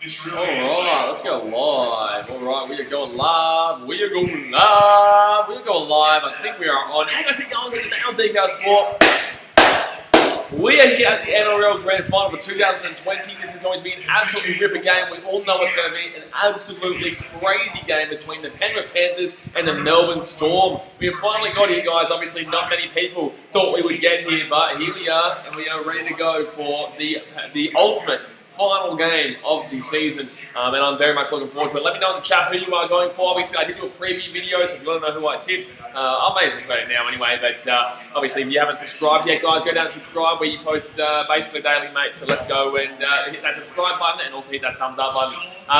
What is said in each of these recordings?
Alright, let's go live. Alright, we are going live. We are going live. We are going live. I think we are on. Hey guys, how you going today on BKR Sport? We are here at the NRL Grand Final for 2020. This is going to be an absolutely ripper game. We all know it's going to be an absolutely crazy game between the Penrith Panthers and the Melbourne Storm. We have finally got here, guys. Obviously, not many people thought we would get here, but here we are, and we are ready to go for the ultimate final game of the season, and I'm very much looking forward to it. Let me know in the chat who you are going for. Obviously, I did do a preview video, so if you want to know who I tipped, I may as well say it now anyway, but obviously, if you haven't subscribed yet, guys, go down and subscribe where you post basically daily, mate, so let's go and hit that subscribe button and also hit that thumbs up button.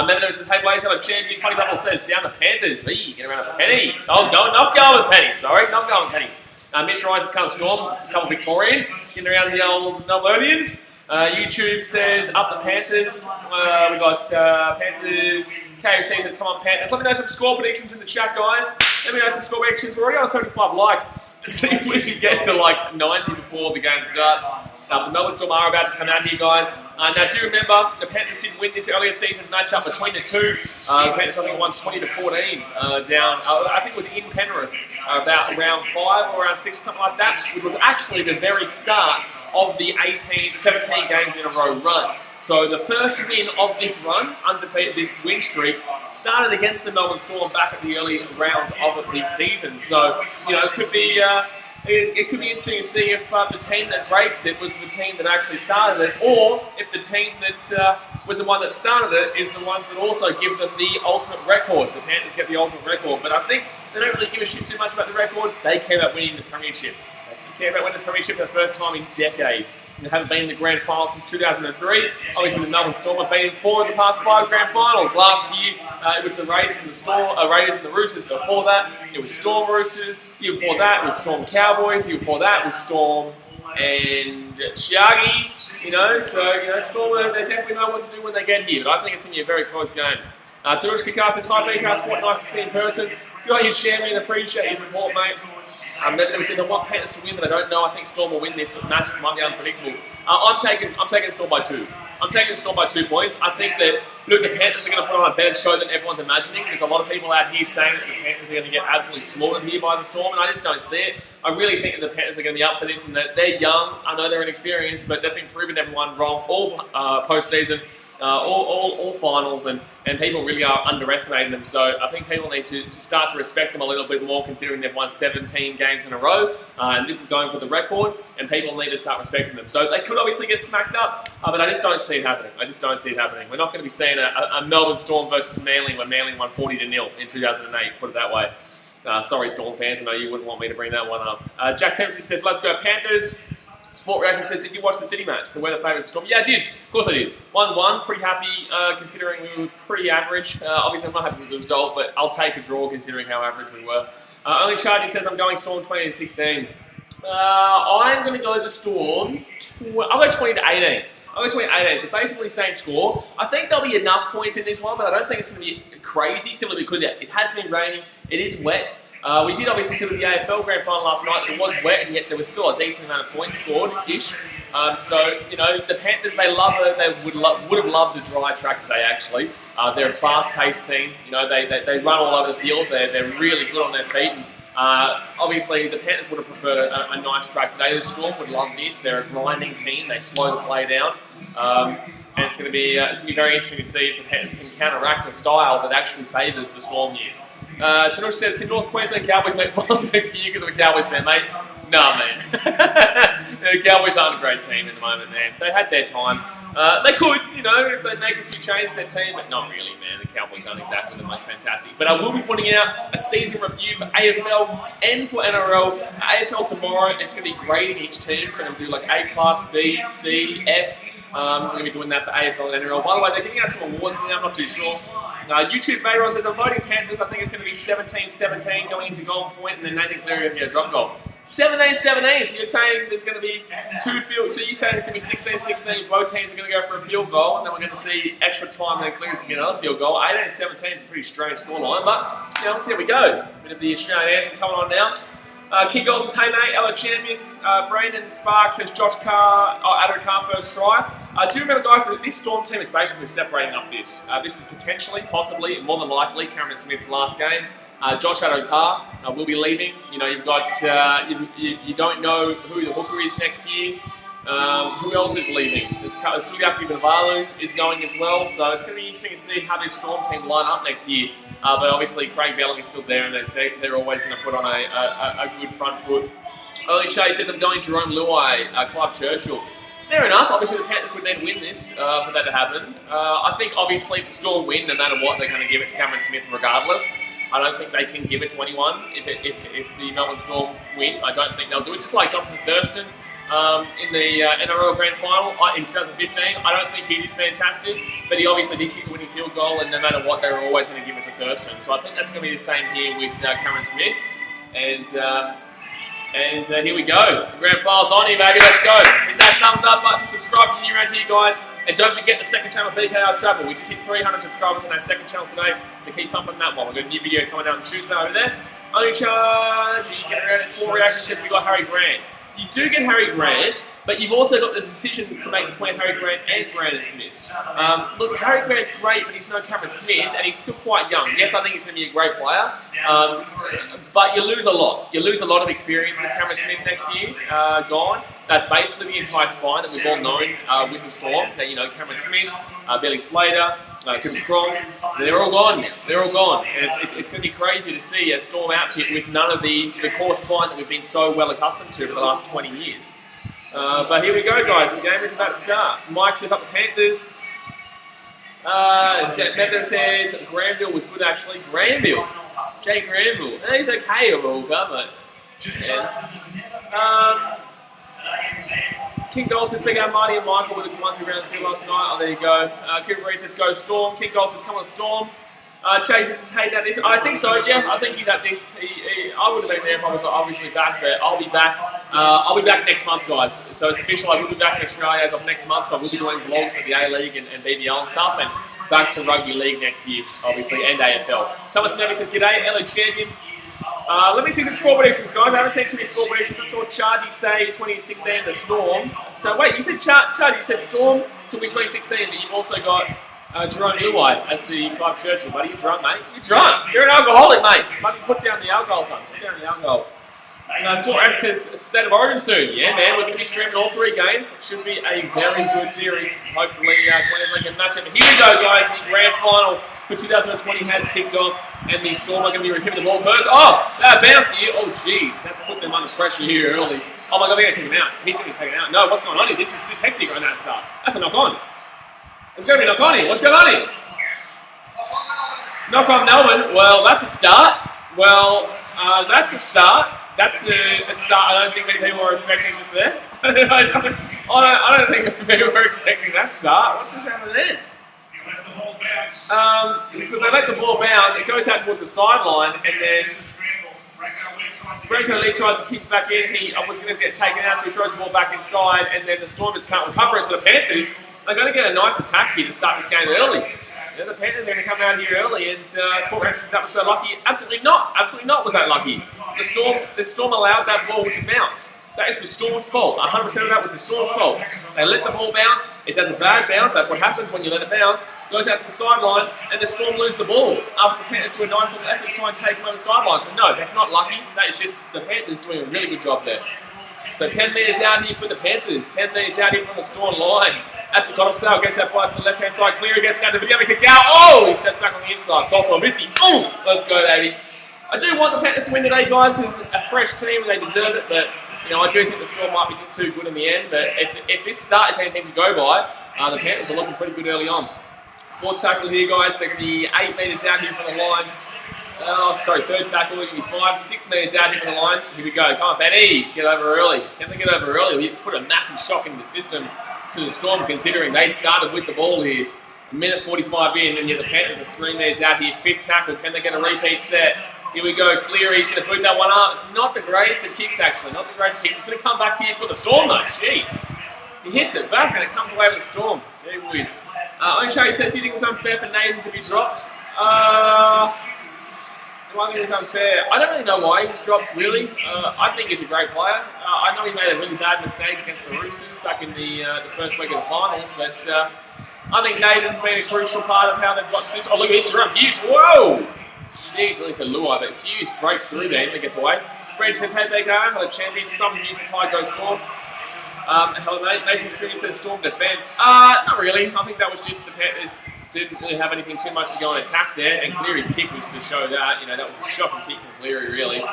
Melbourne says, hey, Blaze, hello, champion. Funny Bubble says, down the Panthers. Hey, get around a penny. Oh, not going with pennies, sorry, not going with pennies. Mr. Rice has come Storm, a couple of Victorians, getting around the old Melburnians. YouTube says, up the Panthers. We got Panthers. KFC says, come on, Panthers. Let me know some score predictions in the chat, guys. Let me know some score predictions. We're already on 75 likes. Let's see if we can get to like 90 before the game starts. The Melbourne Storm are about to come out here, guys. Now, do remember, the Panthers did win this earlier season match-up between the two. The Panthers, I think, won 20-14 down, I think it was in Penrith, about round 5 or round 6 or something like that, which was actually the very start of the 17 games in a row run. So the first win of this run, undefeated, this win streak, started against the Melbourne Storm back at the early rounds of the season. So, you know, it could be interesting to see if the team that breaks it was the team that actually started it, or if the team that was the one that started it is the ones that also give them the ultimate record. The Panthers get the ultimate record, but I think they don't really give a shit too much about the record. They care about winning the Premiership. They care about winning the Premiership for the first time in decades. They haven't been in the Grand Final since 2003. Obviously, the Melbourne Storm have been in 4 of the past 5 Grand Finals. Last year, it was the Raiders and the Storm, Raiders and the Roosters. Before that, it was Storm Roosters. The year before that, it was Storm Cowboys. The year before that, it was Storm and Sharkies. You know, so you know, Storm, they definitely know what to do when they get here. But I think it's going to be a very close game. Tarush Kakar says, hi, BKR Sport. Nice to see you in person. Good on you, Champion. Appreciate your support, mate. Melbourne says, I want Panthers to win, but I don't know. I think Storm will win this, but match might be unpredictable. I'm taking Storm by 2. I'm taking Storm by 2 points. I think that, look, the Panthers are going to put on a better show than everyone's imagining. There's a lot of people out here saying that the Panthers are going to get absolutely slaughtered here by the Storm, and I just don't see it. I really think that the Panthers are going to be up for this, and that they're young. I know they're inexperienced, but they've been proving everyone wrong all postseason. All finals, and people really are underestimating them. So I think people need to start to respect them a little bit more, considering they've won 17 games in a row, and this is going for the record, and people need to start respecting them. So they could obviously get smacked up, but I just don't see it happening. I just don't see it happening. We're not going to be seeing a Melbourne Storm versus Manly when Manly won 40-0 in 2008, put it that way. Sorry, Storm fans, I know you wouldn't want me to bring that one up. Jack Tempsey says, let's go Panthers. Sport Reaction says, did you watch the City match? The weather favours the Storm? Yeah, I did. Of course I did. 1-1. Pretty happy considering we were pretty average. Obviously, I'm not happy with the result, but I'll take a draw considering how average we were. Only Chargy says, I'm going Storm 20-16. I'm going to go the Storm. I'll go 20-18. I'll go 20-18. So basically same score. I think there'll be enough points in this one, but I don't think it's going to be crazy, simply because it has been raining. It is wet. We did obviously see the AFL Grand Final last night. It was wet, and yet there was still a decent amount of points scored-ish. So, you know, the Panthers, they would have loved a dry track today, actually. They're a fast-paced team. You know, they run all over the field. They're really good on their feet. And, obviously, the Panthers would have preferred a nice track today. The Storm would love this. They're a grinding team. They slow the play down. And it's going to be very interesting to see if the Panthers can counteract a style that actually favours the Storm here. Tanush says, can North Queensland Cowboys make finals next year because I'm a Cowboys fan, mate? Nah, man. The Cowboys aren't a great team at the moment, man. They had their time. They could, you know, if they make a few changes to their team, but not really, man. The Cowboys aren't exactly the most fantastic. But I will be putting out a season review for AFL and for NRL. AFL tomorrow, it's going to be grading each team. So I'm going to do like A+, B, C, F. We're going to be doing that for AFL and NRL. By the way, they're giving out some awards now, I'm not too sure. YouTube Veyron says, I'm voting Panthers. I think it's going to be 17-17 going into Golden Point, and then Nathan Cleary going to get a drop goal. 17-17, so you're saying there's going to be 2 field, so you're saying it's going to be 16-16, both teams are going to go for a field goal, and then we're going to see extra time, and then Cleary's going to get another field goal. 18-17 is a pretty strange scoreline, but you know, let's see how we go. A bit of the Australian anthem coming on now. King Goals says, hey mate, LO champion. Brandon Sparks says, Josh Carr, Adam Carr first try. Do remember, guys, that this Storm team is basically separating off this. This is potentially, possibly, more than likely, Cameron Smith's last game. Josh Addo-Carr will be leaving. You know, you've got, you don't know who the hooker is next year. Who else is leaving? Sugasi Vavalu is going as well, so it's going to be interesting to see how this Storm team line up next year. But obviously, Craig Bellamy's still there, and they're always going to put on a good front foot. Early Shade says, I'm going Jerome Luai, Club Churchill. Fair enough. Obviously, the Panthers would then win this for that to happen. I think, obviously, if the Storm win, no matter what, they're going to give it to Cameron Smith regardless. I don't think they can give it to anyone if the Melbourne Storm win. I don't think they'll do it. Just like Jonathan Thurston in the NRL Grand Final in 2015. I don't think he did fantastic, but he obviously did kick the winning field goal, and no matter what, they were always going to give it to Thurston. So I think that's going to be the same here with Cameron Smith. And here we go. The grand final's on here, baby. Let's go. Hit that thumbs up button. Subscribe if you're new around here, guys. And don't forget the second channel, BKR Travel. We just hit 300 subscribers on our second channel today, so keep pumping that one. We've got a new video coming out on Tuesday over there. Only charge you get around this 4 reaction says we got Harry Grant. You do get Harry Grant, but you've also got the decision to make between Harry Grant and Brandon Smith. Look, Harry Grant's great, but he's no Cameron Smith, and he's still quite young. Yes, I think he's going to be a great player, but you lose a lot. You lose a lot of experience with Cameron Smith next year gone. That's basically the entire spine that we've all known with the Storm. That, you know, Cameron Smith, Billy Slater, Cooper Cronk, they're all gone now. They're all gone. And it's going to be crazy to see a Storm outfit with none of the core spine that we've been so well accustomed to for the last 20 years. But here we go, guys. The game is about to start. Mike says up the Panthers. Medvedev says Granville was good, actually. Granville. Jay Granville. He's okay overall, but... King Gold says, big out Marty and Michael with the ones who ran the field tonight. Oh, there you go. Cooper Reed says, go Storm. King Gold says, come on, Storm. Chase says, hey, at this. I think so, yeah. I think he's at this. I would have been there if I was obviously back, but I'll be back. I'll be back next month, guys. So it's official. I will be back in Australia as of next month. So I will be doing vlogs at the A-League and BBL and stuff. And back to Rugby League next year, obviously, and AFL. Thomas Nevy says, g'day, LA champion. Let me see some score predictions, guys. I haven't seen too many score predictions. I saw Chargy say 2016 the Storm. So wait, you said Chargy, you said Storm to win 2016, but you've also got Jerome Luai as the Club Churchill. Buddy, you drunk, mate? You drunk? You're an alcoholic, mate. Maybe put down the alcohol, son. Put down the alcohol. Sport Ash says State of Origin soon. Yeah, man, we're going to be streaming all 3 games. It should be a very good series. Hopefully, Queensland can match it. But here we go, guys. The grand final for 2020 has kicked off, and the Storm are going to be receiving the ball first. Oh, that bounce here. Oh, jeez. That's putting them under pressure here early. Oh, my God, they're going to take him out. He's going to be taken out. No, what's going on here? This is hectic right now, start. That's a knock-on. There's going to be a knock-on here. What's going on here? Knock-on Melbourne. Well, that's a start. Well, that's a start. That's a start. I don't think many people were expecting just there. I don't think many people were expecting that start. What's just happening there? So they let the ball bounce. It goes out towards the sideline, and then Branko Lee tries to kick it back in. He was going to get taken out, so he throws the ball back inside, and then the Stormers can't recover it. So the Panthers are going to get a nice attack here to start this game early. And the Panthers are going to come out here early, and Sport Ranks says that was so lucky. Absolutely not. Absolutely not was that lucky. The Storm allowed that ball to bounce. That is the Storm's fault. 100% of that was the Storm's fault. They let the ball bounce. It does a bad bounce. That's what happens when you let it bounce. Goes out to the sideline, and the Storm lose the ball after the Panthers do a nice little effort to try and take them over the sideline. So no, that's not lucky. That is just the Panthers doing a really good job there. So 10 metres out here for the Panthers. 10 metres out here from the Storm line. At the cutoff sale, gets that play to the left-hand side. Clear, gets down to the Vidiama kick out. Oh, he steps back on the inside. Dosso Vitti. Oh, let's go, baby. I do want the Panthers to win today, guys, because it's a fresh team and they deserve it. But, you know, I do think the Storm might be just too good in the end. But if this start is anything to go by, the Panthers are looking pretty good early on. 4th tackle here, guys. They're going to be 8 metres out here from the line. Third tackle. They're going to be 5, 6 metres out here from the line. Here we go. Come on, Bennies. Get over early. Can they get over early? We put a massive shock into the system to the Storm, considering they started with the ball here. A minute 45 in, and yet the Panthers are 3 metres out here. 5th tackle. Can they get a repeat set? Here we go, Cleary, he's going to boot that one up. It's not the greatest of kicks, actually. Not the greatest of kicks. It's going to come back here for the Storm, though. Jeez. He hits it back, and it comes away with the Storm. Gee whiz. Onshay says, do you think it was unfair for Naden to be dropped? do I think it was unfair? I don't really know why he was dropped, really. I think he's a great player. I know he made a really bad mistake against the Roosters back in the first week of the finals, but I think Naden's been a crucial part of how they've got to this. Oh, look at this, Jerome Hughes. Whoa! Jeez, at least a Luai, but Hughes breaks through there and gets away. French says, hey, BKR, hello, champion. Some uses high go Storm. Hello, mate. Mason Experience says Storm defence. Not really. I think that was just the Panthers didn't really have anything too much to go and attack there, and Cleary's kick was to show that. You know, that was a shocking kick from Cleary, really.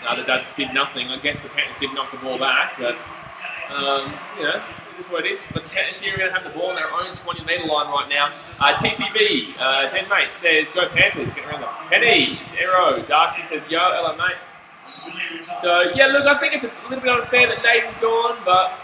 That did nothing. I guess the Panthers did knock the ball back, but, you know, it is what it is. But the Panthers here are going to have the ball on their own 20-metre line right now. TTV, Desmate says, go Panthers. Get around the penny. Arrow. Darksy says, yo, hello, mate. So, yeah, look, I think it's a little bit unfair that Naden's gone, but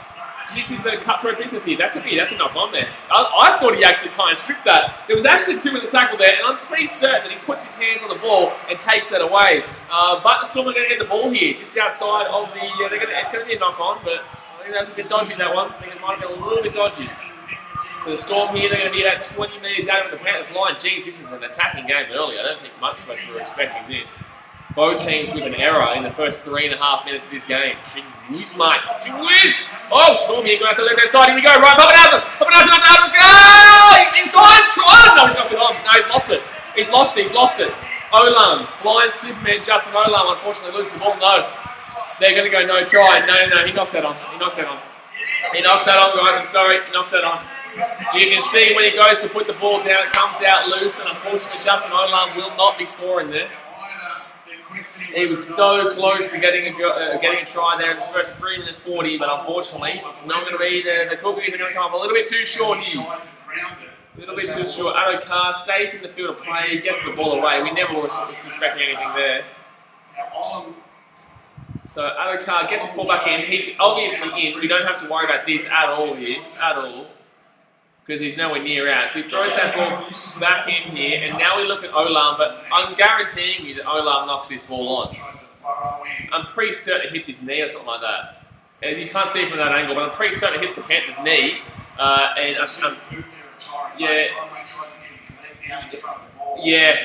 this is a cutthroat business here. That's a knock on there. I thought he actually kind of stripped that. There was actually two in the tackle there, and I'm pretty certain that he puts his hands on the ball and takes that away. But the Storm are going to get the ball here, just outside of the... it's going to be a knock on, but I think that's a bit dodgy, that one. I think it might have been a little bit dodgy. So the Storm here, they're going to be about 20 metres out of the Panthers line. Jeez, this is an attacking game early. I don't think much of us were expecting this. Both teams with an error in the first 3.5 minutes of this game. Jeez, mate. Jeez. Oh, Storm here going out to the left-hand side. Here we go. Right, Pappenhausen. Pappenhausen up to go! Inside. Try. No, he's knocked it on. No, he's lost it. He's lost it. Olam. Flying Superman Justin Olam, unfortunately, loses the ball. No. They're going to go no try. No. He knocks that on. He knocks that on, guys. I'm sorry. He knocks that on. You can see when he goes to put the ball down, it comes out loose, and unfortunately, Justin Olam will not be scoring there. He was so close to getting a try there in the first 3 minutes 40, but unfortunately, it's not going to be the Cookies are going to come up a little bit too short here. A little bit too short. Addo Carr stays in the field of play, gets the ball away. We never were suspecting anything there. So Addo Carr gets his ball back in. He's obviously in. We don't have to worry about this at all here, because he's nowhere near out. So he throws that ball back in here, and now we look at Olam, but I'm guaranteeing you that Olam knocks this ball on. I'm pretty certain it hits his knee or something like that. And you can't see it from that angle, but I'm pretty certain it hits the Panthers' knee. Yeah,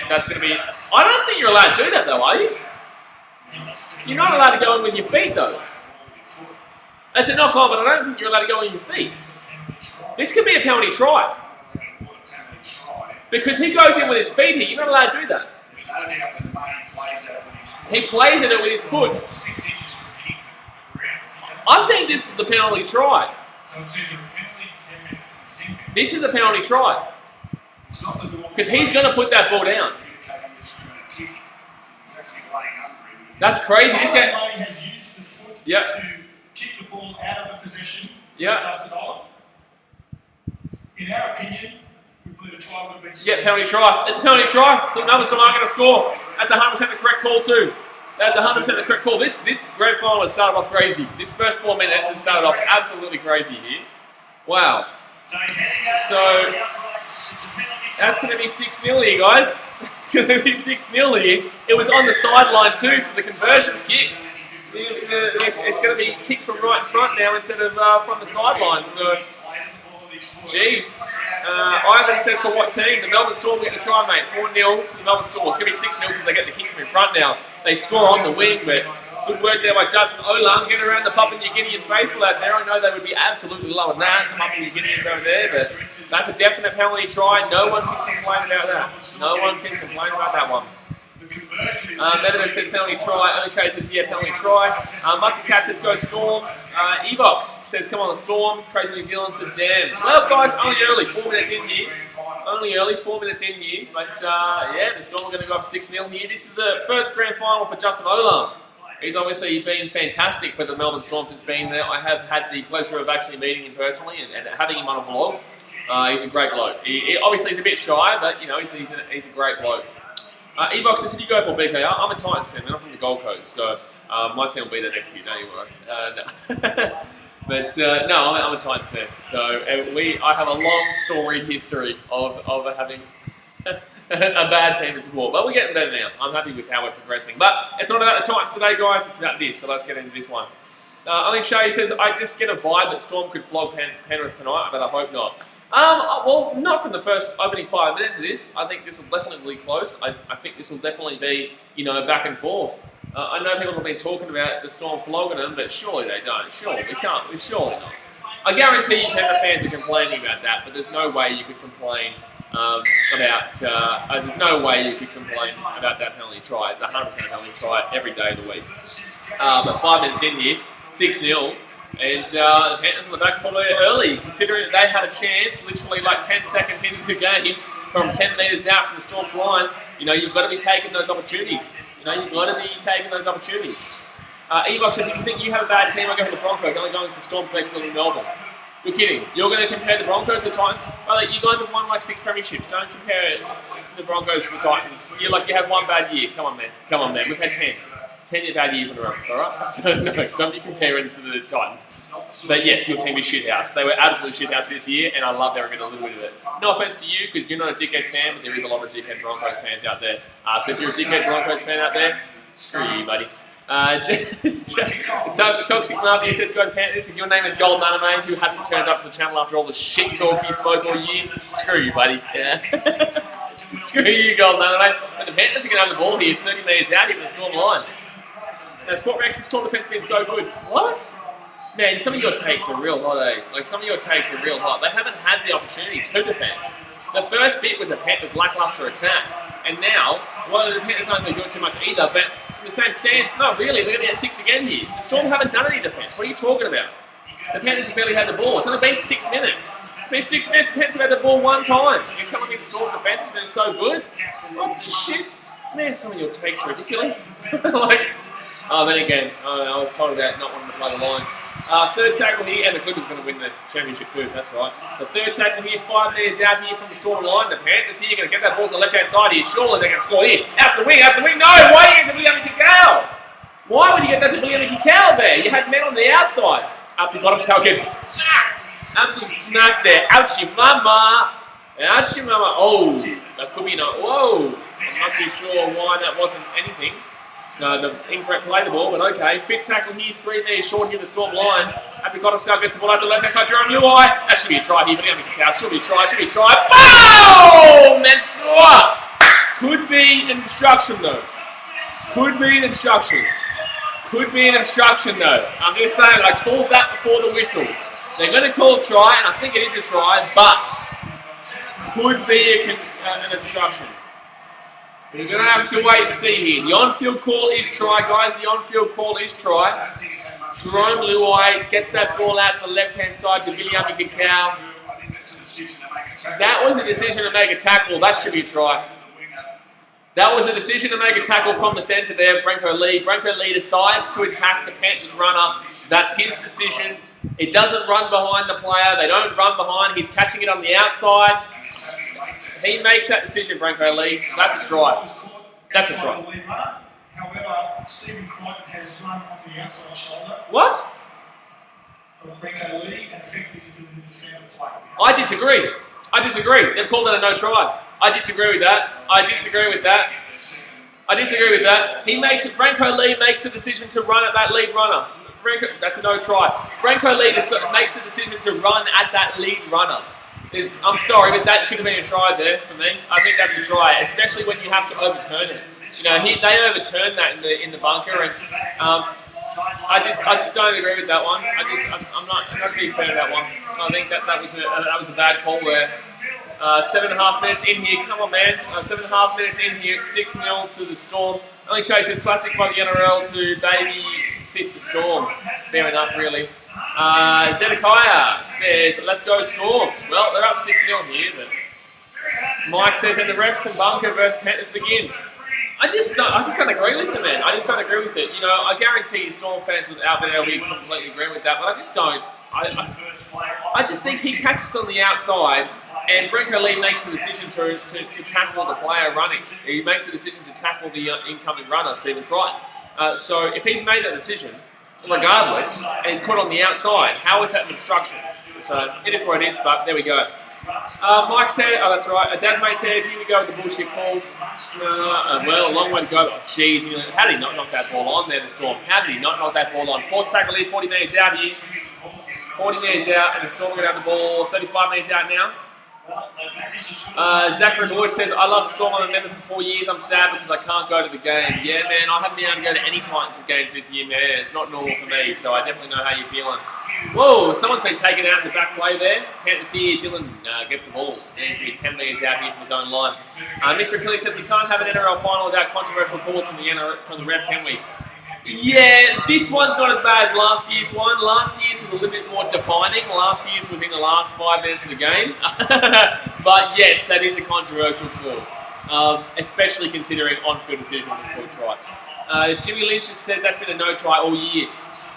that's going to be... I don't think you're allowed to do that, though, are you? You're not allowed to go in with your feet, though. That's a knock on, but I don't think you're allowed to go in with your feet. This could be a penalty try. Because he goes in with his feet here. You're not allowed to do that. He plays it with his foot. I think this is a penalty try. This is a penalty try. Because he's going to put that ball down. That's crazy. This guy has used the foot to kick the ball out of the possession. In our opinion, we believe a try would have been scored. Yeah, penalty try. It's a penalty try. So numbers are going to score. That's 100% the correct call too. That's 100% the correct call. This grand final has started off crazy. This first 4 minutes has started off absolutely crazy here. Wow. So that's going to be 6-0 here, guys. It's going to be 6-0 here. It was on the sideline too, so the conversion's kicked. It's going to be kicked from right in front now instead of from the sideline. So. Jeez. Ivan says for what team? The Melbourne Storm get the try, mate. 4-0 to the Melbourne Storm. It's going to be 6-0 because they get the kick from in front now. They score on the wing, but good work there by Justin Olam. Getting around the Papua New Guinean faithful out there. I know they would be absolutely loving that. The Papua New Guineans over there, but that's a definite penalty try. No one can complain about that. No one can complain about that one. Medvedev says penalty try. Oche says yeah, penalty try. Musty Cat says go Storm. Evox says come on the Storm. Crazy New Zealand says damn. Well guys, only early, 4 minutes in here. Only early, 4 minutes in here. But yeah, the Storm are going to go up 6-0 here. This is the first grand final for Justin Olam. He's obviously been fantastic for the Melbourne Storm since being there. I have had the pleasure of actually meeting him personally and having him on a vlog. He's a great bloke. Obviously he's a bit shy, but you know he's a great bloke. Evox says, who do you go for, BKR? I'm a Titans fan, I'm from the Gold Coast, so my team will be there next year, don't you worry. No. But no, I'm a Titans fan, so I have a long storied history of having a bad team to support, but we're getting better now. I'm happy with how we're progressing. But it's not about the Titans today, guys, it's about this, so let's get into this one. I think Shay says, I just get a vibe that Storm could flog Penrith tonight, but I hope not. Well, not from the first opening 5 minutes of this. I think this will definitely be close. I think this will definitely be, back and forth. I know people have been talking about the Storm flogging them, but surely they don't. Surely they can't. Surely not. I guarantee you Penrith fans are complaining about that, but there's no way you could complain there's no way you could complain about that penalty try. It's a 100% penalty try every day of the week. But 5 minutes in here, 6-0. And the Panthers on the back foot early, considering that they had a chance, literally like 10 seconds into the game, from 10 metres out from the Storm's line. You've got to be taking those opportunities. You've got to be taking those opportunities. Evox says, if you think you have a bad team, I go for the Broncos, only going for Storm for excellent in Melbourne. You're kidding. You're going to compare the Broncos to the Titans? Well, you guys have won like 6 premierships. Don't compare the Broncos to the Titans. You have one bad year. Come on, man. Come on, man. We've had 10 bad years in a row, alright? So, no, don't be comparing to the Titans. But yes, your team is shithouse. They were absolutely shithouse this year, and I love every little bit of it. No offense to you, because you're not a dickhead fan, but there is a lot of dickhead Broncos fans out there. So if you're a dickhead Broncos fan out there, screw you, buddy. Toxic Marvin says, go to Panthers. If your name is Golden Anime, who hasn't turned up to the channel after all the shit talk you spoke all year, screw you, buddy. Yeah. Screw you, Golden Anime. But the Panthers are going to have the ball here, 30 metres out, even the Storm line. Sport Rex's Storm defence has been so good. What? Man, some of your takes are real hot, eh? Like, some of your takes are real hot. They haven't had the opportunity to defend. The first bit was a Panthers lacklustre attack. And now, well, the Panthers aren't really doing too much either, but in the same sense, not really. They're going to get 6 again here. The Storm haven't done any defence. What are you talking about? The Panthers have barely had the ball. It's only been 6 minutes. It's been 6 minutes, the Panthers have had the ball 1 time. You're telling me the Storm defence has been so good? What the shit? Man, some of your takes are ridiculous. Then again, I was told about not wanting to play the Lions. Third tackle here, and the Clippers are going to win the championship too, that's right. The third tackle here, 5 metres out here from the Storm line. The Panthers here are going to get that ball to the left-hand side here. Surely they can score here. Out the wing, no! Why are you getting to William Kikau? Why would you get that to William Kikau there? You had men on the outside. Apikorovsky gets smacked. Absolutely smacked there. Ouchie mama. Ouchie mama. Oh, that could be not. Whoa. I'm not too sure why that wasn't anything. The incorrect play the ball, but okay. Fifth tackle here, 3 metres short here, the Storm line. Apikorovsky gets the ball out the left-hand side. Jerome Luai. That should be a try here, but I'm Kikau. Should be a try. Boom! That's what? Could be an obstruction though. Could be an obstruction. I'm just saying, I called that before the whistle. They're going to call a try, and I think it is a try, but could be an obstruction. We're going to have to wait and see here. The on-field call is try, guys. The on-field call is try. Jerome Luai gets that ball out to the left-hand side to Viliami Kikau. That was a decision to make a tackle. That should be a try. That was a decision to make a tackle from the centre there, Brenko Lee. Brenko Lee decides to attack the Panthers runner. That's his decision. It doesn't run behind the player. They don't run behind. He's catching it on the outside. He makes that decision, Brenko Lee. That's a try. That's a try. However, Stephen Crichton has run off the outside shoulder. What? Brenko Lee and effectively to defend the play. I disagree. They've called that a no try. I disagree with that. Brenko Lee makes the decision to run at that lead runner. That's a no try. Brenko Lee makes the decision to run at that lead runner. I'm sorry, but that should have been a try there for me. I think that's a try, especially when you have to overturn it. They overturned that in the bunker, and I just don't agree with that one. I'm not a big fan of that one. I think that was a bad call there. 7.5 minutes in here. Come on, man. 7.5 minutes in here. It's 6-0 to the Storm. Only Chase says classic by the NRL to baby-sit the Storm. Fair enough, really. Zedekiah says, let's go Storms. Well, they're up 6-0 here, but Mike says, and the refs and bunker versus Panthers begin. I just don't agree with it, man. I just don't agree with it. I guarantee Storm fans out there will be completely agreeing with that, but I just don't. I just think he catches on the outside, and Brenko Lee makes the decision to tackle the player running. He makes the decision to tackle the incoming runner, Stephen Crichton. So if he's made that decision, regardless, and he's caught on the outside, how is that an obstruction? So it is what it is, but there we go. Mike said, oh that's right, Dasmate says, here we go with the bullshit calls. Well, a long way to go. Oh jeez, how did he not knock that ball on there, the Storm? How did he not knock that ball on? Fourth tackle here, 40 metres out here. 40 metres out, and the Storm going to have the ball. 35 metres out now. Zachary Lloyd says, I love Storm. I'm a member for 4 years. I'm sad because I can't go to the game. Yeah, man, I haven't been able to go to any Titans games this year, man. It's not normal for me, so I definitely know how you're feeling. Whoa, someone's been taken out in the back play there. Panthers here, Dylan gets the ball. He's going to be 10 metres out here from his own line. Mr. Achilles says, we can't have an NRL final without controversial calls from the ref, can we? Yeah, this one's not as bad as last year's one. Last year's was a little bit more defining. Last year's was in the last 5 minutes of the game. But yes, that is a controversial call, especially considering on-field decision was called try. Jimmy Lynch just says that's been a no try all year.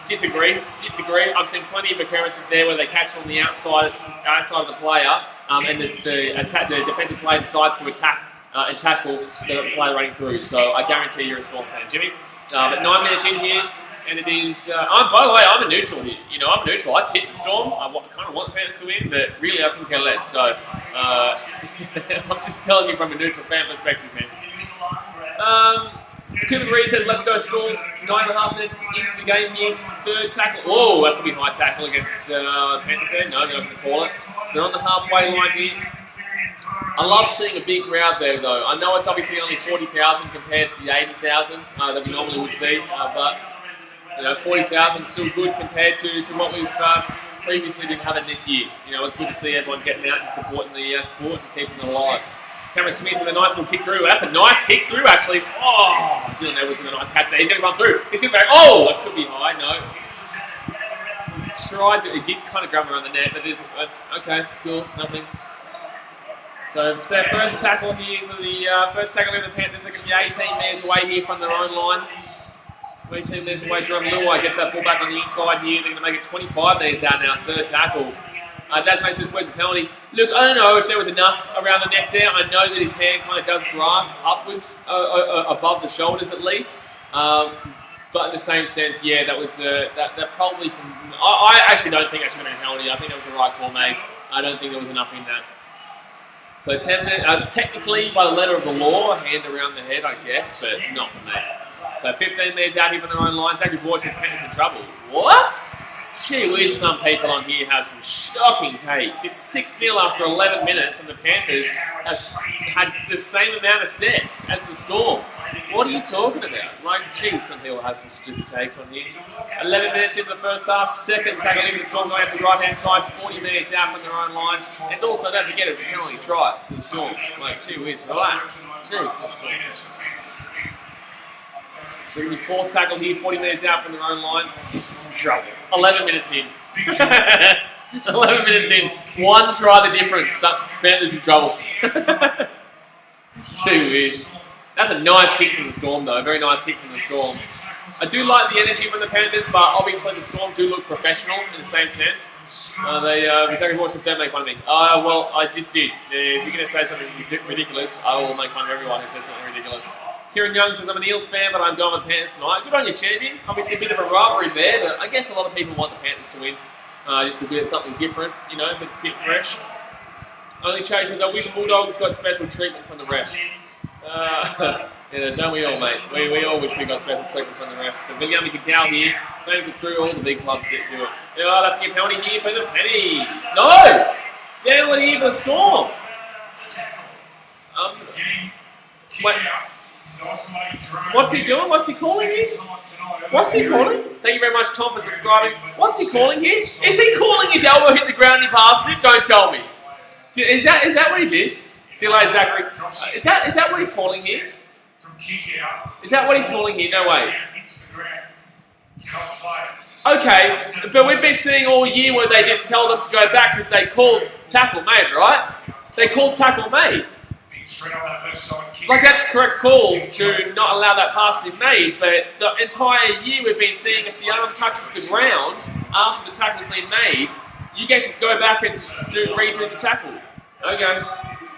Disagree. I've seen plenty of occurrences there where they catch it on the outside of the player, and the defensive player decides to attack and tackle the player running through. So I guarantee you're a Storm fan, Jimmy. But 9 minutes in here, and it is. By the way, I'm a neutral here. You know, I'm a neutral. I tip the Storm. I kind of want the Panthers to win, but really, I couldn't care less. So I'm just telling you from a neutral fan perspective, man. Cooper Reed says, "Let's go Storm." 9.5 minutes into the game here, third tackle. Whoa, that could be a high tackle against Panthers there. No, they're not going to call it. So they're on the halfway line here. I love seeing a big crowd there, though. I know it's obviously only 40,000 compared to the 80,000 that we normally would see, but you know, 40,000 is still good compared to what we've previously been having this year. You know, it's good to see everyone getting out and supporting the sport and keeping it alive. Cameron Smith with a nice little kick through. That's a nice kick through, actually. Oh, Dylan Edwards with a nice catch there. He's going to run through. He's going to go. Oh, it could be high. No. He did kind of grab around the net, but it isn't. Okay, cool. Nothing. So it's their first tackle here for the Panthers. They're going to be 18 metres away here from their own line. 18 metres away. Jerome Luai gets that ball back on the inside here. They're going to make it 25 metres out now. Third tackle. Dasmay says, where's the penalty? Look, I don't know if there was enough around the neck there. I know that his hand kind of does grasp upwards, above the shoulders at least. But in the same sense, yeah, that was that probably from. I actually don't think that should have been a penalty. I think that was the right call made. I don't think there was enough in that. So 10 minutes, technically by the letter of the law, a hand around the head, I guess, but not from there. So 15 metres out here from their own line. Zachary Borch says Panthers in trouble. What? Gee whiz, some people on here have some shocking takes. It's 6-0 after 11 minutes, and the Panthers have had the same amount of sets as the Storm. What are you talking about? Like, geez, some people have some stupid takes on here. 11 minutes into the first half, second tackle into the Storm going up the right-hand side, 40 minutes out from their own line. And also, don't forget, it's a penalty try to the Storm. Like, gee whiz, relax. Jeez, some Storm fans. So they're going to be fourth tackle here, 40 minutes out from their own line. It's in trouble. 11 minutes in. 11 minutes in. One try the difference. Panthers in trouble. Gee whiz. That's a nice kick from the Storm, though. A very nice kick from the Storm. I do like the energy from the Panthers, but obviously the Storm do look professional in the same sense. Zachary Borch says, don't make fun of me. Well, I just did. If you're going to say something ridiculous, I will make fun of everyone who says something ridiculous. Kieran Young says, I'm an Eels fan, but I'm going with the Panthers tonight. Good on you, champion. Obviously a bit of a rivalry there, but I guess a lot of people want the Panthers to win. Just because it's something different, you know, a bit fresh. Only Chase says, I wish Bulldogs got special treatment from the refs. Yeah, don't we all, mate? We all wish we got special treatment from the refs. But Viliami Cacao here, bangs it through. All the big clubs did do it. Oh, that's a penalty here for the Pennies. No! Penalty here for the Storm. Wait. What's he doing? What's he calling here? What's he calling? Thank you very much, Tom, for subscribing. What's he calling here? Is he calling his elbow hit the ground and he passed it? Don't tell me. Is that what he did? See you later, Zachary. Is that what he's calling here? Is that what he's calling here? No way. Okay, but we've been seeing all year where they just tell them to go back because they called tackle made, right? They called tackle made. Like, that's a correct call to not allow that pass to be made, but the entire year we've been seeing if the arm touches the ground after the tackle's been made, you get to go back and redo the tackle. Okay.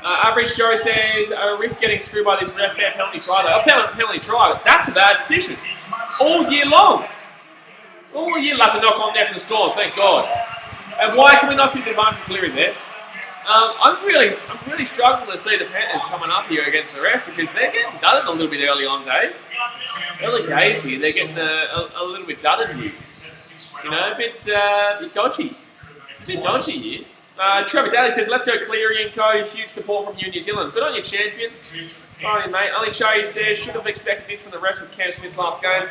Average Joe says, Riff getting screwed by this ref, fair penalty try though. I found a penalty try, but that's a bad decision. All year long. All year, that's a knock on there from the Storm, thank God. And why can we not see the advance of clearing there? I'm really struggling to see the Panthers coming up here against the refs because they're getting dudded a little bit early on days. Early days here, they're getting a little bit dudded here. You know, a bit dodgy. It's a bit dodgy here. Trevor Daly says, let's go Cleary and co. Huge support from you in New Zealand. Good on you, champion. All right, mate. Only Charlie says, should have expected this from the rest with Cam Smith's last game.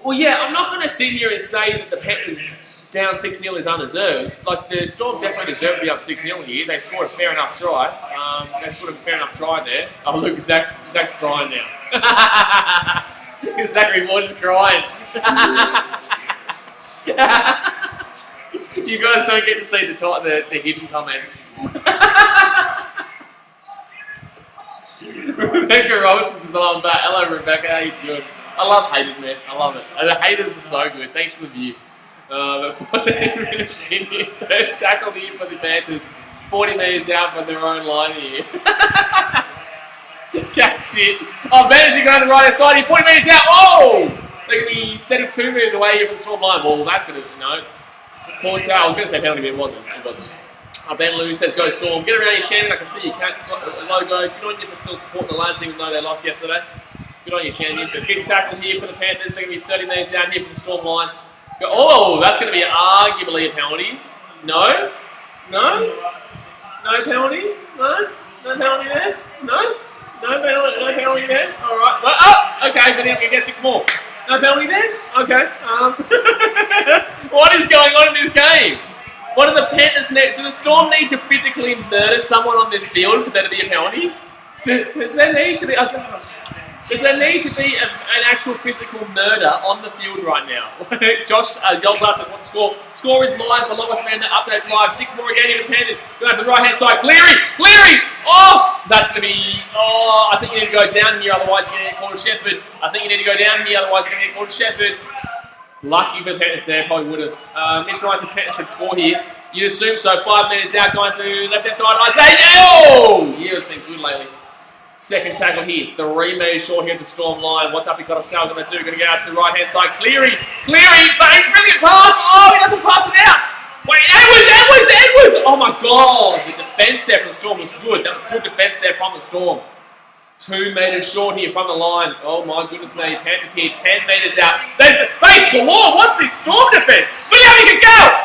Well, yeah, I'm not going to sit here and say that the Panthers down 6-0 is undeserved. Like, the Storm definitely deserved to be up 6-0 here. They scored a fair enough try. They scored a fair enough try there. Oh, look, Zach's crying now. Zach Rewards is crying. You guys don't get to see the hidden comments. Rebecca Robinson says, hello, Rebecca, how you doing? I love haters, man. I love it. The haters are so good. Thanks for the view. But 14 minutes in here, third tackle here for the Panthers. 40 metres out from their own line here. Cat shit. Oh, managing going to the right hand side here. 40 metres out. Oh! They're going to be 32 metres away here from the Storm line. Well, that's going to, no. Forward tail. I was going to say penalty, but it wasn't. It wasn't. Ben Lou says, go Storm. Get around here, Shannon. I can see your Cats logo. Good on you for still supporting the lads, even though they lost yesterday. Good on you, champion. But fit tackle here for the Panthers. They're going to be 30 metres out here from the Storm line. Oh, that's going to be arguably a penalty. No? No? No penalty? No? No penalty there? No? No penalty there? Alright. Well, oh! Okay, then he'll get 6 more. No penalty there? Okay. What is going on in this game? What do the Panthers need? Do the Storm need to physically murder someone on this field for there to be a penalty? Does there need to be... Does there need to be an actual physical murder on the field right now? Josh yells at us, what's the score? Score is live, the lowest man that updates live. 6 more again in the Panthers. Going to the right hand side. Cleary! Cleary! Oh! That's going to be... Oh, I think you need to go down here, otherwise you're going to get called a shepherd. I think you need to go down here, otherwise you're going to get called a shepherd. Lucky for the Panthers there, probably would have. Mitch Rice's Panthers should score here. You'd assume so. 5 minutes out, going to the left hand side. I say, oh! Yeah, it's been good lately. Second tackle here, 3 metres short here at the Storm line. What's up, he got a Sal going to do? Going to get out to the right hand side. Cleary, bang, brilliant pass. Oh, he doesn't pass it out. Wait, Edwards. Oh my God, the defence there from the Storm was good. That was good defence there from the Storm. 2 metres short here from the line. Oh my goodness me, Panthers here, 10 metres out. There's a space galore. What's this Storm defence? Filiami can go.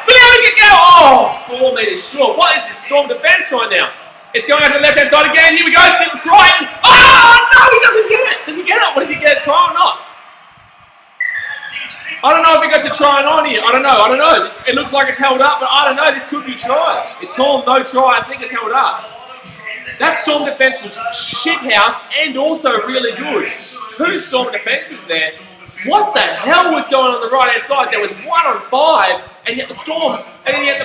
Oh, 4 metres short. What is this Storm defence right now? It's going out to the left-hand side again. Here we go. Stephen Crichton. Oh, no, he doesn't get it. Does he get it? What did he get? Try or not? I don't know if he got to try and on here. I don't know. It looks like it's held up, but I don't know. This could be try. It's called no try. I think it's held up. That Storm defence was shithouse and also really good. 2 Storm defences there. What the hell was going on the right-hand side? There was 1 on 5, and yet the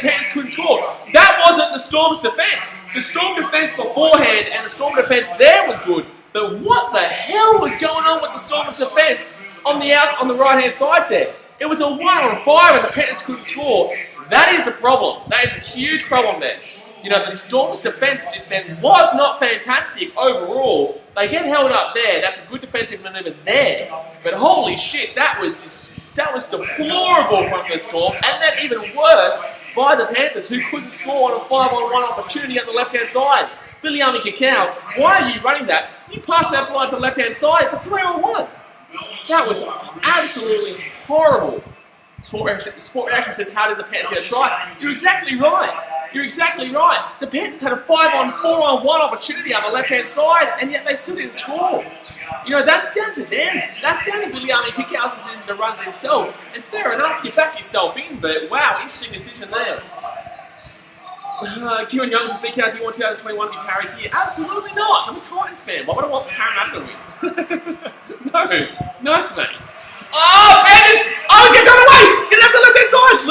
Panthers couldn't score. That wasn't the Storm's defence. The Storm defence beforehand and the Storm defence there was good. But what the hell was going on with the Storm's defence on the right-hand side there? It was a 1 on 5 and the Panthers couldn't score. That is a problem. That is a huge problem there. You know, the Storm's defence just then was not fantastic overall. They get held up there. That's a good defensive manoeuvre there. But holy shit, that was deplorable from the Storm. And then even worse by the Panthers, who couldn't score on a 5-on-1 opportunity at the left-hand side. Filiami Kikau, why are you running that? You pass that blind to the left-hand side for 3-on-1. That was absolutely horrible. Sport Action says, how did the Panthers get a try? You're exactly right. The Panthers had a 5-on-4-on-1 opportunity on the left-hand side, and yet they still didn't score. You know, that's down to them. That's down to Filiami Kikau is in the run himself. And fair enough, you back yourself in, but wow, interesting decision there. Kieran Young says, BKR, do you want 2021 to be Paris here? Absolutely not. I'm a Titans fan. Why would I want Parramatta to win? No, mate. Oh, Panthers! Oh, he's going away! Get up the left-hand side!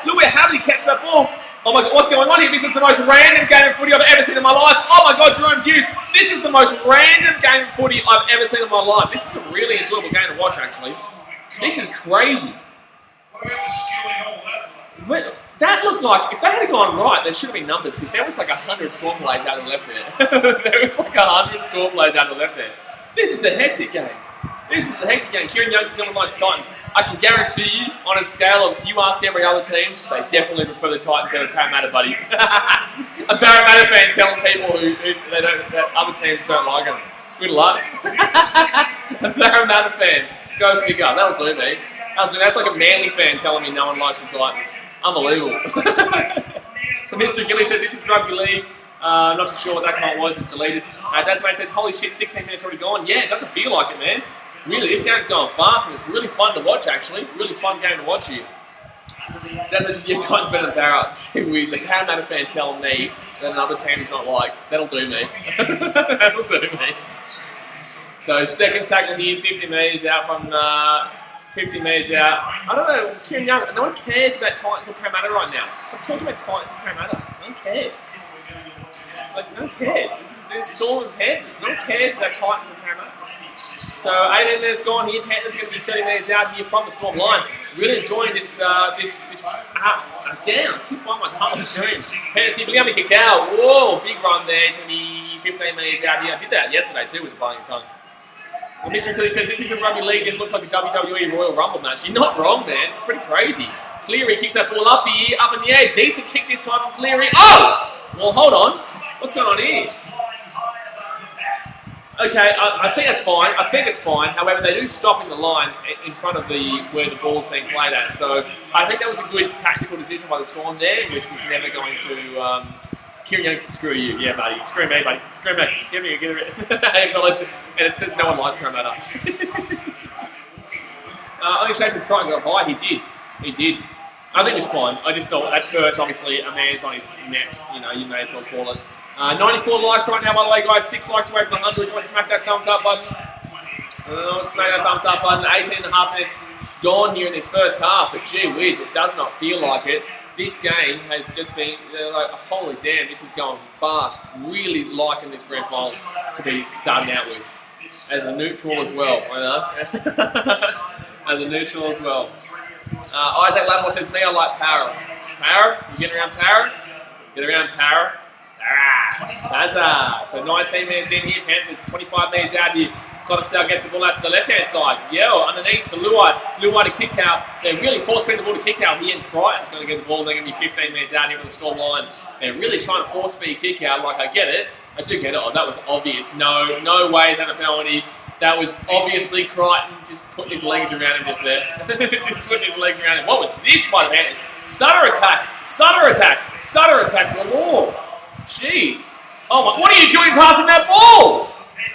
Luai, how did he catch that ball? Oh my God, what's going on here? This is the most random game of footy I've ever seen in my life. Oh my God, Jerome Hughes. This is the most random game of footy I've ever seen in my life. This is a really enjoyable game to watch, actually. This is crazy. That looked like, if they had gone right, there should have been numbers, because there was like 100 Storm players out of the left there. There was like 100 Storm players out of the left there. This is a hectic game. Kieran Young still likes Titans. I can guarantee you, on a scale of you ask every other team, they definitely prefer the Titans over Parramatta, buddy. A Parramatta fan telling people that other teams don't like them. Good luck. A Parramatta fan. Go figure. That'll do me. That's like a Manly fan telling me no one likes the Titans. Unbelievable. Mr. Gilly says, this is rugby league. Not too sure what that comment was, it's deleted. Dadsmate says, holy shit, 16 minutes already gone. Yeah, it doesn't feel like it, man. Really, this game's going fast and it's really fun to watch, actually. Really fun game to watch here. Dadsmate says, yeah, Titans better than Barrett. Gee whiz, a Parramatta fan telling me that another team is not liked. That'll do me. That'll do me. So, second tackle here, 50 metres out from... 50 metres out. I don't know, Kieran Young, no one cares about Titans or Parramatta right now. Stop talking about Titans and Parramatta. No one cares. Like, no one cares. This is Storm and Panthers. No one cares about Titans and Parramatta. So, 18 minutes gone here. Panthers are going to be 30 metres out here from the Storm line. Really enjoying this, again, I keep on my tongue on the screen. Panthers here, William Cacao. Whoa, big run there. It's going to be 15 metres out here. I did that yesterday too with the biting tongue. Well, Mr. Cleary says, this isn't rugby league, this looks like a WWE Royal Rumble match. You're not wrong, man. It's pretty crazy. Cleary kicks that ball up here, up in the air. Decent kick this time from Cleary. Oh! Well, hold on. What's going on here? Okay, I think that's fine. I think it's fine. However, they do stop in the line in front of where the ball's being played at. So I think that was a good tactical decision by the Storm there, which was never going to... Kieran Young says, screw you. Yeah, buddy. Screw me, buddy. Screw me. Give me it. Hey, fellas. And it says no one likes Parramatta. I think Chase was trying to go high. He did. He did. I think it was fine. I just thought at first, obviously, a man's on his neck. You know, you may as well call it. 94 likes right now, by the way, guys. 6 likes away from 100. Want to smack that thumbs up button? Smack that thumbs up button. 18.5 minutes gone here in this first half. But gee whiz, it does not feel like it. This game has just been like, holy damn, this is going fast. Really liking this grand final to be starting out with. As a neutral as well, you know? As a neutral as well. Isaac Lamore says, me, I like Para. Para? You get around Para? Get around Para. So 19 minutes in here, Panthers 25 metres out here. Connor gets the ball out to the left-hand side. Yeah, underneath for Luai. Luai to kick out. They're really force-feeding the ball to kick out here, and Crichton's going to get the ball. They're going to be 15 metres out here on the Storm line. They're really trying to force-feed kick out. Like, I get it. I do get it. Oh, that was obvious. No way that a penalty. That was obviously Crichton just putting his legs around him just there. Just putting his legs around him. What was this by the Panthers? Sutter attack galore. Jeez. Oh my, what are you doing passing that ball?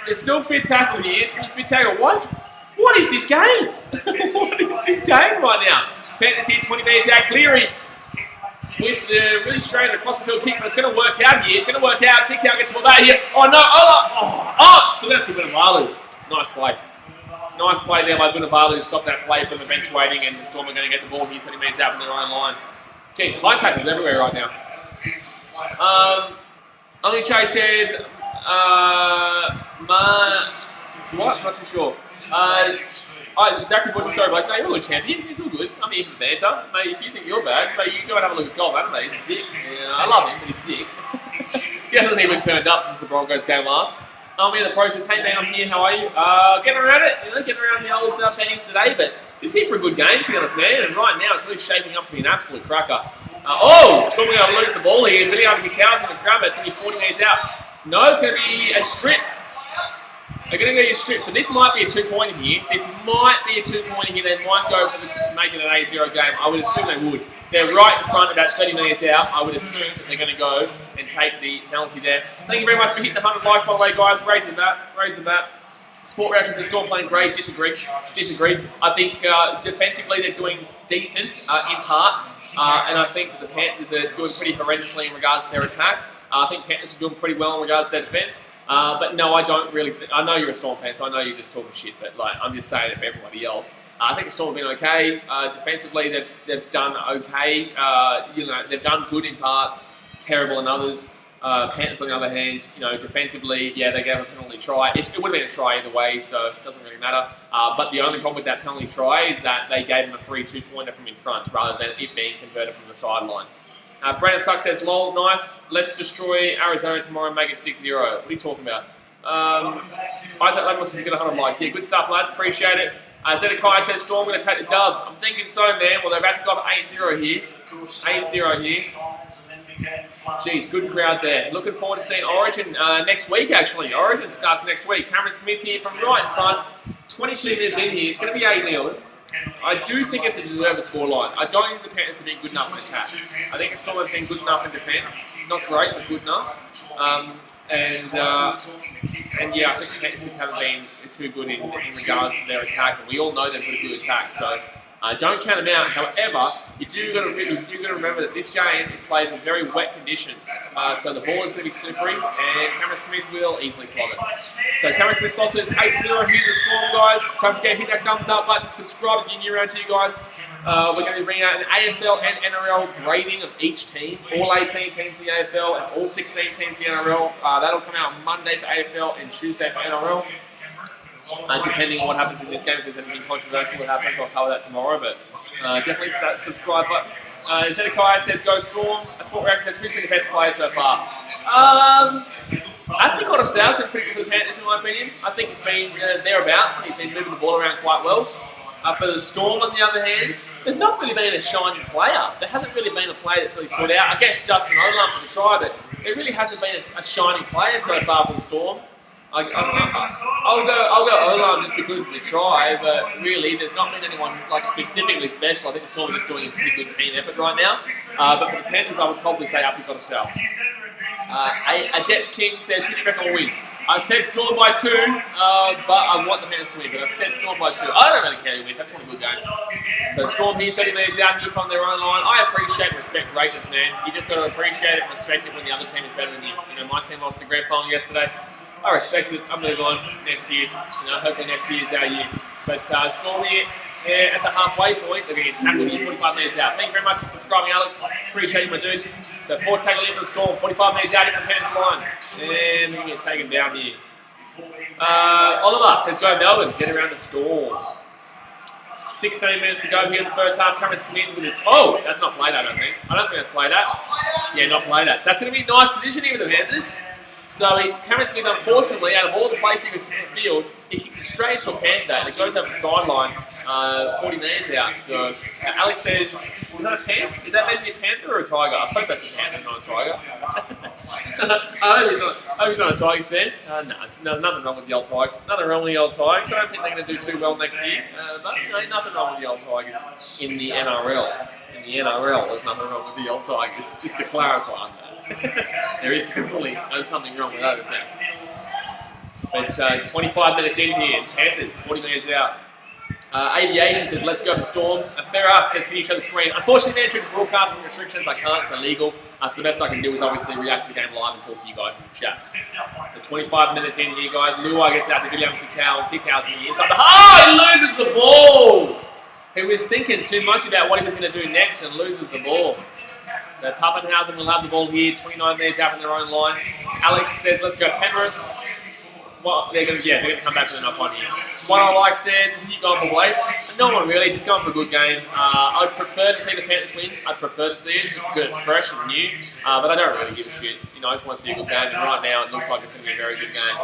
There's still fit tackle here. It's going to be fit tackle. What is this game? What is this game right now? Panthers here, 20 metres out. Cleary with the really straight across the field kick, but it's going to work out here. It's going to work out. Kick out, gets the ball back here. Oh no. Oh. So that's Vunivalu. Nice play. Nice play there by Vunivalu to stop that play from eventuating, and the Storm are going to get the ball here 30 metres out from their own line. Jeez, high tackles everywhere right now. Only Chase says, what? I'm not too sure. Zachary Bush is sorry, boys. No, you're a good champion. It's all good. I'm here for the banter. Mate, if you think you're bad, mate, you go and have a look at Gold Anime. He's a dick. Yeah, I love him, but he's a dick. He hasn't even turned up since the Broncos game last. I'm in the process. Hey, man, I'm here. How are you? Getting around it. You know, getting around the old pennies today, but just here for a good game, to be honest, man. And right now, it's really shaping up to be an absolute cracker. Storm going to lose the ball here. William Cacau's going to grab it. It's going to be 40 metres out. No, it's going to be a strip. They're going to go a strip. So this might be a 2-pointer here. This might be a 2-pointer here. They might go for make it an 8-0 game. I would assume they would. They're right in front, about 30 metres out. I would assume that they're going to go and take the penalty there. Thank you very much for hitting the 100 likes, by the way, guys. Raise the bat. Sport reactions, the Storm playing great. Disagree. I think defensively they're doing decent in parts. And I think that the Panthers are doing pretty horrendously in regards to their attack. I think Panthers are doing pretty well in regards to their defence. But no, I don't really... I know you're a Storm fan, so I know you're just talking shit, but like I'm just saying it for everybody else. I think the Storm have been okay. Defensively, they've done okay. They've done good in parts, terrible in others. Panthers, on the other hand, defensively, yeah, they gave a penalty try. It would have been a try either way, so it doesn't really matter. But the only problem with that penalty try is that they gave him a free 2-pointer from in front rather than it being converted from the sideline. Brandon Stuck says, lol, nice. Let's destroy Arizona tomorrow and make it 6-0. What are you talking about? Isaac Lamore says, get 100 likes. Yeah, good stuff, lads. Appreciate it. Zedekiah says, Storm going to take the dub. I'm thinking so, man. Well, they're about to go up 8-0 here. 8-0 here. Jeez, good crowd there. Looking forward to seeing Origin next week, actually. Origin starts next week. Cameron Smith here from right in front. 22 minutes in here. It's going to be 8-0. I do think it's a deserved scoreline. I don't think the Panthers have been good enough in attack. I think the Storm have been good enough in defence. Not great, but good enough. And yeah, I think the Panthers just haven't been too good in regards to their attack. And we all know they've got a good attack, so don't count them out. However, you do got to remember that this game is played in very wet conditions. So the ball is going to be slippery, and Cameron Smith will easily slot it. So Cameron Smith slots it. It's 8-0 here to the Storm, guys. Don't forget, hit that thumbs up button. Subscribe if you're new around here, guys. We're going to be bringing out an AFL and NRL grading of each team. All 18 teams in the AFL and all 16 teams in the NRL. That'll come out on Monday for AFL and Tuesday for NRL. Depending on what happens in this game, if there's anything controversial that happens, I'll cover that tomorrow. But definitely hit that subscribe button. Zedekiah says, "Go Storm." Sport Reaction says, "Who's been the best player so far?" I think Ottawa's been pretty good for the Panthers, in my opinion. I think it's been thereabouts. He's been moving the ball around quite well. For the Storm, on the other hand, there's not really been a shining player. There hasn't really been a player that's really stood out. I guess Justin Olam for the try, but there really hasn't been a shining player so far for the Storm. I'll go Olam just because of the try, but really there's not been anyone like specifically special. I think the Storm are just doing a pretty good team effort right now. But for the Panthers, I would probably say up, you've got to sell. Adept King says, "Who do you reckon will win?" I said Storm by 2, but I want the Panthers to win. But I said Storm by 2. I don't really care who wins. I just want a good game. So Storm here, 30 metres out here from their own line. I appreciate and respect greatness, man. You just got to appreciate it and respect it when the other team is better than you. You know, my team lost the grand final yesterday. I respect it. I'll move on next year. You know, hopefully next year is our year. But Storm here at the halfway point. They're going to get tackled here 45 metres out. Thank you very much for subscribing, Alex. Appreciate you, my dude. So 4 tackle in for the Storm. 45 metres out in the Panthers line. And they're going to get taken down here. Oliver says, "Go Melbourne. Get around the Storm." 16 minutes to go here in the first half. Cameron Smith with a... Oh, that's not played out, I don't think. I don't think that's played out. Yeah, not played out. So that's going to be a nice position here with the Panthers. So Cameron Smith, unfortunately, out of all the places he could field, he kicked it straight into a Panther, and it goes over the sideline 40 metres out. So Alex says, "Is that a Panther? Is that meant to be a Panther or a Tiger?" I hope that's a Panther, not a Tiger. I hope he's not a Tigers fan. No, nothing wrong with the old Tigers. Nothing wrong with the old Tigers. I don't think they're going to do too well next year. But you know, nothing wrong with the old Tigers in the NRL. In the NRL, there's nothing wrong with the old Tigers. Just to clarify on that. There is definitely something wrong with that attempt. But 25 minutes in here, Panthers, 40 metres out. Aviation says, "Let's go to Storm." Ferrar says, "Can you show the screen?" Unfortunately, due to broadcasting restrictions, I can't. It's illegal. So the best I can do is obviously react to the game live and talk to you guys in the chat. So 25 minutes in here, guys. Luai gets out to William Kikau, and Kikau's in the inside. He loses the ball! He was thinking too much about what he was going to do next and loses the ball. So Pappenhausen will have the ball here, 29 metres out from their own line. Alex says, "Let's go Penrith." Well, they're going to come back to the knock on here. One I like says, "Who are you going for, Blaze?" No one really, just going for a good game. I'd prefer to see the Panthers win. I'd prefer to see it just because it's fresh and new. But I don't really give a shit. You know, I just want to see a good game. And right now, it looks like it's going to be a very good game.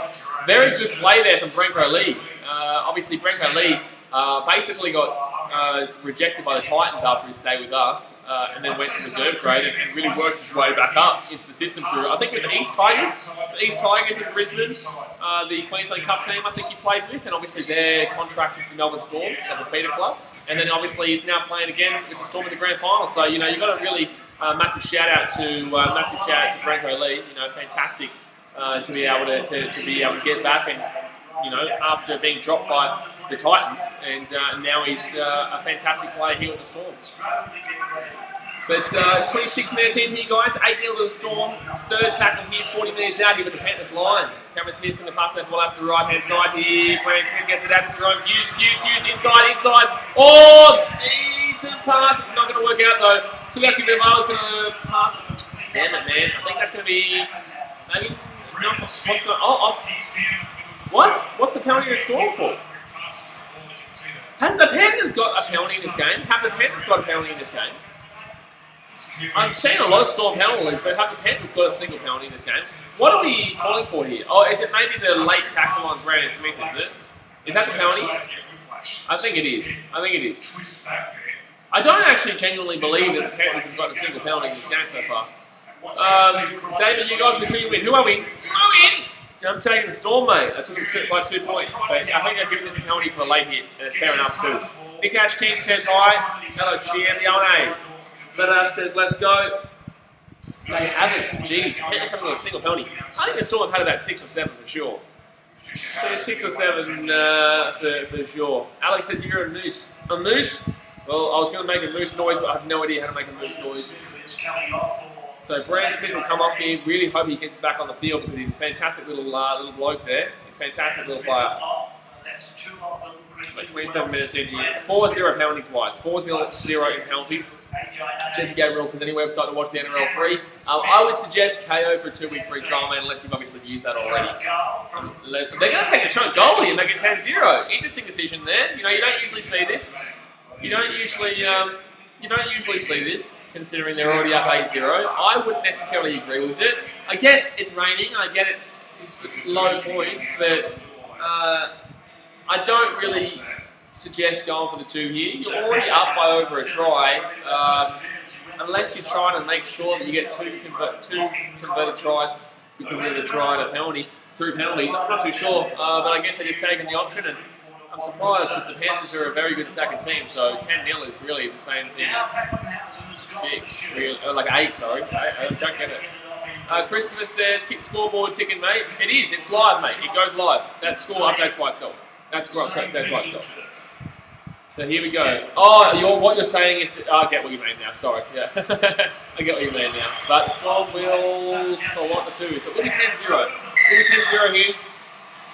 Very good play there from Branko Lee. Obviously, Branko Lee basically got rejected by the Titans after his stay with us, and then went to reserve grade and really worked his way back up into the system through, I think it was the East Tigers in Brisbane, the Queensland Cup team I think he played with, and obviously they're contracted to the Melbourne Storm as a feeder club, and then obviously he's now playing again with the Storm in the grand final. So you know, you've got a really massive shout out to Branko Lee. You know, fantastic to be able to get back, and you know, after being dropped by the Titans, and now he's a fantastic player here with the Storm. But 26 minutes in here, guys. 8-0 to the Storm. Third tackle here, 40 metres out here with the Panthers line. Cameron Smith's going to pass that ball out to the right-hand side here. Brandon Smith gets it out to Jerome Hughes. Hughes, inside. Oh, decent pass. It's not going to work out, though. Silvestre Vivala's going to pass. Damn it, man. I think that's going to be maybe... No, What's the penalty to Storm for? Has the Panthers got a penalty in this game? Have the Panthers got a penalty in this game? I'm seeing a lot of Storm penalties, but have the Panthers got a single penalty in this game? What are we calling for here? Oh, is it maybe the late tackle on Brandon Smith, is it? Is that the penalty? I think it is. I don't actually genuinely believe that the Panthers have got a single penalty in this game so far. David, you guys, who you win? Who I win? I'm taking the Storm, mate. I took them by 2 points, but I think they've given this a penalty for a late hit, and it's fair enough too. Nick Ash King says hi. Hello, GM. Feta says let's go. They haven't. Jeez, Panthers haven't got a single penalty. I think the Storm have had about 6 or 7 for sure. 6 or 7 for sure. Alex says you're a moose. A moose? Well, I was going to make a moose noise, but I have no idea how to make a moose noise. So Brand Smith will come off here. Really hope he gets back on the field because he's a fantastic little bloke there. A fantastic little player. Like 27 minutes in here. 4-0 penalties wise. 4-0 in penalties. Jesse Gabriel says any website to watch the NRL free. I would suggest KO for a 2-week free trial, man, unless you've obviously used that already. They're going to take a shot goalie and make it 10-0. Interesting decision there. You know, you don't usually see this. You don't usually see this, considering they're already up 8-0. I wouldn't necessarily agree with it. I get it's raining. I get it's low points, but I don't really suggest going for the 2 here. You're already up by over a try, unless you're trying to make sure that you get two converted tries because of the try and a penalty through penalties. I'm not too sure, but I guess they're just taking the option, and I'm surprised because the Panthers are a very good attacking team. So 10-0 is really the same thing as 6, really, like 8. Sorry, I don't get it. Christopher says, keep the scoreboard ticking, mate. It is. It's live, mate. It goes live. That score updates by itself. That score updates by itself. So here we go. Oh, what you're saying is I get what you mean now. Sorry. Yeah. I get what you mean now. But the Storm will select the 2. So it'll be 10-0. It'll be 10-0 here.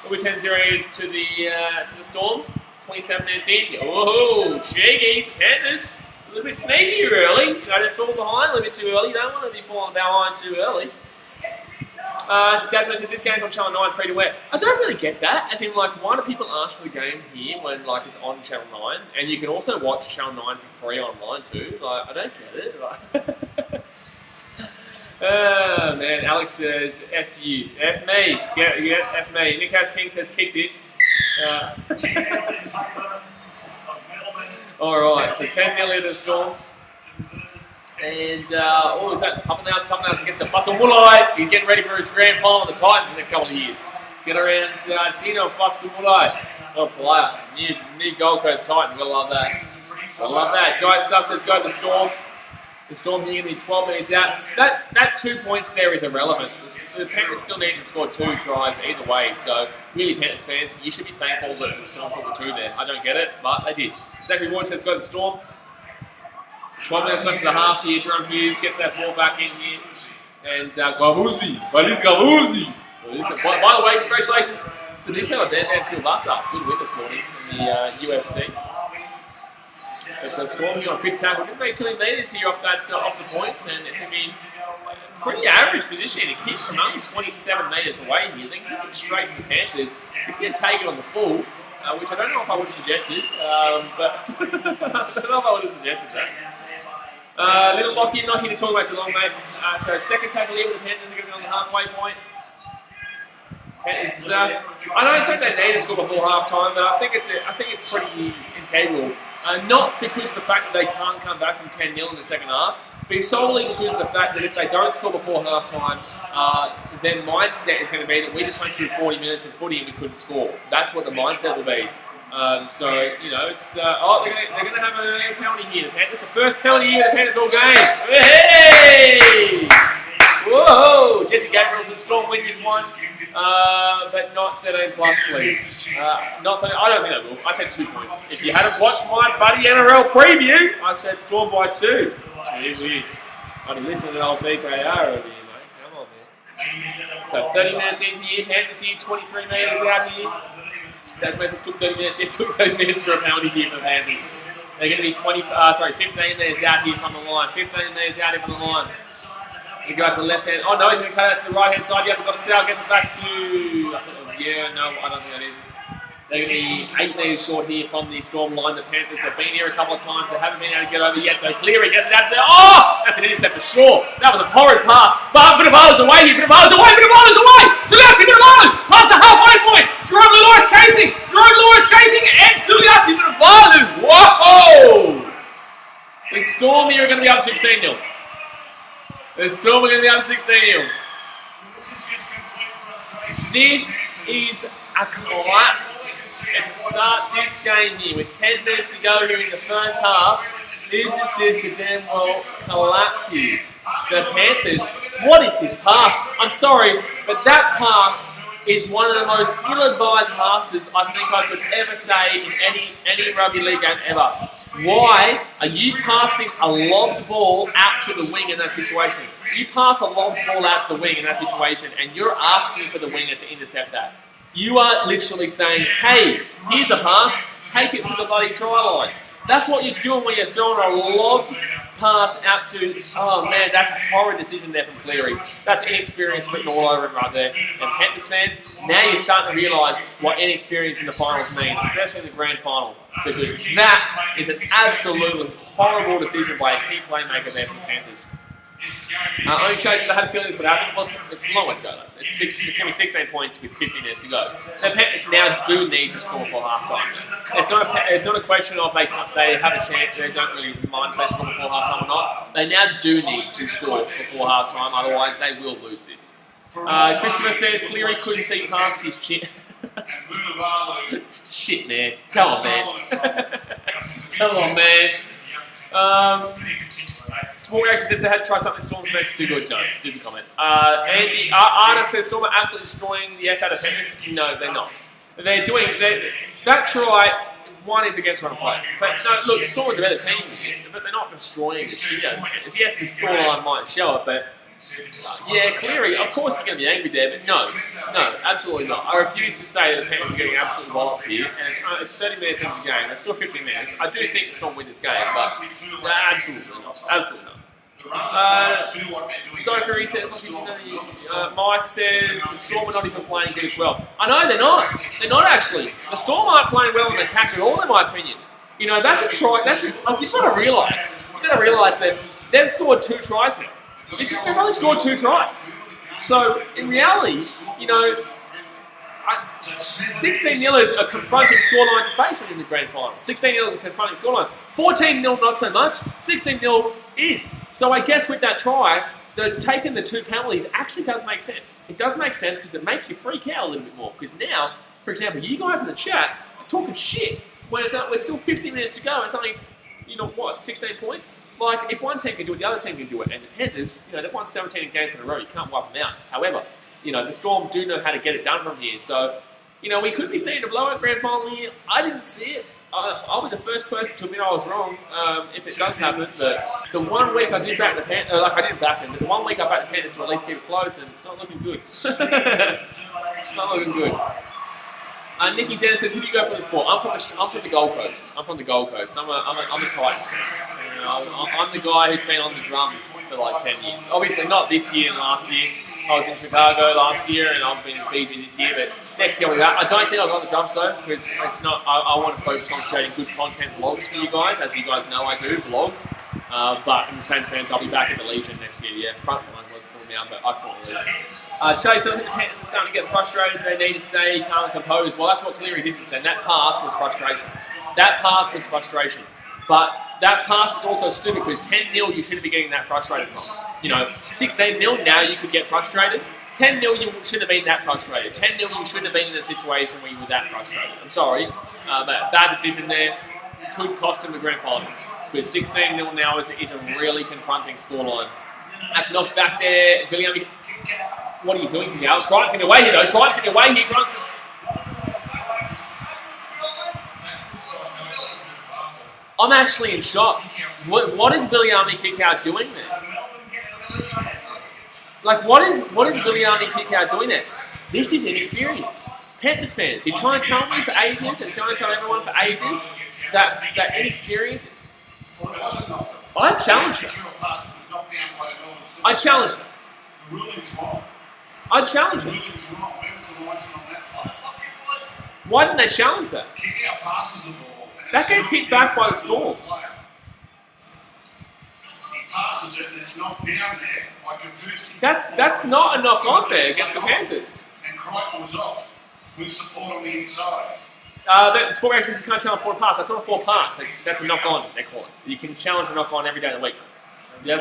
It'll be 10-0 to the Storm. 27 minutes in. Oh, cheeky. Panthers. A little bit sneaky early. You know, they're falling behind a little bit too early. You don't want to be falling behind too early. Dasmo says this game's on Channel 9 free to wear. I don't really get that. As in, like, why do people ask for the game here when, like, it's on Channel 9? And you can also watch Channel 9 for free online too. Like, I don't get it. Like, oh, man. Alex says, F you. F me. Yeah, F me. Nick Ash King says, keep this. Alright, so 10-0 to the Storm. And, is that Pappenhausen against the Fasumulai. He's getting ready for his grand final with the Titans in the next couple of years. Get around Tino Fasumulai. What a player. New Gold Coast Titan. Gotta love that. Gotta love that. Giant Stuff says go to the Storm. The Storm here going to be 12 minutes out. That 2 points there is irrelevant. The Panthers still need to score 2 tries either way. So, really, Panthers fans, you should be thankful that the Storm took the 2 there. I don't get it, but they did. Zachary Ward says go to the Storm. 12 minutes left of the half here. Jerome Hughes gets that ball back in here. And Gavuzi. Gavuzi. By the way, congratulations to the new fella, Dan Tuivasa. Good win this morning in the UFC. But Storm here on fit tackle. Didn't make 2 meters here off the points, and it's going to be a pretty average position to kick from only 27 meters away here. They're going to get straight to the Panthers. He's going to take it on the full, which I don't know if I would have suggested, but I don't know if I would have suggested that. Little Lockie, not here to talk about too long, mate. So second tackle here with the Panthers are going to be on the halfway point. Panthers, I don't think they need to score before half time, but I think it's pretty integral. Not because of the fact that they can't come back from 10-0 in the second half, but solely because of the fact that if they don't score before half time, their mindset is going to be that we just went through 40 minutes of footy and we couldn't score. That's what the mindset will be. So, you know, it's, they're going to have a penalty here. The Panthers, the first penalty here, the Panthers all game. Hey! Whoa! Jesse Gabriel says Storm win this one, but not 13 plus, please. Not 13, I don't think I will. I said 2 points. If you hadn't watched my buddy NRL preview, I said Storm by 2. Gee whiz. I'd have listened to the old BKR over here, mate. Come on, man. So 30 minutes in here, Panthers here, 23 metres out here. Tasmanians took 30 minutes. Yes, took 30 minutes for a penalty here for the Panthers. They're going to be 15 metres out here from the line. 15 metres out here from the line. We go to the left hand. Oh no, he's going to cut out to the right hand side. Yep, we've got Sal gets it back to. I think it was no, I don't think that is. They're going to be 8 metres short here from the Storm line. The Panthers, they've been here a couple of times. They haven't been able to get over yet, though. Cleary gets it out to there. Oh! That's an intercept for sure. That was a horrid pass. But Vunivalu's away here. Vunivalu's away. Vunivalu's away. Suliasi Vunivalu past the halfway point. Jerome Lewis chasing. And Suliasi Vunivalu. Whoa! The Storm here are going to be up 16-0. The Storm are going to be up 16-0. This is a collapse. And to start this game here with 10 minutes to go here in the first half, this is just a damn well collapse here. The Panthers, what is this pass? I'm sorry, but that pass is one of the most ill-advised passes I think I could ever say in any rugby league game ever. Why are you passing a lobbed ball out to the wing in that situation? You pass a lobbed ball out to the wing in that situation and you're asking for the winger to intercept that. You are literally saying, hey, here's a pass, take it to the bloody try line. That's what you're doing when you're throwing a lobbed pass out to, oh man, that's a horrid decision there from Cleary. That's inexperience written all over him right there. And Panthers fans, now you're starting to realise what inexperience in the finals mean, especially in the grand final. Because that is an absolutely horrible decision by a key playmaker there from the Panthers. Only shows that I had a feeling this would happen. Well, it's a long way to go, guys. It's going to be 16 points with 15 minutes to go. The Panthers now do need to score for half-time. It's not a question of they have a chance, they don't really mind if they score before half-time or not. They now do need to score before half-time, otherwise they will lose this. Christopher says Cleary couldn't see past his chin. Shit, man. Come on, man. Come on, man. Small Reaction says they had to try something Storm's best. Too good. No, stupid comment. Andy Arna says Storm are absolutely destroying the F out of Panthers. No, they're not. They're doing that try. One is against run play, but no. Look, Storm are the better team, but they're not destroying the shit out of Panthers. Yes, the scoreline might show it, but yeah, Cleary. Of course, you're going to be angry there, but no, absolutely not. I refuse to say that the Panthers are getting absolutely walloped here, and it's 30 minutes into the game. It's still 15 minutes. I do think the Storm win this game, but absolutely not. Absolutely not. Sorry for says, Mike says the Storm are not even playing good as well. I know they're not. They're not actually. The Storm aren't playing well in attack at all, in my opinion. You know, that's a try. You've got to realise. You've got to realise that they've scored 2 tries now. They've only scored 2 tries. So in reality, you know, 16-0 is a confronting scoreline to face in the grand final. 16-0 is a confronting scoreline. 14-0 not so much. 16-0 is. So I guess with that try, taking the 2 penalties actually does make sense. It does make sense because it makes you freak out a little bit more. Because now, for example, you guys in the chat are talking shit when we're still 50 minutes to go and it's only, you know what, 16 points? Like, if one team can do it, the other team can do it. And the Panthers, you know, they've won 17 games in a row. You can't wipe them out. However, you know, the Storm do know how to get it done from here. So, you know, we could be seeing a blowout grand final here. I didn't see it. I'll be the first person to admit I was wrong if it does happen. But the 1 week I did back the Panthers, I didn't back them, but the 1 week I backed the Panthers to at least keep it close, and it's not looking good. It's not looking good. Nicky Sanders says, who do you go for this sport? I'm from the Gold Coast. I'm a Titans fan. You know, I'm the guy who's been on the drums for like 10 years. Obviously not this year and last year. I was in Chicago last year and I've been in Fiji this year, but next year I don't think I'll go on the drums though, because it's not. I want to focus on creating good content vlogs for you guys. As you guys know, I do vlogs. But in the same sense, I'll be back at the Legion next year. Yeah, frontline was called now, but I call it Legion. Jason, I think the Panthers are starting to get frustrated. They need to stay calm and composed. Well, that's what Cleary did just then. That pass was frustration. But that pass is also stupid because 10-0 you shouldn't be getting that frustrated from. You know, 16-0 now you could get frustrated. 10-0 you shouldn't have been that frustrated. 10-0 you shouldn't have been in a situation where you were that frustrated. I'm sorry, but bad decision there. Could cost him the grand final. Because 16-0 now is a really confronting scoreline. That's knocked back there. William, what are you doing now? Crichton's getting away here though. Crichton's getting away here. I'm actually in shock. What is BKRmy kick out doing there? Like, what is BKRmy kick out doing there? This is inexperience. Panthers fans, you're trying to tell me for ages and trying to tell everyone for ages that inexperience. I challenge that. I challenge that. I challenge that. Why didn't they challenge that? That gets hit back by the Storm. That's not a knock on there against the Panthers. And Crichton was off with support on the inside. That sport actually you can't challenge 4 pass. That's not a 4 pass. That's a knock on. They call it. You can challenge a knock on every day of the week. In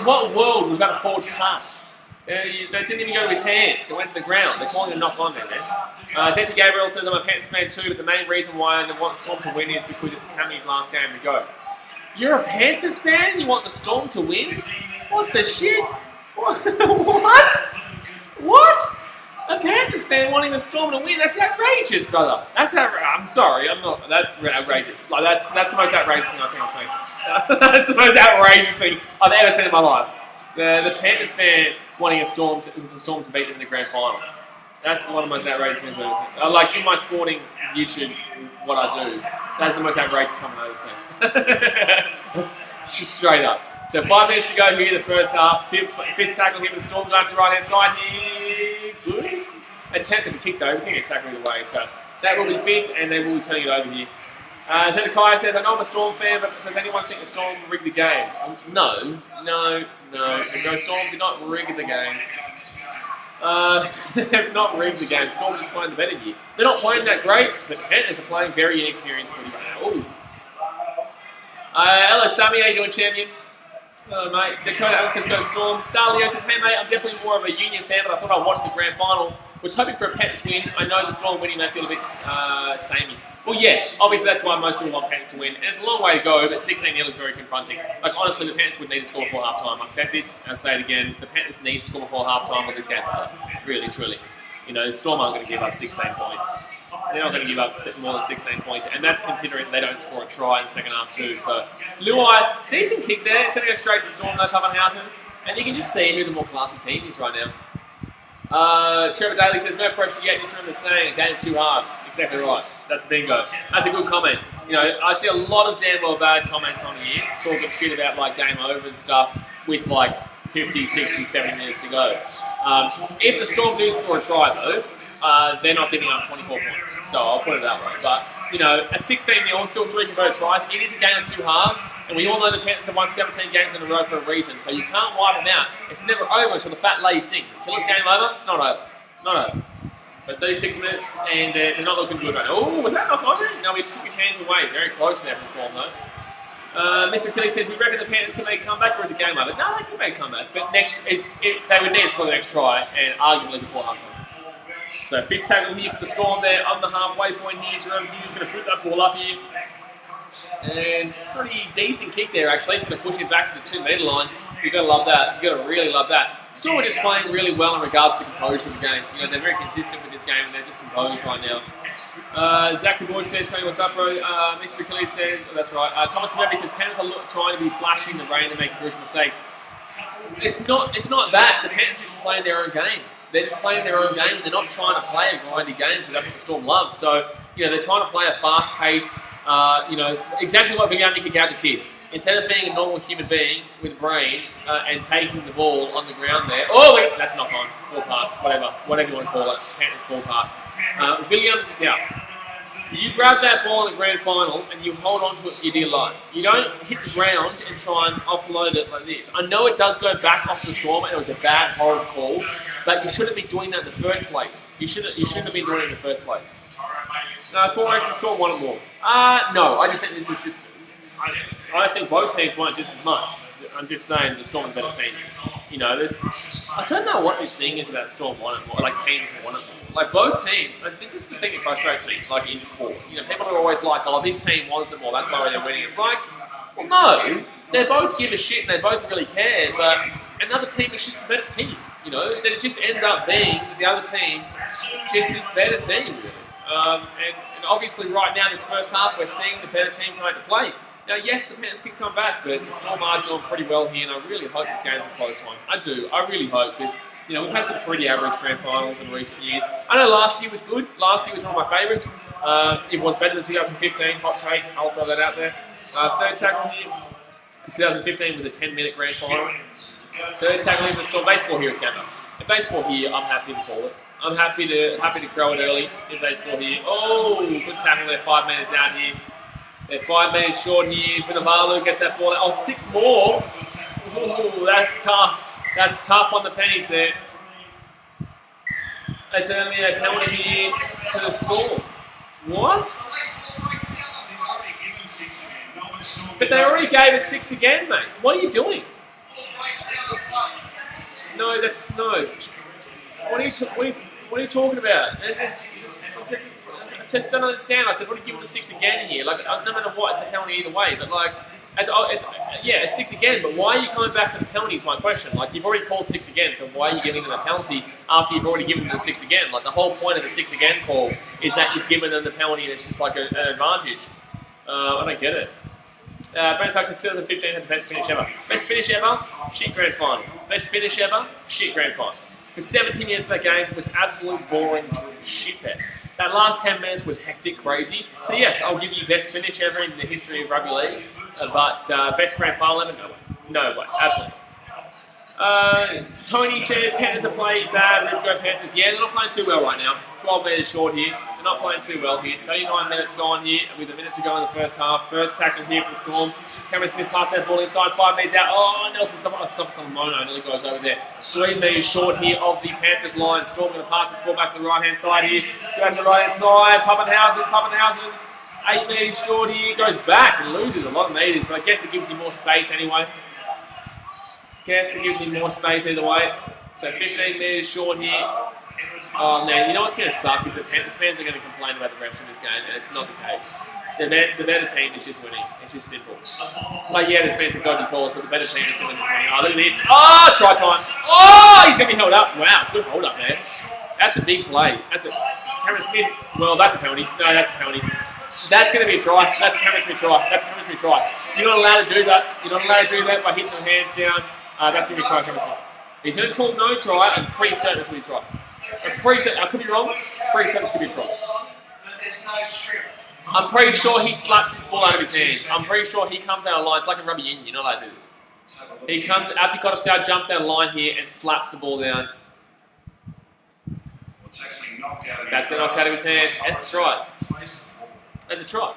what world was that a forward pass? They didn't even go to his hands. It went to the ground. They're calling a knock on there, man. Jesse Gabriel says, I'm a Panthers fan too, but the main reason why I want Storm to win is because it's Cammy's last game to go. You're a Panthers fan? You want the Storm to win? What the shit? What? What? A Panthers fan wanting the Storm to win? That's outrageous, brother. I'm sorry. I'm not. That's outrageous. Like that's the most outrageous thing I think I've seen. That's the most outrageous thing I've ever seen in my life. The Panthers fan wanting the Storm to beat them in the grand final. That's one of the most outrageous things I've ever seen. Like in my sporting YouTube, what I do, that's the most outrageous comment I've ever seen. Straight up. So 5 minutes to go here, the first half. Fifth tackle here with the Storm going up the right hand side here. Good. Attempted to kick though. He's going to get tackled either way. So that will be fifth, and they will be turning it over here. Zedekiah says, I know I'm a Storm fan, but does anyone think the Storm rigged the game? No. The Storm did not rig the game. They've not rigged the game. Storm are just playing the better gear. They're not playing that great, but the Panthers are playing very inexperienced footy right now. Ooh. Hello, Sammy. How you doing, champion? Hello, mate. Dakota Alex says, go Storm. Starleo says, hey, mate, I'm definitely more of a Union fan, but I thought I'd watch the grand final. Was hoping for a Panthers win. I know the Storm winning may feel a bit samey. Well, yeah, obviously that's why most people want Panthers to win. And it's a long way to go, but 16-0 is very confronting. Like, honestly, the Panthers would need to score before half-time. I've said this, I'll say it again. The Panthers need to score before half-time with this game. Really, truly. You know, the Storm aren't going to give up 16 points. They're not going to give up more than 16 points, and that's considering they don't score a try in the second half too. So, Luai, decent kick there. It's going to go straight to the Storm, though, Pappenhausen. And you can just see who the more classy team is right now. Trevor Daly says, no pressure yet, just remember saying a game of 2 halves. Exactly right. That's bingo. That's a good comment. You know, I see a lot of damn well bad comments on here talking shit about like game over and stuff with like 50, 60, 70 minutes to go. If the Storm do score a try though, they're not giving up 24 points. So I'll put it that way. But, you know, at 16-0, still 3 converted tries. It is a game of 2 halves, and we all know the Panthers have won 17 games in a row for a reason. So you can't wipe them out. It's never over until the fat lady sings. Until it's game over, it's not over. It's not over. But 36 minutes, and they're not looking good right now. Oh, was that knock on? No, he took his hands away. Very close there for the Storm, though. Mr. Kelly says, you reckon the Panthers can make a comeback, or is it game over? No, they can make a comeback, but they would need to score the next try, and arguably before halftime. So 5th tackle here for the Storm there on the halfway point here. Jerome Hughes going to put that ball up here. And pretty decent kick there, actually. He's going to push it back to the 2-metre line. You've got to love that. You've got to really love that. Storm are just playing really well in regards to the composure of the game. You know, they're very consistent with this game, and they're just composed right now. Zachary Boyd says, "Saying what's up, bro?" Mr. Achilles says, "That's right." Thomas Murphy says, "Panthers are trying to be flashy in the rain and making crucial mistakes." It's not that. The Panthers are just playing their own game. They're just playing their own game, and they're not trying to play a grindy game because that's what the Storm loves. So, you know, they're trying to play a fast-paced, you know, exactly what BKRmy Kick-Out just did. Instead of being a normal human being with a brain and taking the ball on the ground there, oh, that's not on, full pass, whatever you want to call it, Panthers full pass. BKRmy Kick-Out. You grab that ball in the grand final and you hold on to it for your dear life. You don't hit the ground and try and offload it like this. I know it does go back off the Storm and it was a bad, horrible call, but you shouldn't be doing that in the first place. You shouldn't have been doing it in the first place. No, Small Race, the Storm wanted more. No, I just think this is just... I think both teams want just as much. I'm just saying the Storm is a better team. You know, I don't know what this thing is about Storm wanting more, like teams want it more. Like both teams, like, this is the thing that frustrates me, like in sport. You know, people are always like, oh, this team wants it more, that's why they're winning. It's like, well, no, they both give a shit and they both really care, but another team is just a better team. You know, it just ends up being the other team just is a better team, really. And obviously right now, this first half, we're seeing the better team come out to play. Now, yes, the Panthers can come back, but the Storm are doing pretty well here, and I really hope this game's a close one. I do. I really hope, because, you know, we've had some pretty average grand finals in recent years. I know last year was good. Last year was one of my favourites. It was better than 2015. Hot take. I'll throw that out there. Third tackle here. 2015 was a 10-minute grand final. Third tackle here for the Storm. They score here, it's game up. If they score here, I'm happy to call it. I'm happy to throw it early if they score here. Oh, good tackle there. 5 minutes out here. They're 5 minutes short here. Vunivalu gets that ball out. Oh, 6 more. Ooh, that's tough. That's tough on the pennies there. It's only a penalty here to the Storm. What? But they already gave us 6 again, mate. What are you doing? No, that's no. What are you talking about? I just don't understand. Like they've already given the 6 again here. Like no matter what, it's a penalty either way. But like, it's 6 again. But why are you coming back for the penalty? Is my question. Like you've already called 6 again, so why are you giving them a penalty after you've already given them 6 again? Like the whole point of the 6 again call is that you've given them the penalty and it's just like an advantage. I don't get it. Brandon Sucks in 2015 had the best finish ever. Best finish ever? Shit grand final. Best finish ever? Shit grand final. For 17 years of that game was absolute boring shit fest. That last 10 minutes was hectic, crazy. So yes, I'll give you best finish ever in the history of rugby league, but best grand final ever? No way. No way. Absolutely. Tony says Panthers are playing bad. Rip go Panthers. Yeah, they're not playing too well right now. 12 metres short here. They're not playing too well here. 39 minutes gone here with a minute to go in the first half. First tackle here for the Storm. Cameron Smith passed that ball inside, 5 metres out. Oh, Nelson Solomono nearly goes over there. 3 metres short here of the Panthers line. Storm going to pass this ball back to the right-hand side here. Go back to the right-hand side. Pappenhausen. 8 metres short here. Goes back and loses a lot of metres, but I guess it gives you more space anyway. Guess it gives him more space either way. So 15 metres short here. Oh man, you know what's going to suck is that Panthers fans are going to complain about the refs in this game, and it's not the case. The better team is just winning. It's just simple. Like, yeah, there's been some dodgy calls, but the better team is still just winning. Oh, look at this. Oh, try time. Oh, he's going to be held up. Wow, good hold up there. That's a big play. That's a Cameron Smith. Well, that's a penalty. No, that's a penalty. That's going to be a try. That's a Cameron Smith try. That's a Cameron Smith try. You're not allowed to do that. You're not allowed to do that by hitting the hands down. That's going to be a try, Cameron Smith. He's going to call no try. I'm pretty certain it's going to be a try. I could be wrong. Pretty certain it's going to be a try. I'm pretty sure he slaps this ball out of his hands. I'm pretty sure he comes out of line. It's like a rugby union. You're not allowed to do this. He comes, Apicot South jumps out of line here and slaps the ball down. That's it, knocked out of his hands. That's a try. That's a try.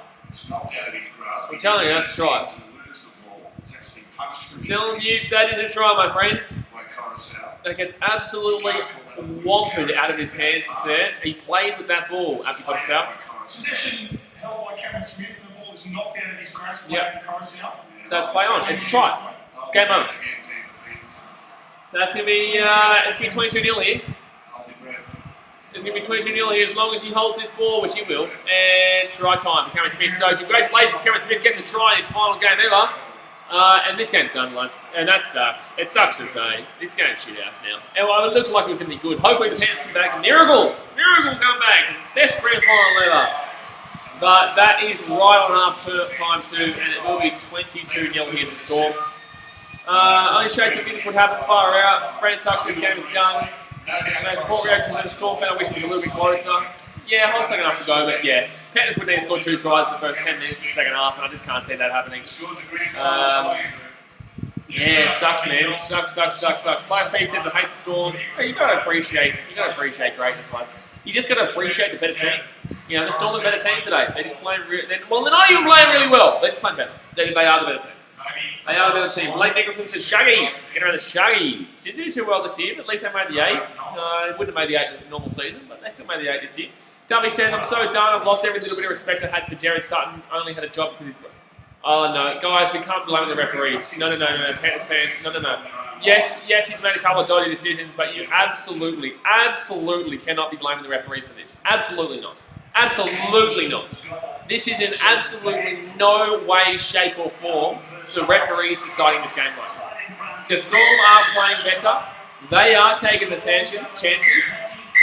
I'm telling you, that's a try. I'm telling you, that is a try, my friends. That gets absolutely whomped out of his hands just there. He plays with that ball, Apicot South. Possession held by Cameron Smith, and the ball is knocked out of his grasp by Apicot. So it's play on. It's a try. Game over. That's going to be, it's going to be 22-0 here. It's going to be 22-0 here as long as he holds this ball, which he will. And try time for Cameron Smith. So congratulations, Cameron Smith gets a try in his final game ever. And this game's done once, and that sucks. It sucks to say. This game's shit house now. And well, it looked like it was going to be good. Hopefully the Panthers come back. Miracle come back. Best grand final ever. But that is right on half time too, and it will be 22-0 here in the Storm. Only Chasing Fitness would happen far out. Brand sucks. This game is done. Sport reactions to the Storm fan. I wish it was a little bit closer. Yeah, whole second half to go, but yeah. Panthers would need to score 2 tries in the first 10 minutes of the second half, and I just can't see that happening. Yeah, sucks, man. Sucks. Player P says, I hate the Storm. You gotta appreciate greatness, lads. You just gotta appreciate the better team. You know, the Storm are the better team today. They're just playing they're not even playing really well. They're just playing better. They are the better team. They are the better team. Blake Nicholson says, Shaggies. Get around the Shaggies. Didn't do too well this year, but at least they made the 8. They wouldn't have made the 8 in the normal season, but they still made the 8 this year. Dubby says, I'm so done. I've lost every little bit of respect I had for Jerry Sutton. Only had a job because he's... Oh, no. Guys, we can't blame the referees. No. Panthers fans, no. Yes, he's made a couple of dodgy decisions, but you absolutely cannot be blaming the referees for this. Absolutely not. Absolutely not. This is in absolutely no way, shape or form the referees deciding this game right now. The Storm are playing better. They are taking the chances.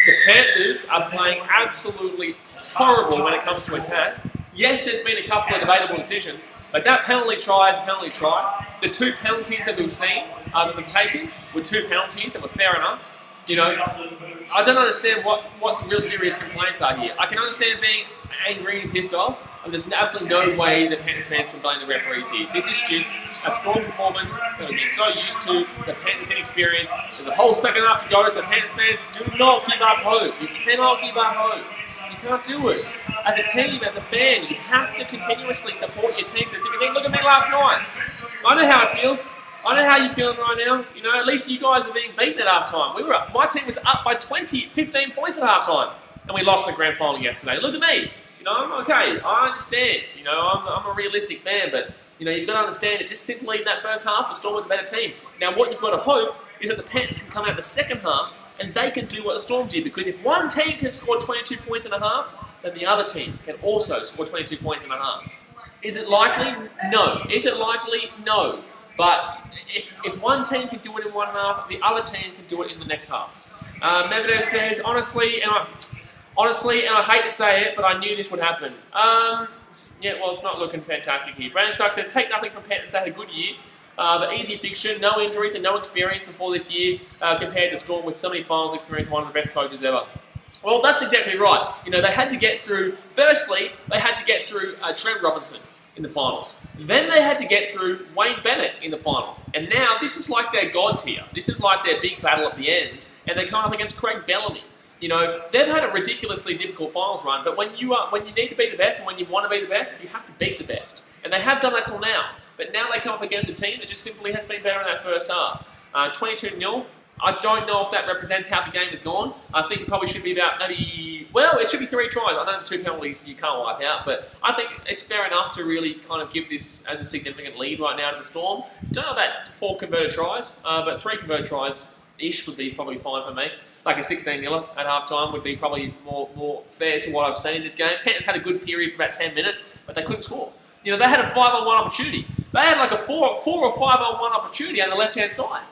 The Panthers are playing absolutely horrible when it comes to attack. Yes, there's been a couple of debatable decisions, but that penalty try is a penalty try. The 2 penalties that we've seen, that we've taken, were 2 penalties that were fair enough. You know, I don't understand what the real serious complaints are here. I can understand being angry and pissed off, and there's absolutely no way that Panthers fans can blame the referees here. This is just a Storm performance that we've been so used to, the Panthers inexperience. There's a whole second half to go, so Panthers fans, do not give up hope. You cannot give up hope. You can't do it. As a team, as a fan, you have to continuously support your team. Look at me last night. I know how it feels. I know how you're feeling right now. You know, at least you guys are being beaten at halftime. My team was up by 15 points at halftime, and we lost in the grand final yesterday. Look at me. You know, I'm okay. I understand. You know, I'm a realistic fan, but you know, you've got to understand that just simply in that first half, the Storm were the better team. Now, what you've got to hope is that the Panthers can come out the second half and they can do what the Storm did, because if one team can score 22 points and a half, then the other team can also score 22 points and a half. Is it likely? No. Is it likely? No. But if one team can do it in one half, the other team can do it in the next half. Medvedev says, honestly, and I hate to say it, but I knew this would happen. Yeah, well, it's not looking fantastic here. Brandon Stark says, take nothing from Panthers. They had a good year, but easy fiction, no injuries and no experience before this year compared to Storm with so many finals experience, one of the best coaches ever. Well, that's exactly right. You know, they had to get through, firstly, they had to get through Trent Robinson in the finals. Then they had to get through Wayne Bennett in the finals. And now this is like their god tier. This is like their big battle at the end. And they come up against Craig Bellamy. You know, they've had a ridiculously difficult finals run, but when you need to be the best and when you want to be the best, you have to beat the best. And they have done that till now. But now they come up against a team that just simply has been better in that first half. 22-0. I don't know if that represents how the game has gone. I think it probably should be about maybe, well, it should be 3 tries. I know the 2 penalties you can't wipe out, but I think it's fair enough to really kind of give this as a significant lead right now to the Storm. Don't know about 4 converted tries, but 3 converted tries-ish would be probably fine for me. Like a 16-0 at half-time would be probably more fair to what I've seen in this game. Panthers had a good period for about 10 minutes, but they couldn't score. You know, they had a 5-on-1 opportunity. They had like a 4 or 5-on-1 opportunity on the left-hand side.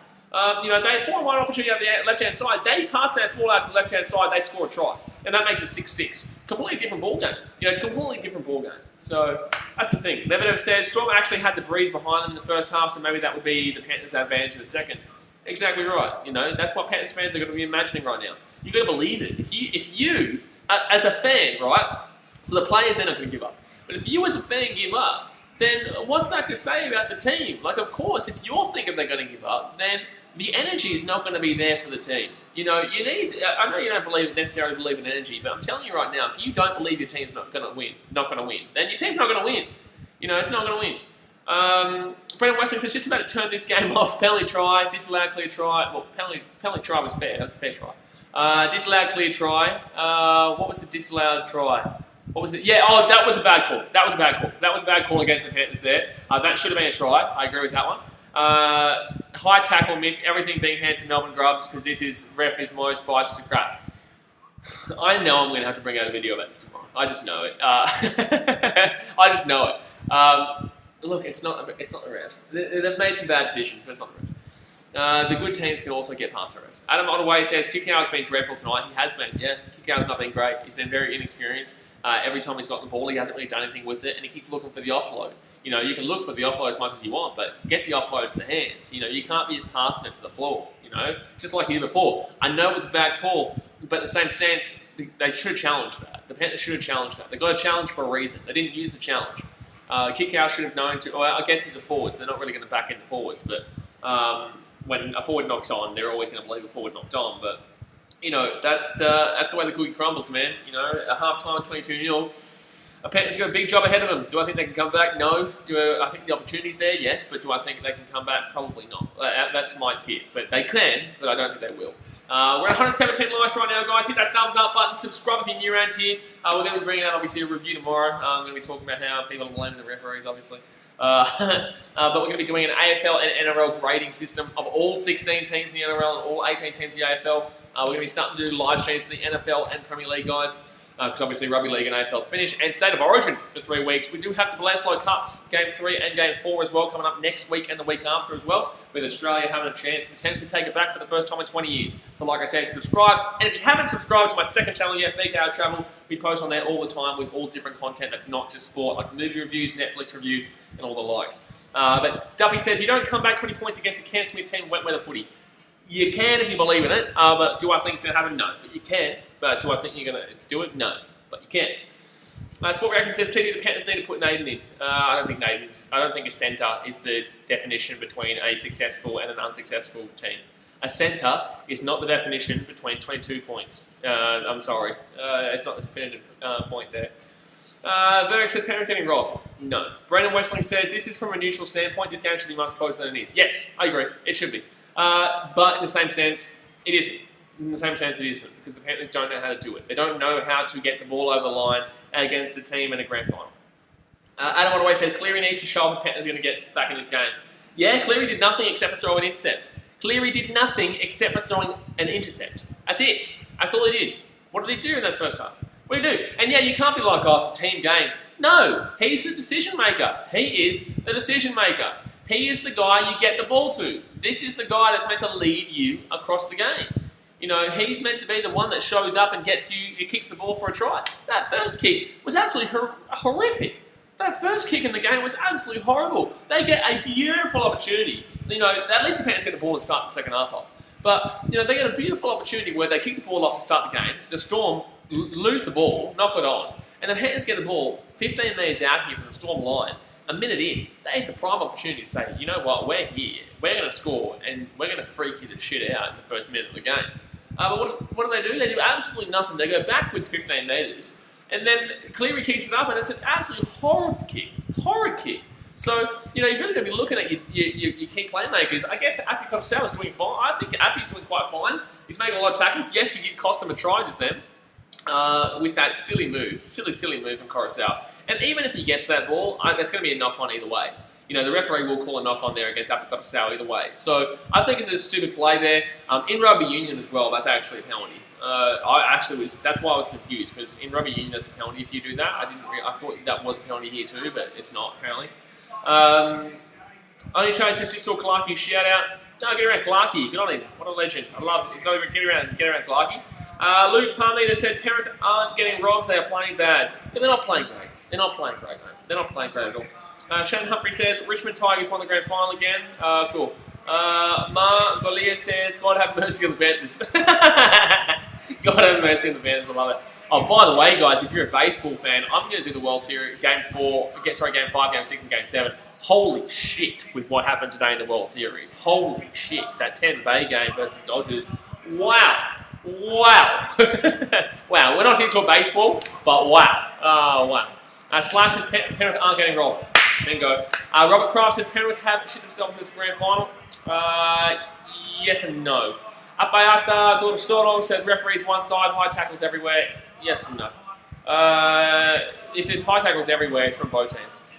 You know, they had 4-on-1 opportunity on the left-hand side. They pass that ball out to the left-hand side, they score a try. And that makes it 6-6. Completely different ball game. You know, completely different ball game. So, that's the thing. Medvedev says, Storm actually had the breeze behind them in the first half, so maybe that would be the Panthers' advantage in the second. Exactly right. You know, that's what Panthers fans are going to be imagining right now. You've got to believe it. If you, as a fan, right, so the players, they're not going to give up. But if you as a fan give up, then what's that to say about the team? Like, of course, if you're thinking they're going to give up, then the energy is not going to be there for the team. You know, you need to, I know you don't necessarily believe in energy, but I'm telling you right now, if you don't believe your team's not going to win, then your team's not going to win. You know, it's not going to win. Brendan Westling says, just about to turn this game off. Penalty try, disallowed clear try. Well, penalty try was fair. That's a fair try. Disallowed clear try. What was the disallowed try? What was it? Yeah, oh, that was a bad call. That was a bad call against the Panthers there. That should have been a try. I agree with that one. High tackle missed. Everything being handed to Melbourne Grubs because this is ref is most biased to crap. I know I'm going to have to bring out a video about this tomorrow. I just know it. I just know it. Look, it's not the refs. They've made some bad decisions, but it's not the refs. The good teams can also get past the refs. Adam Ottaway says, Kikau's been dreadful tonight. He has been, yeah. Kikau's not been great. He's been very inexperienced. Every time he's got the ball, he hasn't really done anything with it, and he keeps looking for the offload. You know, you can look for the offload as much as you want, but get the offload to the hands. You know, you can't be just passing it to the floor, you know, just like you did before. I know it was a bad call, but in the same sense, they should have challenged that. The Panthers should have challenged that. They got a challenge for a reason. They didn't use the challenge. Kikau should have known to, well, I guess he's a forward, so they're not really going to back into forwards, but when a forward knocks on, they're always going to believe a forward knocked on, but you know, that's the way the cookie crumbles, man. You know, a half-time 22-0. A Panthers got a big job ahead of them. Do I think they can come back? No. I think the opportunity's there? Yes. But do I think they can come back? Probably not. That's my tip. But they can, but I don't think they will. We're at 117 likes right now, guys. Hit that thumbs up button. Subscribe if you're new around here. We're going to be bringing out, obviously, a review tomorrow. I'm going to be talking about how people are blaming the referees, obviously. But we're going to be doing an AFL and NRL grading system of all 16 teams in the NRL and all 18 teams in the AFL. We're going to be starting to do live streams for the NFL and Premier League, guys. Because obviously Rugby League and AFL's finished. And State of Origin for 3 weeks. We do have the Bledisloe Cups, Game 3 and Game 4 as well, coming up next week and the week after as well, with Australia having a chance to potentially take it back for the first time in 20 years. So like I said, subscribe. And if you haven't subscribed to my second channel yet, BKR Travel, we post on there all the time with all different content that's not just sport, like movie reviews, Netflix reviews, and all the likes. But Duffy says, you don't come back 20 points against a Cam Smith team, wet weather footy. You can if you believe in it, but do I think it's going to happen? No. But you can. But do I think you're going to do it? No. But you can. Sport Reaction says, TD, the Panthers need to put Naden in. I don't think a centre is the definition between a successful and an unsuccessful team. A centre is not the definition between 22 points. I'm sorry. It's not the definitive point there. Verdict says, Penrith getting robbed. No. Brandon Westling says, this is from a neutral standpoint. This game should be much closer than it is. Yes, I agree. It should be. But in the same sense, it isn't. In the same sense, it isn't, because the Panthers don't know how to do it. They don't know how to get the ball over the line against a team in a grand final. Adam Ottaway said, Cleary needs to show up, the Panthers are going to get back in this game. Yeah, Cleary did nothing except for throw an intercept. Cleary did nothing except for throwing an intercept. That's it. That's all he did. What did he do in that first half? What did he do? And yeah, you can't be like, oh, it's a team game. No, he's the decision maker. He is the decision maker. He is the guy you get the ball to. This is the guy that's meant to lead you across the game. You know, he's meant to be the one that shows up and gets you, it kicks the ball for a try. That first kick was absolutely horrific. That first kick in the game was absolutely horrible. They get a beautiful opportunity. You know, at least the Panthers get the ball to start the second half off. But, you know, they get a beautiful opportunity where they kick the ball off to start the game. The Storm lose the ball, knock it on. And the Panthers get the ball 15 metres out here from the Storm line. A minute in, that is the prime opportunity to say, you know what, we're here. We're going to score and we're going to freak you the shit out in the first minute of the game. But what do? They do absolutely nothing. They go backwards 15 metres. And then Cleary kicks it up, and it's an absolutely horrid kick. Horrid kick. So, you know, you're really going to be looking at your key playmakers. I guess Api Kotosau is doing fine. I think Api's doing quite fine. He's making a lot of tackles. Yes, he did cost him a try just then with that silly move from Kotosau. And even if he gets that ball, that's going to be a knock-on either way. You know, the referee will call a knock-on there against Api Kotosau either way. So, I think it's a super play there. In rugby union as well, that's actually a penalty. That's why I was confused, because in rugby union that's a penalty if you do that. I thought that was a penalty here too, but it's not apparently. Only Chase says just saw Clarkey shout out. No, get around Clarkey. Good on him. What a legend. I love it. Get around Clarkey. Luke Parmeter says Penrith aren't getting robbed. They are playing bad. Yeah, they're not playing great. They're not playing great, mate. They're not playing great at all. Shane Humphrey says Richmond Tigers won the grand final again. Cool. Ma Golia says God have mercy on the Panthers. God have mercy on the Panthers. I love it. Oh, by the way, guys, if you're a baseball fan, I'm going to do the World Series Game 5, Game 6, and Game 7. Holy shit with what happened today in the World Series. Holy shit. That Tampa Bay game versus the Dodgers. Wow. Wow. Wow. We're not here to talk baseball, but wow. Wow. Slash says Penrith aren't getting robbed. Bingo. Robert Kraft says Penrith have shit themselves in this grand final. Yes and no. Apayata Dorsoro says referees one side, high tackles everywhere. Yes and no. If there's high tackles everywhere, it's from both teams.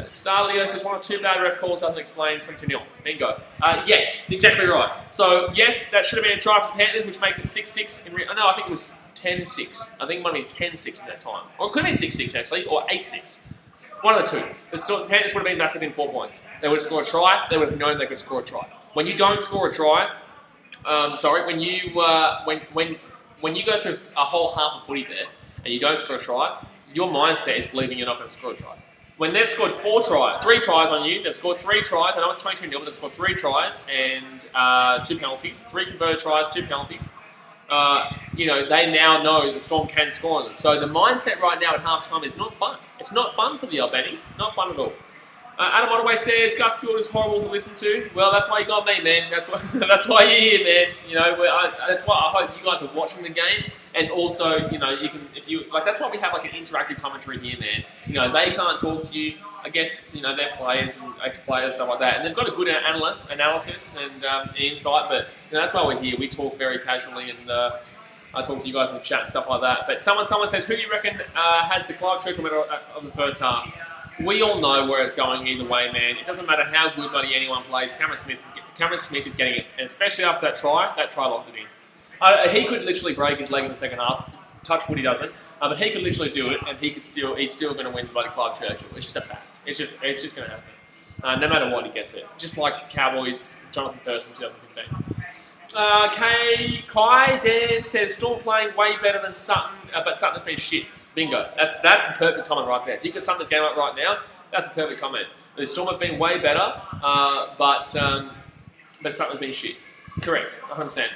Starleo says one or two bad ref calls doesn't explain 22-0. Bingo. Yes, exactly right. So, yes, that should have been a try for the Panthers, which makes it 6-6. No, I think it was 10-6. I think it might have been 10-6 at that time. Or it could have been 6-6, actually, or 8-6. One of the two. The Panthers would have been back within 4 points. They would have scored a try. They would have known they could score a try. When you don't score a try, when you go through a whole half of footy there and you don't score a try, your mindset is believing you're not going to score a try. When they've scored 3 tries on you, they've scored 3 tries. I know it's 22-0, but they've scored 3 tries and 2 penalties. 3 converted tries, 2 penalties. They now know the Storm can score on them. So the mindset right now at halftime is not fun. It's not fun for the Albanis. Not fun at all. Adam Ottaway says Gus Gould is horrible to listen to. Well, that's why you got me, man. That's why you're here, man. You know, that's why I hope you guys are watching the game, and also, you know, you can that's why we have like an interactive commentary here, man. You know, they can't talk to you. I guess you know they're players and ex-players, stuff like that, and they've got a good analysis and insight. But you know, that's why we're here. We talk very casually, and I talk to you guys in the chat and stuff like that. But someone says, who do you reckon has the Clive Churchill medal of the first half? We all know where it's going either way, man. It doesn't matter how good bloody anyone plays. Cameron Smith is getting it, and especially after that try locked it in. He could literally break his leg in the second half. Touch wood, he doesn't. But he could literally do it, and he's still going to win the bloody Clive Churchill. It's just a fact. It's just going to happen. No matter what, he gets it. Just like Cowboys, Jonathan Thurston, 2015. Kai Dan says Storm playing way better than Sutton, but Sutton's been shit. Bingo. That's the perfect comment right there. If you could sum this game up right now, that's the perfect comment. The Storm have been way better, but Sutton's been shit. Correct. 100%.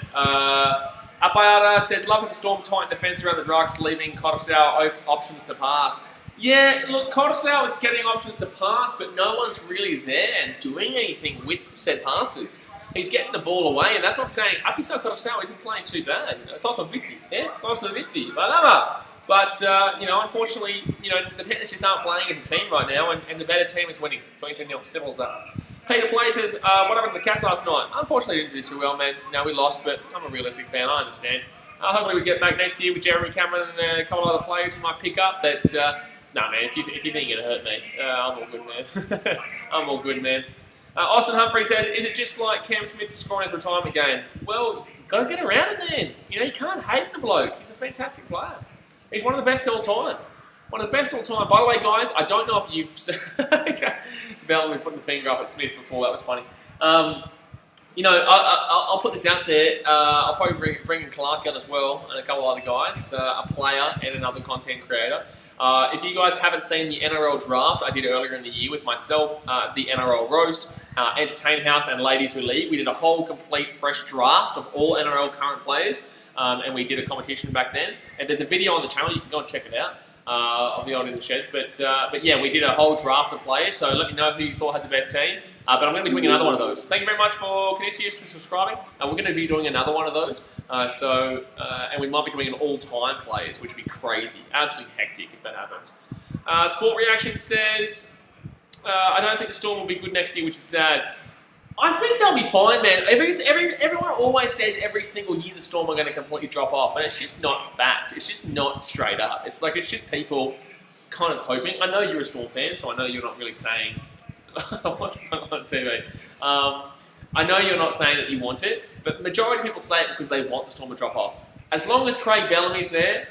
Apayara says, love with the Storm tight defence around the rucks, leaving Kotosau options to pass. Yeah, look, Kotosau is getting options to pass, but no one's really there and doing anything with said passes. He's getting the ball away, and that's what I'm saying. Apisau Kotosau isn't playing too bad. Tosso Vitti. Yeah, Tosso Vitti. But, unfortunately, the Panthers just aren't playing as a team right now, and the better team is winning. 22-0. Simple as that. Peter Play says, what happened to the Cats last night? Unfortunately, didn't do too well, man. No, we lost, but I'm a realistic fan. I understand. Hopefully we get back next year with Jeremy Cameron and a couple of other players we might pick up. But, nah, man, if you think you're going to hurt me, I'm all good, man. I'm all good, man. Austin Humphrey says, is it just like Cam Smith scoring his retirement game? Well, go get around him then. You know, you can't hate the bloke. He's a fantastic player. He's one of the best all time. One of the best all time. By the way, guys, I don't know if you've... Bellamy putting the finger up at Smith before. That was funny. You know, I'll put this out there. I'll probably bring in Clark on as well, and a couple of other guys, a player and another content creator. If you guys haven't seen the NRL draft, I did it earlier in the year with myself, the NRL roast, Entertain House, and Ladies Who Lead. We did a whole complete fresh draft of all NRL current players, and we did a competition back then. And there's a video on the channel, you can go and check it out, of the old in the sheds. But yeah, we did a whole draft of players, so let me know who you thought had the best team. But I'm going to be doing another one of those. Thank you very much for Canisius for subscribing. We're going to be doing another one of those. And we might be doing an all-time players, which would be crazy. Absolutely hectic if that happens. Sport Reaction says, I don't think the Storm will be good next year, which is sad. I think they'll be fine, man. Everyone always says every single year the Storm are going to completely drop off, and it's just not fact. It's just not straight up. It's just people kind of hoping. I know you're a Storm fan, so I know you're not really saying... What's going on TV? I know you're not saying that you want it, but majority of people say it because they want the Storm to drop off. As long as Craig Bellamy's there,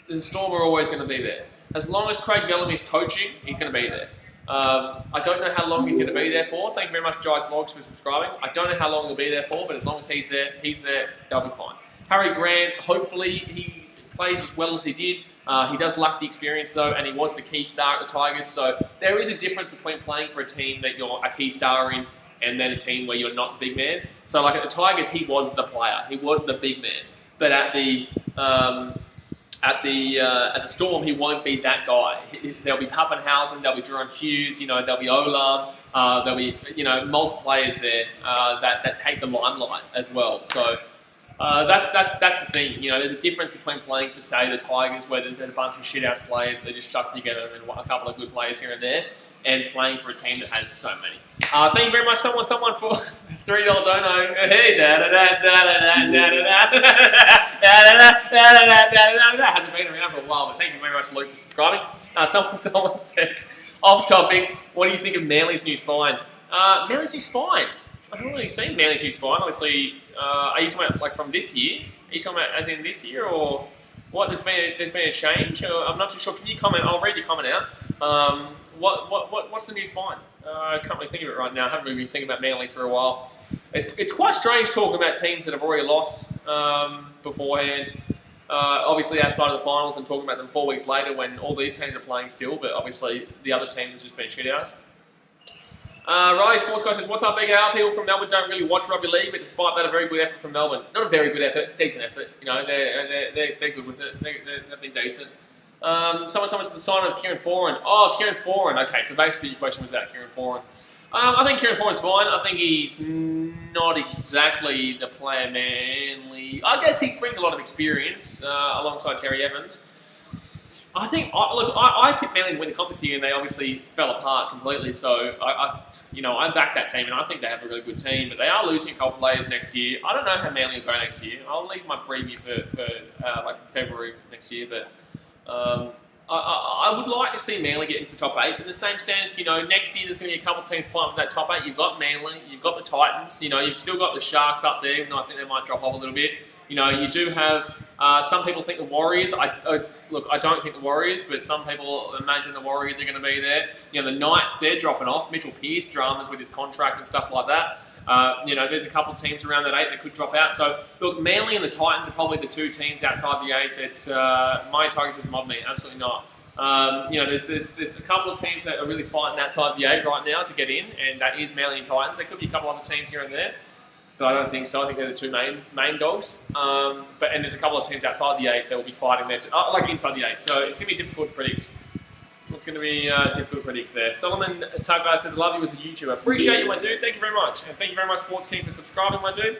the Storm are always going to be there. As long as Craig Bellamy's coaching, he's going to be there. I don't know how long he's going to be there for. Thank you very much, Jai's Vlogs, for subscribing. I don't know how long he'll be there for, but as long as he's there, they'll be fine. Harry Grant, hopefully he plays as well as he did. He does lack the experience though, and he was the key star at the Tigers, so there is a difference between playing for a team that you're a key star in and then a team where you're not the big man. So like at the Tigers, he was the player, he was the big man, but at the Storm, he won't be that guy. There'll be Pappenhausen, there'll be Jerome Hughes, you know, there'll be Olam, there'll be, you know, multiple players there that take the limelight as well. So. That's the thing, you know, there's a difference between playing for, say, the Tigers, where there's a bunch of shit-house players that they just chuck together and a couple of good players here and there, and playing for a team that has so many. Thank you very much, someone for $3 dono. Hey, hasn't been around for a while, but thank you very much, Luke, for subscribing. Someone says, off topic, what do you think of Manly's new spine? Manly's new spine? I haven't really seen Manly's new spine, obviously. Are you talking about like from this year? Are you talking about as in this year, or what? There's been a change. I'm not too sure. Can you comment? I'll read your comment out. What's the new spine? I can't really think of it right now. I haven't really been thinking about Manly for a while. It's quite strange talking about teams that have already lost beforehand. Obviously outside of the finals, and talking about them 4 weeks later when all these teams are playing still, but obviously the other teams have just been shithouse. Riley Sports Guy says, what's up, BKR? People from Melbourne don't really watch rugby league, but despite that, a very good effort from Melbourne. Not a very good effort, decent effort. You know, they're good with it. They've been decent. Someone says the sign of Kieran Foran. Oh, Kieran Foran. Okay, so basically your question was about Kieran Foran. I think Kieran Foran's fine. I think he's not exactly the player Manly. I guess he brings a lot of experience alongside Terry Evans. I think, I tipped Manly to win the comp this year, and they obviously fell apart completely. So I backed that team, and I think they have a really good team. But they are losing a couple of players next year. I don't know how Manly will go next year. I'll leave my preview for like February next year. But I would like to see Manly get into the top 8. But in the same sense, you know, next year there's going to be a couple of teams fighting for that top 8. You've got Manly, you've got the Titans. You know, you've still got the Sharks up there, even though I think they might drop off a little bit. You know, you do have some people think the Warriors. Look, I don't think the Warriors, but some people imagine the Warriors are going to be there. You know, the Knights, they're dropping off. Mitchell Pearce, dramas with his contract and stuff like that. You know, there's a couple of teams around that 8 that could drop out. So, look, Manly and the Titans are probably the 2 teams outside the 8 that my target just mob me. Absolutely not. You know, there's a couple of teams that are really fighting outside the 8 right now to get in, and that is Manly and Titans. There could be a couple other teams here and there, but I don't think so. I think they're the 2 main dogs. And there's a couple of teams outside the 8 that will be fighting there, like inside the 8. So it's going to be difficult to predict. It's going to be difficult to predict there. Solomon Tugbar says, love you as a YouTuber. Appreciate you, my dude. Thank you very much. And thank you very much, Sports King, for subscribing, my dude.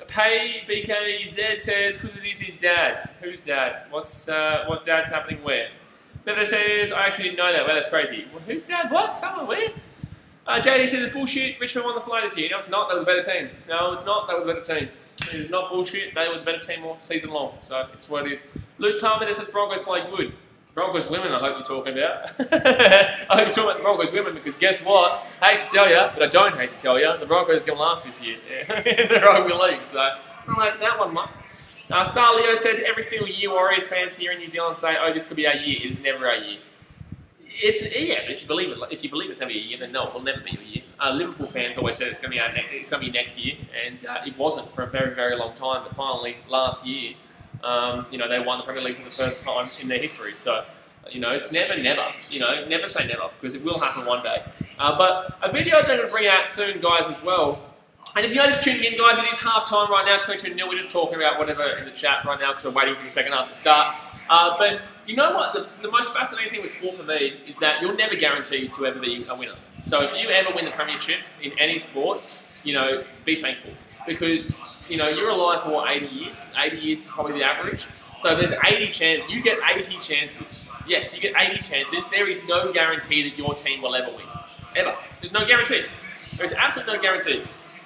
Pay BKZ says, because it is his dad. Who's dad? What dad's happening where? Never says, I actually didn't know that. Well, that's crazy. Well, whose dad? What? Someone where? JD says, it's bullshit. Richmond won the flag this year. No, it's not. They were the better team. No, it's not. They were the better team. It is not bullshit. They were the better team all season long. So it's what it is. Luke Palmer says, Broncos play good. Broncos women, I hope you're talking about. I hope you're talking about the Broncos women because guess what? I hate to tell you, but I don't hate to tell you, the Broncos can last this year in the rugby league. So, I don't know that one, mate. Star Leo says every single year Warriors fans here in New Zealand say, "Oh, this could be our year." It is never our year. But if you believe it's going to be a year, then no, it will never be your year. Liverpool fans always said it's going to be next year, and it wasn't for a very, very long time. But finally, last year, they won the Premier League for the first time in their history. So, it's never. Never say never because it will happen one day. But a video that I'm going to bring out soon, guys, as well. And if you're just tuning in, guys, it is half time right now, 22-0. We're just talking about whatever in the chat right now because we're waiting for the second half to start. But you know what? The most fascinating thing with sport for me is that you're never guaranteed to ever be a winner. So if you ever win the Premiership in any sport, be thankful. Because, you're alive for 80 years. 80 years is probably the average. So there's 80 chances. You get 80 chances. Yes, you get 80 chances. There is no guarantee that your team will ever win. Ever. There's no guarantee. There's absolutely no guarantee.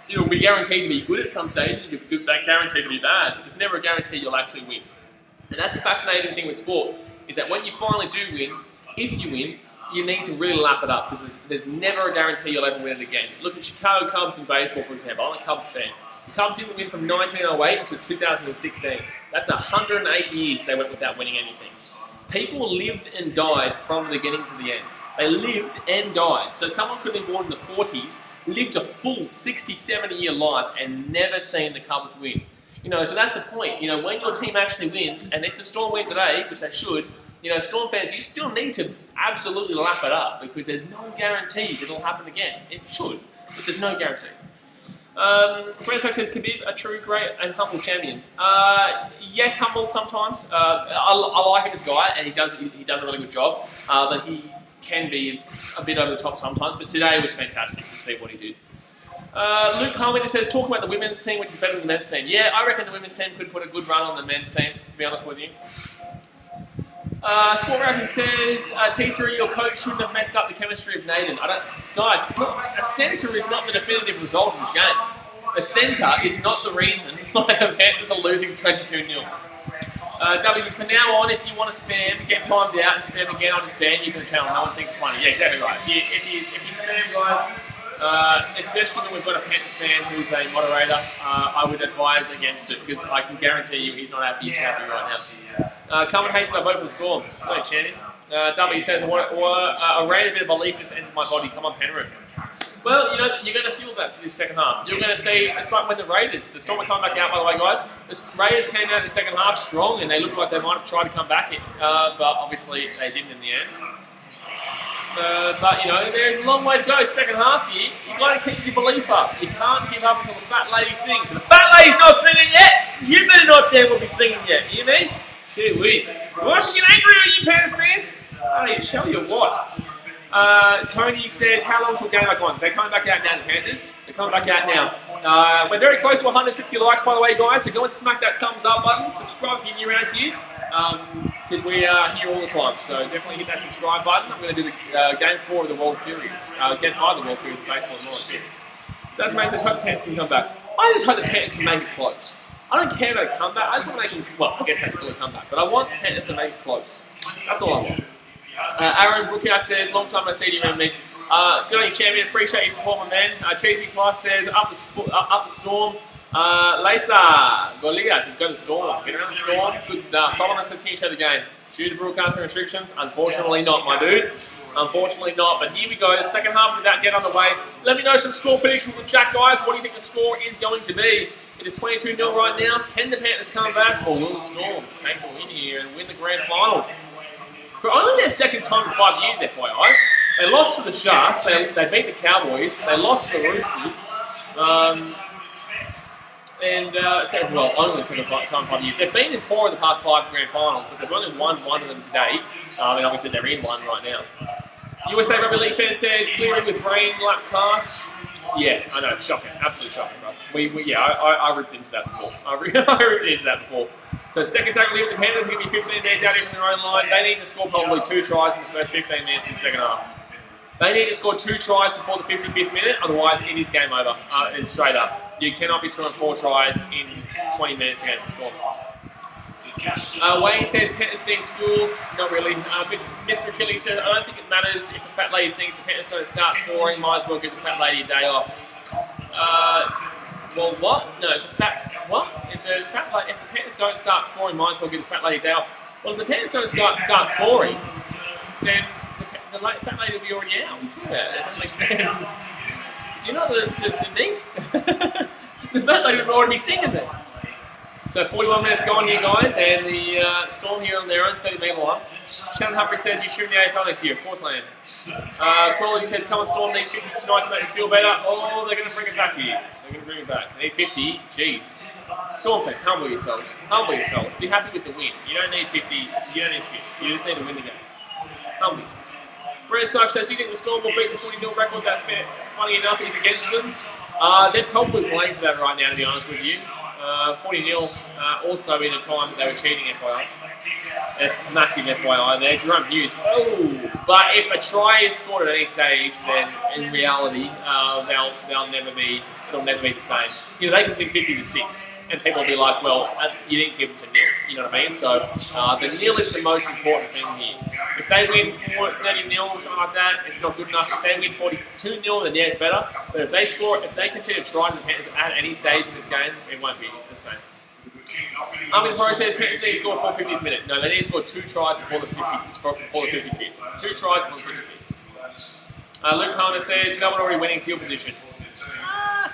You'll be guaranteed to be good at some stage, and you'll be guaranteed to be bad, but there's never a guarantee you'll actually win. And that's the fascinating thing with sport, is that when you finally do win, if you win, you need to really lap it up, because there's never a guarantee you'll ever win it again. Look at Chicago Cubs in baseball, for example. I'm a Cubs fan. The Cubs didn't win from 1908 until 2016. That's 108 years they went without winning anything. People lived and died from the beginning to the end. They lived and died. So someone could have been born in the 40s, lived a full 60, 70-year life and never seen the Cubs win. So that's the point. When your team actually wins, and if the Storm win today, which they should, Storm fans, you still need to absolutely lap it up because there's no guarantee that it'll happen again. It should, but there's no guarantee. Brent says, Khabib, a true, great and humble champion. Yes, humble sometimes. I like him as a guy, and he does a really good job. But he can be a bit over the top sometimes. But today was fantastic to see what he did. Luke Carmenter says, talk about the women's team, which is better than the men's team. Yeah, I reckon the women's team could put a good run on the men's team, to be honest with you. Sport Routing says, T3, your coach shouldn't have messed up the chemistry of Naden. Guys, a centre is not the definitive result of this game. A centre is not the reason why the Panthers are losing 22-0. W says, from now on, if you want to spam, get timed out and spam again, I'll just ban you from the channel. No one thinks it's funny. Yeah, exactly right. If you spam, guys, especially when we've got a Panthers fan who's a moderator, I would advise against it because I can guarantee you he's not happy right now. Carmen Hayes says, I vote for the Storm. Go ahead, Channing. W says, a rain, a bit of belief just entered my body. Come on, Penrith. Well, you're going to feel that for this second half. You're going to see, it's like when the Raiders, the Storm are coming back out, by the way, guys. The Raiders came out in the second half strong and they looked like they might have tried to come back, but obviously they didn't in the end. But there's a long way to go. Second half here, you've got to keep your belief up. You can't give up until the fat lady sings. And the fat lady's not singing yet. You better not damn well be singing yet. You hear me? Gee whiz. Do I have to get angry at you, Panthers fans? I tell you what. Tony says, how long till game back on? They're coming back out now, the Panthers. They're coming back out now. We're very close to 150 likes, by the way, guys. So go and smack that thumbs up button. Subscribe if you're new around here. Because we are here all the time. So definitely hit that subscribe button. I'm going to do the Game 4 of the World Series. Game 5 of the World Series of baseball tomorrow too. Desmond says, hope the Panthers can come back. I just hope the Panthers can make it close. I don't care about a comeback. I just want to make them, well, I guess that's still a comeback. But I want the Panthers to make it close. That's all I want. Aaron Brookhouse says, long time no see you around me. Good on you, champion. Appreciate your support, my man. Cheesy Price says, up the Storm. Lisa Goliga says, go to the Storm. Get around the Storm. Good stuff. Solomon says, can you show the game? Due to broadcasting restrictions? Unfortunately not, my dude. Unfortunately not. But here we go. The second half of that get underway. Let me know some score predictions with chat, guys. What do you think the score is going to be? It is 22-0 right now. Can the Panthers come back, or will the Storm take a win here and win the grand final? For only their second time in 5 years, FYI. They lost to the Sharks. They beat the Cowboys. They lost to the Roosters. Only second time in 5 years. They've been in 4 of the past 5 grand finals, but they've only won 1 of them today. And obviously they're in 1 right now. USA Rugby League fan says, clearly with brain laps pass. Yeah, I know, it's shocking. Absolutely shocking, Russ. I ripped into that before. I ripped into that before. So second tackle here with the Panthers are going to be 15 minutes out here from their own line. They need to score probably 2 tries in the first 15 minutes in the second half. They need to score 2 tries before the 55th minute, otherwise it is game over. And straight up. You cannot be scoring 4 tries in 20 minutes against the Storm. Wayne says Panthers being schooled. Not really. Mr. Achilles says, I don't think it matters if the fat lady sings the Panthers don't start scoring. Might as well give the fat lady a day off. Well, what? No, if the Panthers don't start scoring, might as well give the fat lady a day off. Well, if the Panthers don't start scoring, then the fat lady will be already out. We do that. That doesn't make sense. Do you know the neat? The fat lady will already be singing there. So 41 minutes gone here, guys, and the Storm here on their own 30-metre line. Shannon Humphrey says you're shooting the AFL next year. Of course I am. Quality says, come on, Storm, need 50 tonight to make me feel better. Oh, they're going to bring it back here. They're going to bring it back. They need 50. Jeez. Storm fans, humble yourselves. Humble yourselves. Be happy with the win. You don't need 50. You don't need shit. You just need to win the game. Humble yourselves. Brandon Stark says, do you think the Storm will beat the 40-0 record that funny enough is against them? They're probably playing for that right now, to be honest with you. 40-0, also in a time that they were cheating, FYI. Massive FYI there. Jerome Hughes. Oh! But if a try is scored at any stage, then in reality, it'll never be the same. You know, they can win 50-6, and people will be like, well, you didn't keep it to nil. You know what I mean? So the nil is the most important thing here. If they win 30-0 or something like that, it's not good enough. If they win 42-0, then yeah, it's better. But if they continue to try to the Panthers at any stage in this game, it won't be the same. The pro says Panthers need to score 450th minute. No, they need to score 2 tries before the 55th. 2 tries before the 55th. Luke Palmer says Melbourne already winning field position.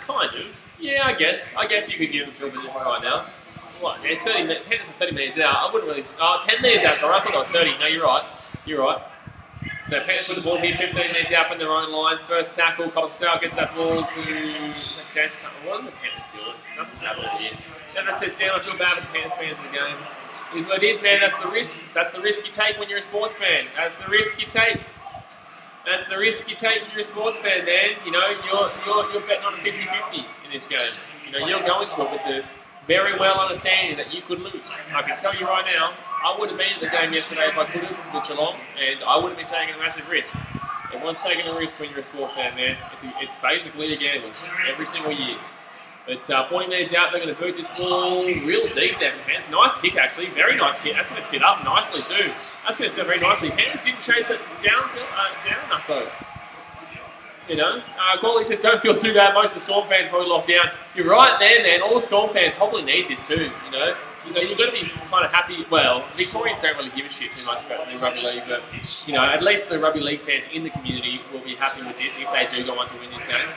Kind of. Yeah, I guess you could give them field position right now. What? They're Panthers are 30 metres out. I wouldn't really. 10 metres out. Sorry, I thought I was 30. No, you're right. You're right. So Panthers with the ball here, 15 metres out from their own line. First tackle, Colasau gets that ball to Jance. What are the Panthers doing? Nothing's happening here. Denver says, damn, I feel bad for the Panthers fans in the game. It is what it is, man. That's the risk. That's the risk you take when you're a sports fan. That's the risk you take. That's the risk you take when you're a sports fan, man. You know, you're betting on a 50-50 in this game. You know, you're going to it with the very well understanding that you could lose. I can tell you right now, I would have been at the game yesterday if I could have with Geelong, and I would have been taking a massive risk. Everyone's taking a risk when you're a sport fan, man. It's basically a gamble every single year. But 40 metres out, they're going to boot this ball real deep there for the Panthers. Nice kick, actually. Very nice kick. That's going to sit up nicely, too. That's going to sit very nicely. Panthers didn't chase it down enough, though. You know, Quality says, don't feel too bad. Most of the Storm fans probably locked down. You're right there, man. All the Storm fans probably need this, too, you know. You've got to be kind of happy. Well, Victorians don't really give a shit too much about the rugby league, but you know, at least the rugby league fans in the community will be happy with this if they do go on to win this game.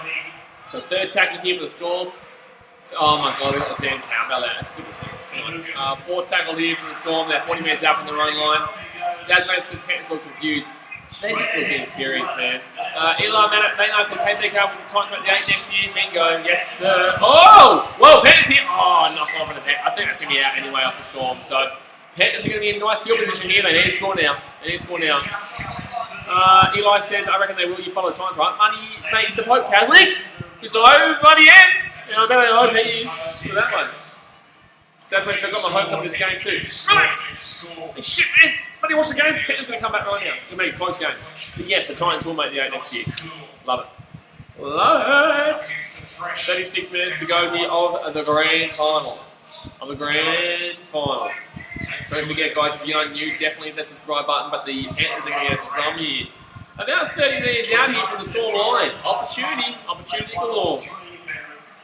So third tackle here for the Storm. Oh my God, they got the damn cowbell out. That's stupid thing. Fourth tackle here for the Storm. They're 40 metres out from their own line. Dasman says Panthers look confused. They just look inexperienced, man. Eli Maynard says, hey, BKRmy, time to make the 8 next year. Bingo, yes, sir. Oh! Whoa, Panthers here. Oh, knock off on the Panthers. I think that's going to be out anyway off the Storm. So, Panthers are going to be in a nice field position here. They need to score now. Eli says, I reckon they will. You follow times, right? Money, mate, is the Pope Catholic? So, bloody am. You know, I bet I hope he is. Look at that one. That's why I've got my hopes up in this game too. Relax! Hey, shit, man! Bloody watch the game. Panthers going to come back right now. It's going to be a close game. But yes, the Titans will make the 8 next year. Love it. Love it! 36 minutes to go here of the grand final. Don't forget, guys, if you are new, definitely hit that subscribe button. But the Panthers are going to get a scrum here. About 30 minutes out here from the Storm line. Opportunity galore.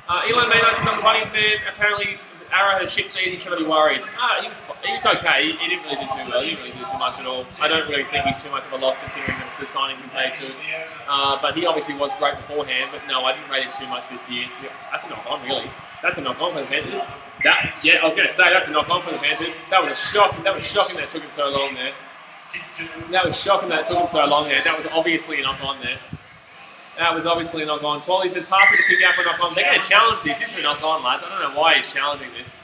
Elon Maynard says, I'm the Bunnies man. Apparently, Arrow had a shit season. Should I be worried? He was okay. He didn't really do too well. He didn't really do too much at all. I don't really think he's too much of a loss considering the signings we paid to. But he obviously was great beforehand. But no, I didn't rate him too much this year. That's a knock-on, really. That's a knock-on for the Panthers. I was going to say that's a knock-on for the Panthers. That was shocking that it took him so long there. That was obviously a knock-on there. That was obviously a knock-on. Quality says, pass it to kick out for a knock-on. They're going to challenge this. This is a knock-on, lads. I don't know why he's challenging this.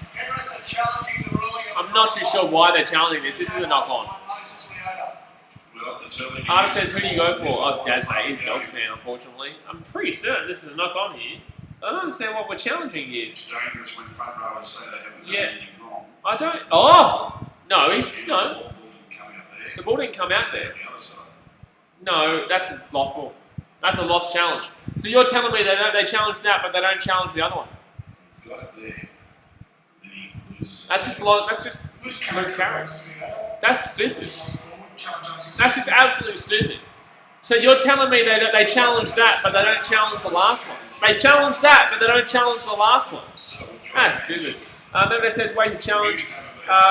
I'm not too sure why they're challenging this. This is a knock-on. Artist says, who do you go for? Oh, Daz, mate. He's a Dogs fan, unfortunately. I'm pretty certain this is a knock-on here. I don't understand what we're challenging here. It's dangerous when front rowers say they haven't done anything wrong. I don't... Oh! No, no. The ball didn't come out there. No, that's a lost ball. That's a lost challenge. So you're telling me they challenge that, but they don't challenge the other one? Got it there. Then he loses That's just loose carries. That's stupid. That's just absolutely stupid. So you're telling me that they challenge that, but they don't challenge the last one. They challenge that, but they don't challenge the last one. That's stupid. Member says, wait to challenge.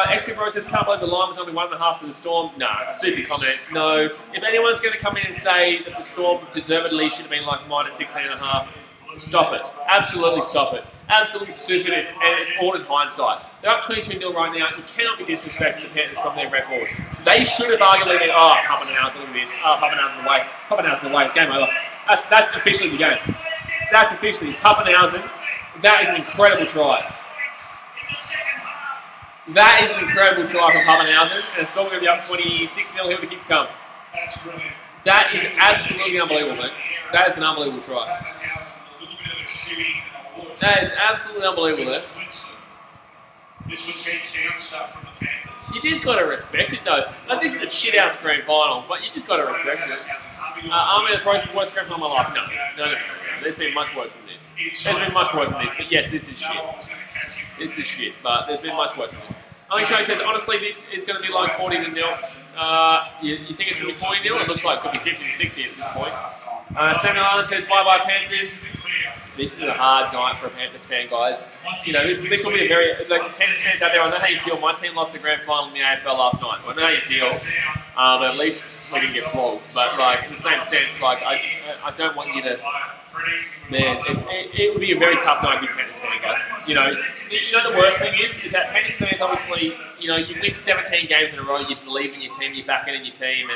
Extra Bro says, can't believe the line was only 1.5 for the Storm. Nah, stupid comment. No. If anyone's going to come in and say that the Storm deservedly should have been like minus 16.5, stop it. Absolutely stop it. Absolutely stupid, and it's all in hindsight. They're up 22-0 right now. You cannot be disrespecting the Panthers from their record. They should have arguably been, oh, Pappenhausen, look at this. Oh, Pappenhausen's the way. Pappenhausen's the way. Game over. That's officially the game. That's officially Pappenhausen. That is an incredible try. That is an incredible try from Pappenhausen, and it's still going to be up 26-0 here with the kick to come. That is absolutely unbelievable, man. That is an unbelievable try. That is absolutely unbelievable, man. You just got to respect it, though. Like, this is a shit-house grand final, but you just got to respect it. Army of the Pros, the worst grand final of my life. No. There's been much worse than this. There's been much worse than this, but yes, this is shit. This is shit, but there's been much worse than this. I mean, Shane says, honestly, this is going to be like 40-0. You think it's going to be 40-0? It looks like it could be 50-60 at this point. Samuel Allen says, bye-bye Panthers. This is a hard night for a Panthers fan, guys. You know, this will be a very, like, Panthers fans out there, I know how you feel. My team lost the grand final in the AFL last night, so I know how you feel. But at least we didn't get flogged. But, like, in the same sense, like, I don't want you to, man, it would be a very tough night to be a Panthers fan, guys. You know the worst thing is that Panthers fans, obviously, you know, you win 17 games in a row, you believe in your team, you're backing in your team,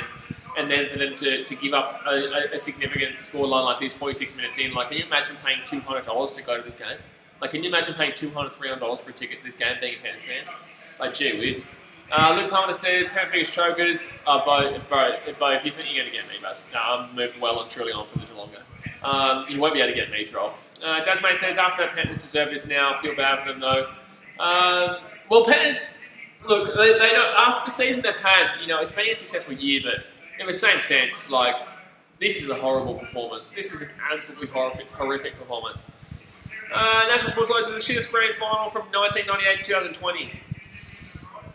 and then for them to give up a significant scoreline like this 46 minutes in, like, can you imagine paying $200 to go to this game? Like, can you imagine paying $200, $300 for a ticket to this game being a Panthers fan? Like, gee whiz. Luke Palmer says, Panthers biggest chokers. Bo, if you think you're going to get me, bro, no, I'm moving well and truly on for the longer. You won't be able to get me, troll. Dasmay says, after that, Panthers deserve this now. I feel bad for them, though. Well, Panthers, look, they don't, after the season they've had, you know, it's been a successful year, but in the same sense, like, this is a horrible performance. This is an absolutely horrific performance. National Sports Lows is the shittest grand final from 1998 to 2020.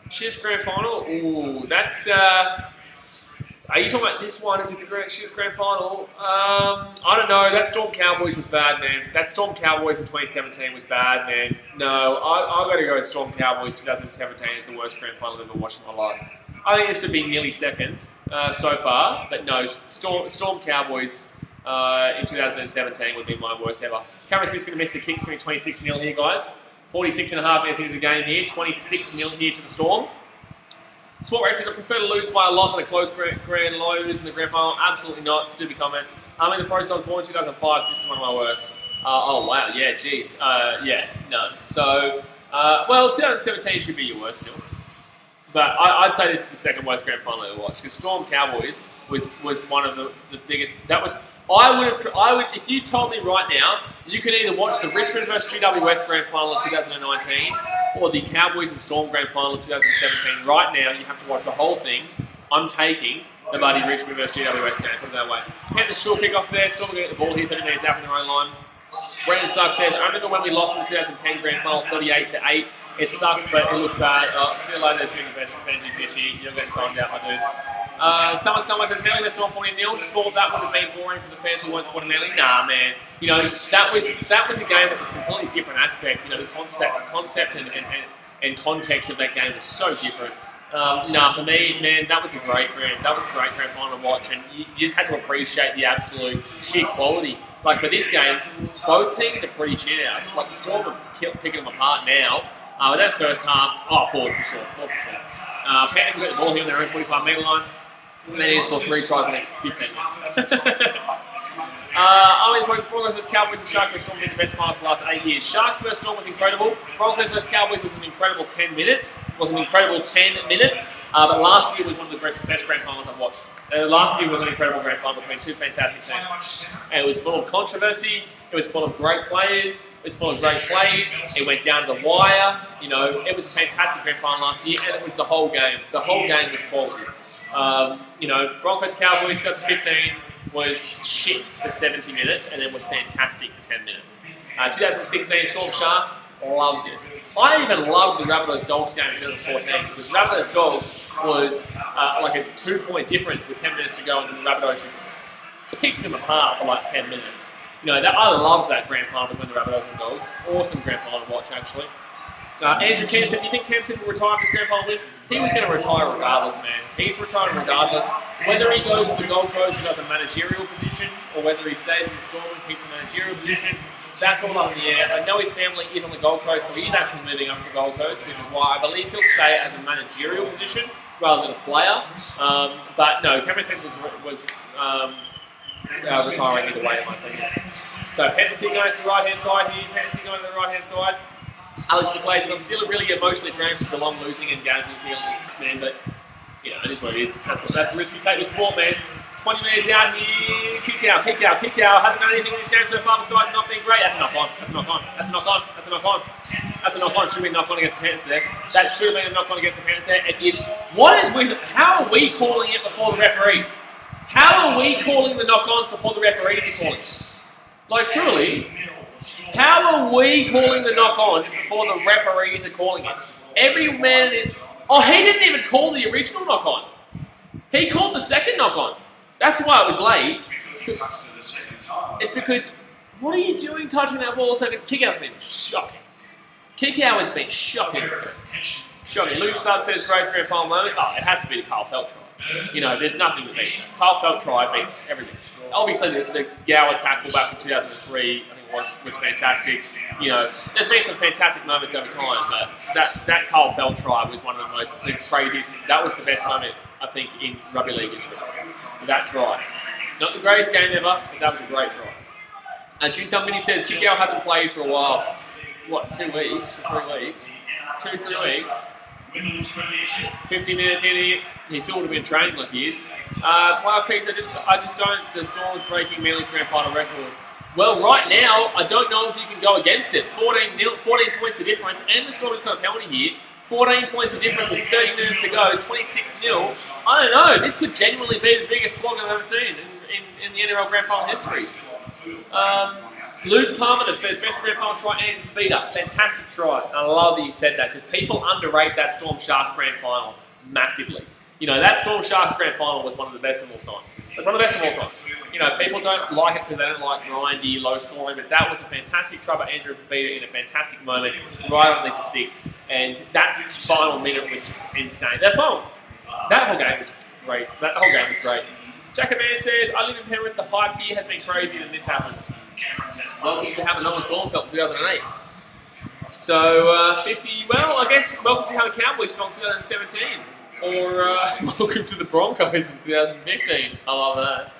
Shittest grand final? Ooh, that's, are you talking about this one? Is it the shittest grand final? I don't know. That Storm Cowboys was bad, man. That Storm Cowboys in 2017 was bad, man. No, I've got to go with Storm Cowboys 2017 is the worst grand final I've ever watched in my life. I think this would be nearly second so far, but no, Storm Cowboys in 2017 would be my worst ever. Cameron Smith's going to miss the kicks, going to be 26-0 here, guys. 46.5 minutes into the game here, 26-0 here to the Storm. Sport Racing, I prefer to lose by a lot than a close grand lose in the grand final. Absolutely not. Stupid comment. I'm in the process. I was born in 2005, so this is one of my worst. Oh, wow. Yeah, jeez. Yeah, no. So, well, 2017 should be your worst still. But I'd say this is the second worst grand final I ever watched, because Storm Cowboys was one of the biggest. That was I would if you told me right now you could either watch the Richmond versus GWS grand final in 2019 or the Cowboys and Storm grand final in 2017. Right now, you have to watch the whole thing. I'm taking the bloody Richmond versus GWS game. Put it that way. Panthers short kick off there. Storm get the ball here, 30 minutes out from their own line. Brendan Sucks says, I remember when we lost in the 2010 grand final 38-8. It sucks, but it looks bad. See you later, Junior Benji Fishy. You're getting timed out, my dude. Someone says, Manly versus Storm 40-0. Thought that would have been boring for the fans who weren't supporting Manly. Nah, man. You know, that was a game that was a completely different aspect. You know, the concept and context of that game was so different. For me, man, that was a great grand final to watch, and you just had to appreciate the absolute sheer quality. Like, for this game, both teams are pretty shit house. Like, the Storm are picking them apart now. With that first half, forward for sure. Panthers will get the ball here on their own 45-metre line, and then he score 3 tries in the next 15 minutes. Broncos versus Cowboys and Sharks versus Storm been the best finals for the last 8 years. Sharks versus Storm was incredible. Broncos versus Cowboys was an incredible 10 minutes. But last year was one of the best grand finals I've watched. Last year was an incredible grand final between two fantastic teams. And it was full of controversy. It was full of great players. It was full of great plays. It went down to the wire. You know, it was a fantastic grand final last year, and it was the whole game. The whole game was quality. Broncos Cowboys 2015. was shit for 70 minutes and then was fantastic for 10 minutes. 2016 Storm Sharks, loved it. I even loved the Rabbitohs Dogs game in 2014 because Rabbitohs Dogs was like a 2-point difference with 10 minutes to go, and then the Rabbitohs just picked them apart for like 10 minutes. You know, I loved that grand final between the Rabbitohs and Dogs. Awesome grand final to watch, actually. Andrew Ken says, do you think Cam Smith will retire for this grand final win? He was going to retire regardless, man. He's retiring regardless. Whether he goes to the Gold Coast and does a managerial position, or whether he stays in the Storm and keeps a managerial position, that's all up in the air. I know his family is on the Gold Coast, so he's actually moving up to the Gold Coast, which is why I believe he'll stay as a managerial position rather than a player. But no, Cameron Smith was retiring either way, in my opinion. So Panthers going to the right-hand side here. Panthers going to the right-hand side. Alex McClay says, I'm still really emotionally drained from Geelong losing and Gazzy feeling this, man, but you know, it is what it is. That's the risk you take with sport, man. 20 metres out here. Kick out. Hasn't done anything in this game so far besides not being great. That's a knock on. That's a knock on. That's a knock on. That's a knock on. That's a knock on. Should have been a knock on against the Panthers there. That should have been a knock on against the Panthers there. It is. What is with? How are we calling it before the referees? How are we calling the knock-ons before the referees are calling it? Like, truly, how are we calling the knock-on before the referees are calling it? Every man in... Oh, he didn't even call the original knock-on. He called the second knock-on. That's why it was late. It's because, what are you doing touching that ball second? Kick-out's been shocking. Kick-out has been shocking. Shocking. Luke Sub says, greatest grand final moment. Oh, it has to be the Carl Felt try. You know, there's nothing that beats that. Carl Felt try beats everything. Obviously, the Gower tackle back in 2003, I think was fantastic. You know, there's been some fantastic moments over time, but that Carl Felt try was one of the craziest. That was the best moment, I think, in rugby league history. That try. Not the greatest game ever, but that was a great try. June Dumbini says, Kikau hasn't played for a while. What, 2 weeks? 3 weeks? 2-3 weeks? 50 minutes in here, he still would have been training like he is. Playoff picks, I just don't. The Storm's breaking Manly's grand final record. Well, right now, I don't know if you can go against it. 14 points the difference, and the Storm just got a penalty here. 14 points the difference with 30 minutes to go, 26-0. I don't know. This could genuinely be the biggest flog I've ever seen in the NRL grand final history. Luke Palmer says, best grand final try, Andrew Feeder. Fantastic try. And I love that you've said that because people underrate that Storm Sharks grand final massively. You know, that Storm Sharks grand final was one of the best of all time. It's one of the best of all time. You know, people don't like it because they don't like grindy, low scoring, but that was a fantastic try by Andrew Feeder in a fantastic moment, right underneath the sticks. And that final minute was just insane. That whole game was great. That whole game was great. Jackaman says, I live in Penrith, the hype here has been crazy and this happens. Welcome to how the Melbourne Storm felt in 2008. So, 50, well, I guess welcome to how the Cowboys felt in 2017. Or welcome to the Broncos in 2015. I love that.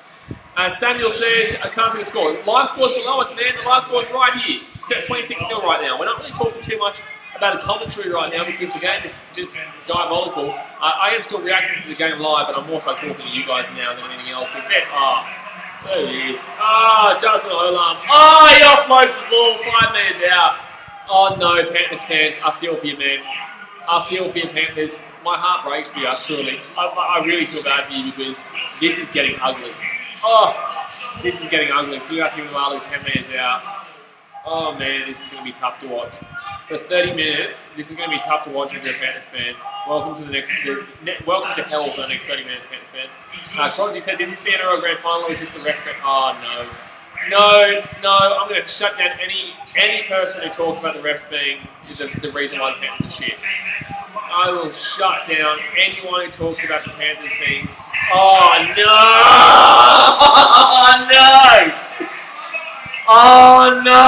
Samuel says, I can't see the score. Live score's below us, man. The live score's right here. Set 26-0 right now. We're not really talking too much about a commentary right now because the game is just diabolical. I am still reacting to the game live, but I'm also talking to you guys now than anything else because there it is. Jonathan Olam. He offloads the ball 5 metres out. Oh no, Panthers fans, I feel for you, man. I feel for you, Panthers. My heart breaks for you, truly. I really feel bad for you because this is getting ugly. This is getting ugly. So you guys give Malu 10 metres out. Oh man, this is going to be tough to watch. For 30 minutes, this is going to be tough to watch if you're a Panthers fan. Welcome to hell for the next 30 minutes, Panthers fans. Crosby says, is this the NRL Grand Final or is this the rest? Oh no. No, I'm going to shut down any person who talks about the refs being the reason why the Panthers are shit. I will shut down anyone who talks about the Panthers being... Oh no! Oh no!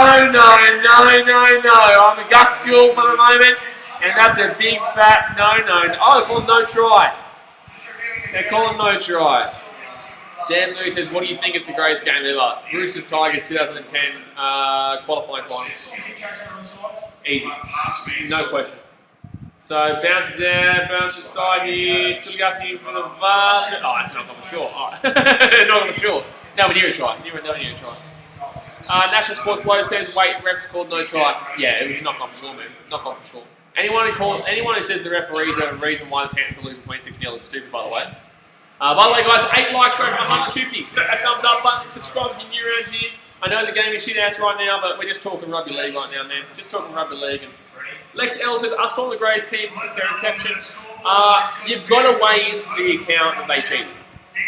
I'm a Gus School for the moment, and that's a big fat no. Oh, they call him no try. They call him no try. Dan Louis says, what do you think is the greatest game ever? Roosters Tigers 2010 qualifying final. Easy. No question. So bounces there, bounces side here, Suligasi from the VAR. Oh, that's not going for sure. Not going for sure. No, near a try. Near a try. National Sports Blow says, wait, refs called no try. Yeah, it was not gone for sure, man. Not gone for sure. Anyone who says the referees are the reason why the Panthers are losing 26-0 is stupid, by the way. By the way, guys, 8 likes going from 150. Smack that thumbs up button. Subscribe if you're new around here. I know the game is shit ass right now, but we're just talking rugby league right now, man. Just talking rugby league. And Lex L says, I Storm the Greys team since their inception. You've got to weigh into the account that they cheated.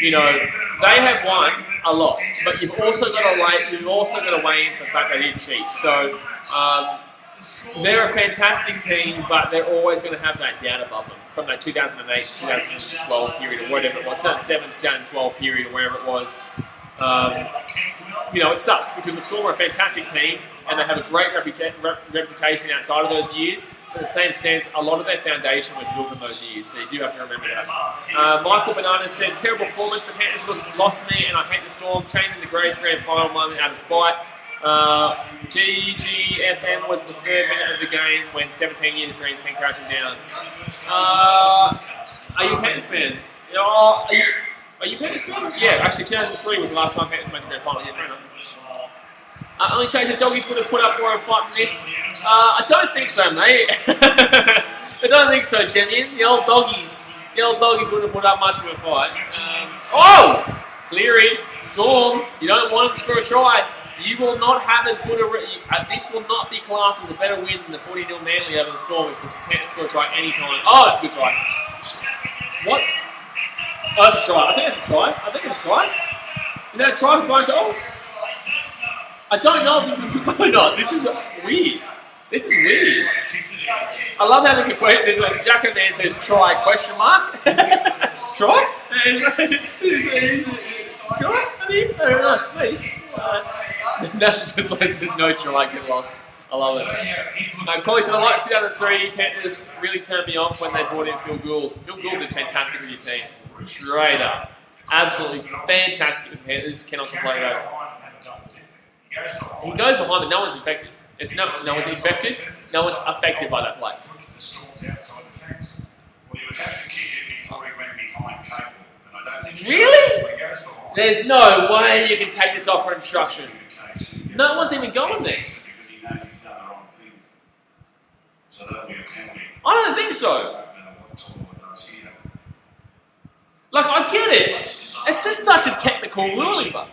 You know, they have won a lot, but you've also got to weigh into the fact they didn't cheat. So they're a fantastic team, but they're always going to have that doubt above them from that 2008 to 2012 period or whatever it was, 2007 to 2012 period or wherever it was. You know, it sucks because the Storm are a fantastic team and they have a great reputation outside of those years. But in the same sense, a lot of their foundation was built in those years, so you do have to remember that. Michael Banana says, terrible performance. The Panthers lost me and I hate the Storm. Changing the Greys grand final moment out of spite. GGFM was the 3rd minute of the game when 17 years of dreams came crashing down. Are you a Panthers fan? Are you Panthers fan? Yeah, actually 2003 was the last time Panthers made the grand final. Yeah, fair enough. Only change the doggies would have put up more of a fight than this. I don't think so, mate. I don't think so, Champion. The old doggies wouldn't have put up much of a fight. Oh! Cleary, Storm, you don't want them to score a try. You will not have as good a... this will not be classed as a better win than the 40-0 Manly over the Storm if the Panthers score a try any time. Oh, that's a good try. What? Oh, that's a try. I think that's a try. Is that a try for Brian Toll? I don't know if this is or not. This is weird. I love how there's a Jacko man says try question mark. Try? Try? I don't know. Maybe. That's just like there's no try, get lost. I love it. Corey said, I like 2003 Panthers really turned me off when they brought in Phil Gould. Phil Gould did fantastic with your team. Straight up. Absolutely fantastic with Panthers. Cannot complain about it. He goes behind, but no one's infected. No one's infected. No one's affected by that play. Really? There's no way you can take this off for instruction. No one's even going there. I don't think so. Like, I get it. It's just such a technical ruling, but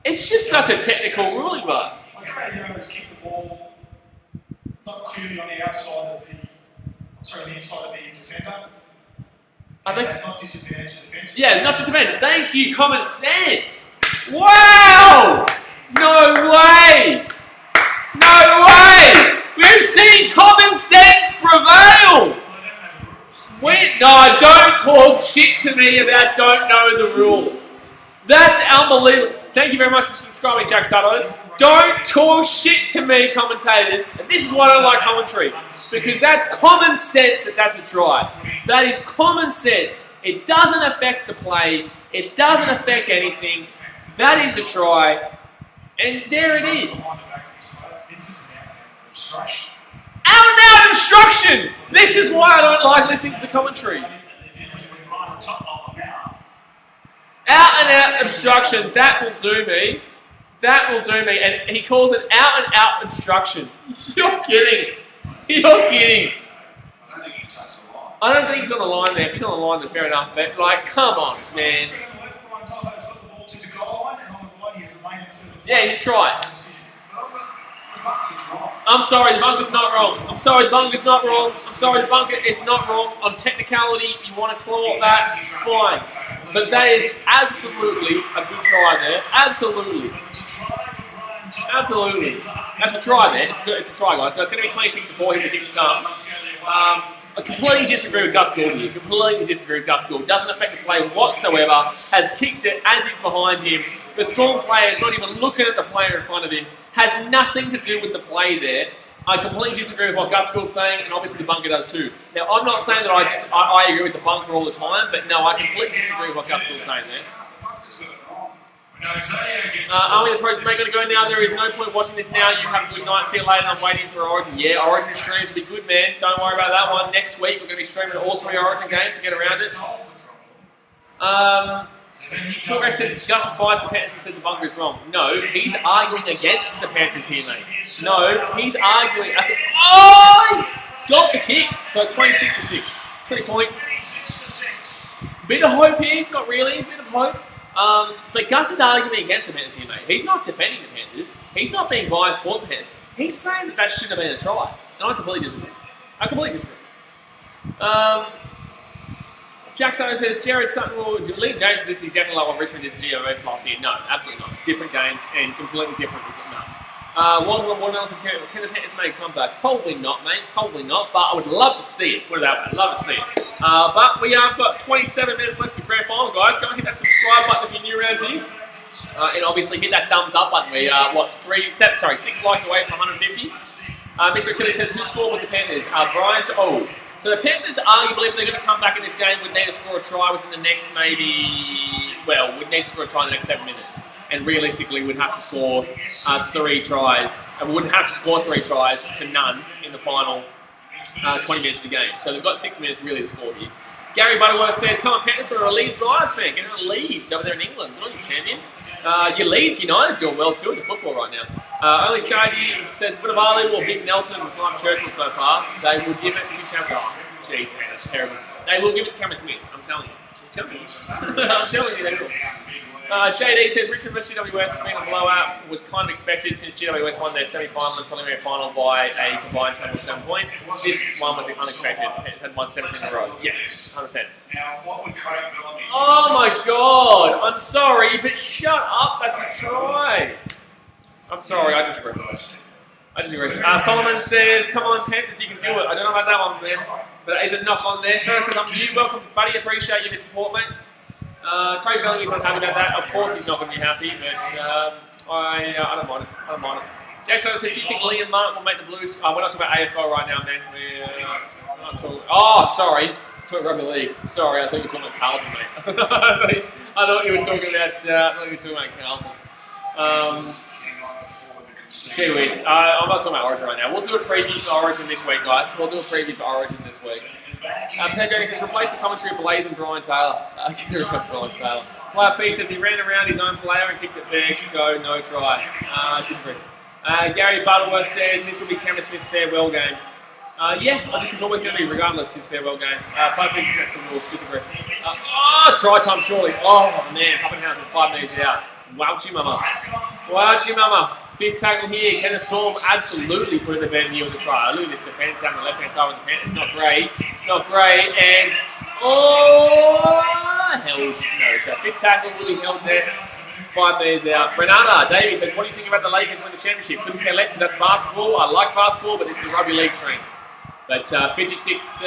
it's just such a technical ruling, but I'd say the owners kick the ball not clearly on the outside of the inside of the defender. I think it's not disadvantage defense. Yeah, not disadvantage. Thank you, common sense. Wow! No way! No way! We've seen common sense prevail! No, don't talk shit to me about don't know the rules. That's unbelievable. Thank you very much for subscribing, Jack Sutto. Don't talk shit to me, commentators. And this is why I don't like commentary. Because that's common sense that that's a try. That is common sense. It doesn't affect the play. It doesn't affect anything. That is a try. And there it is. Out and out obstruction! This is why I don't like listening to the commentary. Out and out obstruction. That will do me. That will do me. And he calls it out and out obstruction. You're kidding. You're kidding. I don't think he's on the line there. If he's on the line, then fair enough. But, like, come on, man. Yeah, you try it. I'm sorry, the bunker's not wrong. I'm sorry, the bunker's not wrong. I'm sorry, the bunker is not wrong. On technicality, you want to call that, fine. But that is absolutely a good try there. Absolutely. Absolutely. That's a try, man. It's a try, guys. So it's going to be 26-4 here to come. I completely disagree with Gus Gould here. Completely disagree with Gus Gould. Doesn't affect the play whatsoever. Has kicked it as he's behind him. The Storm player is not even looking at the player in front of him. Has nothing to do with the play there. I completely disagree with what Gus Gould's saying, and obviously the bunker does too. Now, I'm not saying that I agree with the bunker all the time, but no, I completely disagree with what Gus Gould's saying there. Are we the process going to go now? There is no point watching this now. You have a good night. See you later. I'm waiting for Origin. Yeah, Origin streams will be good, man. Don't worry about that one. Next week, we're going to be streaming all 3 Origin games to get around it. Sportback says Gus is biased, the Panthers says the bunker is wrong. No, he's arguing against the Panthers here, mate. No, he's arguing. Oh! got the kick. So it's 26-6. 20 points. Bit of hope here, not really, a bit of hope. But Gus is arguing against the Panthers here, mate. He's not defending the Panthers. He's not being biased for the Panthers. He's saying that shouldn't have been a try. And I completely disagree. Jack Soto says, Jared Sutton will lead James. This is exactly like what Richmond did to GOS last year. No, absolutely not. Different games and completely different. No. Wanderer Watermelon says, can the Panthers make a comeback? Probably not, mate. Probably not. But I would love to see it. Put it that way. I'd love to see it. But we have got 27 minutes left to the grand final, guys. Don't hit that subscribe button if you're new around here. And obviously hit that thumbs up button. We are, 6 likes away from 150. Mr. Achilles says, who scored with the Panthers? Brian to... Oh. So the Panthers, arguably, if they're going to come back in this game, would need to score a try within the next would need to score a try in the next 7 minutes. And realistically, would have to score 3 tries. And wouldn't have to score 3 tries to none in the final 20 minutes of the game. So they've got 6 minutes really to score here. Gary Butterworth says, come on, Panthers, for a Leeds Riders fan. Get on Leeds over there in England. Good on you, champion. Your Leeds United doing well too in the football right now. Only Chargy says, Vunivalu or Big Nelson and Clyde Churchill so far. They will give it to Cameron. Oh, jeez, man, that's terrible. They will give it to Cameron Smith. I'm telling you. I'm telling you they will. JD says, Richmond vs GWS has been a blowout. Was kind of expected since GWS won their semi-final and preliminary final by a combined total of 7 points. This one was unexpected. It's had won 17 in a row. Yes, 100%. Oh my god! I'm sorry, but shut up. That's a try. I'm sorry, I disagree. Solomon says, come on, Panthers, you can do it. I don't know about that one, man. But there is a knock on there. First, I'm to you. Welcome, buddy. Appreciate your support, mate. Craig Bellamy's not happy about that. Of course he's not going to be happy, but I don't mind it. Jackson says, do you think Liam Martin will make the Blues? We're not talking about AFL right now, man. We're not talking... Oh, sorry. Talking rugby league. Sorry, I thought you were talking about Carlton, mate. I thought you were talking about Carlton. Gee whiz. I'm not talking about Origin right now. We'll do a preview for Origin this week, guys. We'll do a preview for Origin this week. Ted Gary says, replace the commentary of Blaze and Brian Taylor. Brian Taylor. Player P says he ran around his own player and kicked it fair. Go, no try. Disagree. Gary Butterworth says this will be Cameron Smith's farewell game. This was always going to be regardless his farewell game. Player P says that's the rules. Disagree. Try time surely. Oh man, Pappenhausen 5 metres out. Wouchy mama. Fifth tackle here. Can the Storm absolutely put it to bed here with the try? Look at this defence out on the left-hand side of the Panthers. Not great. And held. No, so fifth tackle really held there. 5 metres out. Renata Davies says, what do you think about the Lakers win the championship? Couldn't care less because that's basketball. I like basketball, but this is a rugby league stream. But 56,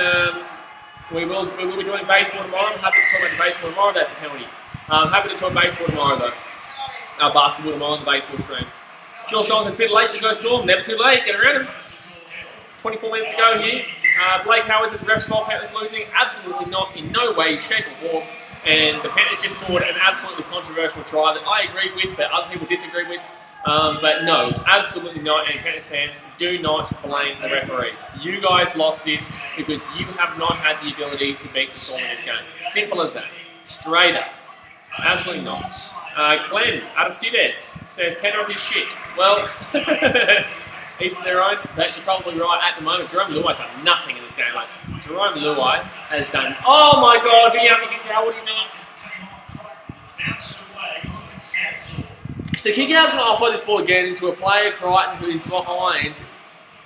we will be doing baseball tomorrow. I'm happy to talk about the baseball tomorrow. That's a penalty. I'm happy to talk baseball tomorrow, though. Basketball tomorrow on the baseball stream. Joel Stones is a bit late to go Storm. Never too late. Get around him. 24 minutes to go here. Blake Howard says, ref's fault, Panthers losing. Absolutely not, in no way, shape or form. And the Panthers just scored an absolutely controversial try that I agree with, but other people disagree with. But no, absolutely not. And Panthers fans, do not blame the referee. You guys lost this because you have not had the ability to beat the Storm in this game. Simple as that. Straight up. Absolutely not. Glenn Aristides says Penrith is shit. Well, each to their own, but you're probably right at the moment. Jerome Luai's done nothing in this game. Like, Jerome Luai has done... Oh my god, Vinyama Kikau, what are you doing? So Kikau's going to offload this ball again to a player, Crichton, who is behind.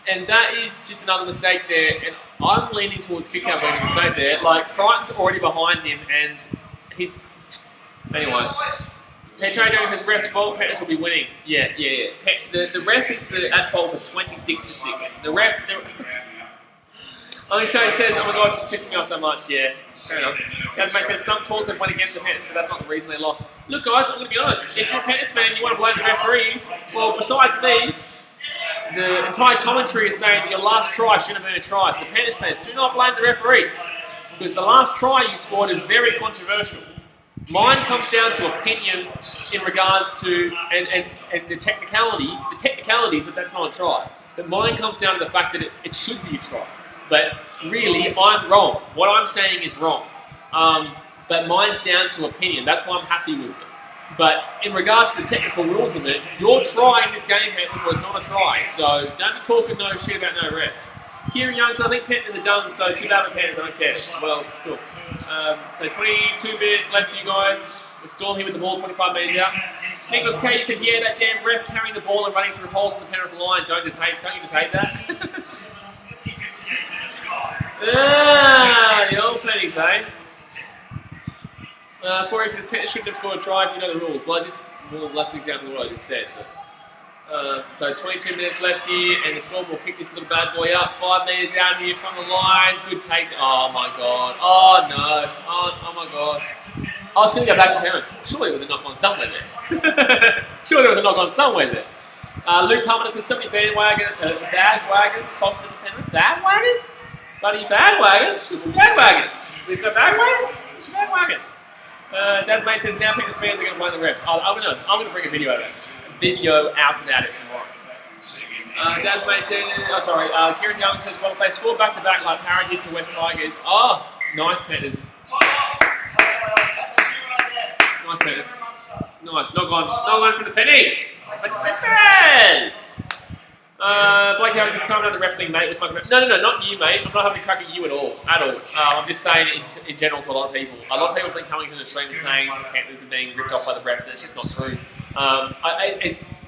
And that is just another mistake there. And I'm leaning towards Kikau being a mistake there. Like, Crichton's already behind him and he's... Anyway... Trey Jones says ref's fault, Panthers will be winning. Yeah. The ref is at fault for 26-6. The ref... Only Shane says, oh my gosh, it's pissing me off so much. Yeah, fair enough. Gazmay says, some calls have went against the Panthers, but that's not the reason they lost. Look guys, I'm going to be honest. If you're a Panthers fan and you want to blame the referees, well, besides me, the entire commentary is saying that your last try shouldn't have been a try. So Panthers fans, do not blame the referees. Because the last try you scored is very controversial. Mine comes down to opinion in regards to and the technicalities that that's not a try. But mine comes down to the fact that it should be a try. But really, I'm wrong. What I'm saying is wrong. But mine's down to opinion. That's why I'm happy with it. But in regards to the technical rules of it, your try in this game was not a try. So don't be talking no shit about no refs. Kieran Young, so I think Panthers are done, so too bad for Panthers, I don't care. Well, cool. So 22 minutes left to you guys. The Storm here with the ball, 25 metres out. Nicholas Cage says, yeah, that damn ref carrying the ball and running through holes in the Penrith line. Don't you just hate that? The old pennies, eh? Sporix says, Panthers shouldn't have scored a try if you know the rules. Well, let's look down to what I just said. So 22 minutes left here, and the Storm will kick this little bad boy up. 5 metres out here from the line. Good take. Oh my god. Oh no. Oh my god. Oh, it's going to go back to Penrith. Surely there was a knock on somewhere there. Surely there was a knock on somewhere there. Luke Palmer says 70 bagwagons costed the Penrith. Bagwagons? Bloody bagwagons? Just some bagwagons. We've got bagwagons? It's a bagwagon. Dasmate says now Penrith fans are going to blame the refs. I'm going to bring a video about it tomorrow. Dasmate says, Kieran Young says, well, if they score back-to-back like Parra did to West Tigers, oh, nice Panthers. Nice Panthers. Nice, not gone from the pennies. Pennies! Blake Harris is calm down the ref thing, mate. No, not you, mate. I'm not having a crack at you at all. I'm just saying it in general to a lot of people. A lot of people have been coming to the stream saying the Panthers are being ripped off by the refs, and it's just not true.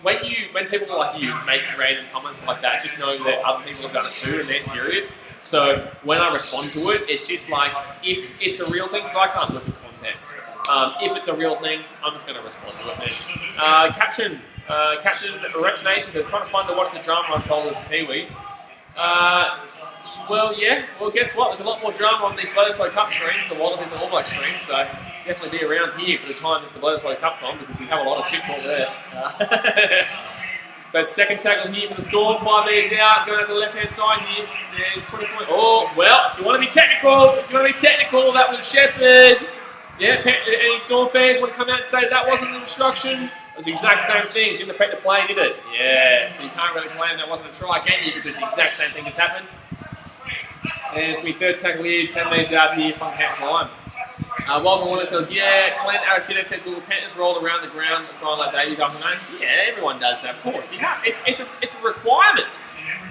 When people like you make random comments like that, just know that other people have done it too, and they're serious. So when I respond to it, it's just like, if it's a real thing, because I can't look at context. If it's a real thing, I'm just going to respond to it then. Captain Rex Nation says, it's kind of fun to watch the drama unfold as a Kiwi. Well, yeah. Well, guess what? There's a lot more drama on these Bledisloe Cup streams than Wallabies and All Black streams, so definitely be around here for the time that the Bledisloe Cup's on, because we have a lot of shit talk there. But second tackle here for the Storm, 5 metres out, going out to the left-hand side here. There's 20 points. Oh, well, if you want to be technical, that was Shepherd. Yeah, any Storm fans want to come out and say that wasn't an obstruction? It was the exact same thing. Didn't affect the play, did it? Yeah, so you can't really claim that wasn't a try, can you? Because the exact same thing has happened. And it's my third tackle here, 10 metres out here from Panthers line. Walter Warner says, yeah, Clint Aracida says, will the Panthers roll around the ground crying like babies after match? Yeah, everyone does that, of course. It's a requirement.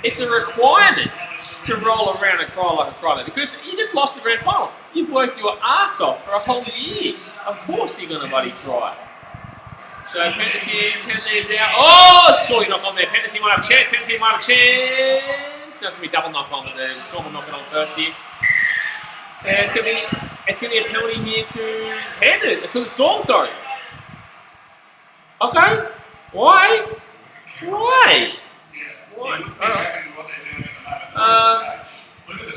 It's a requirement to roll around and cry like a crybaby, because you just lost the grand final. You've worked your ass off for a whole year. Of course you're going to bloody cry. So Panthers here, 10 metres out. Oh, surely knock on there. Panthers here might have a chance. That's going to be double knock on, but the Storm will knock it on first here. And it's going to be a penalty here to Panthers. So the Storm, sorry. Okay. Why?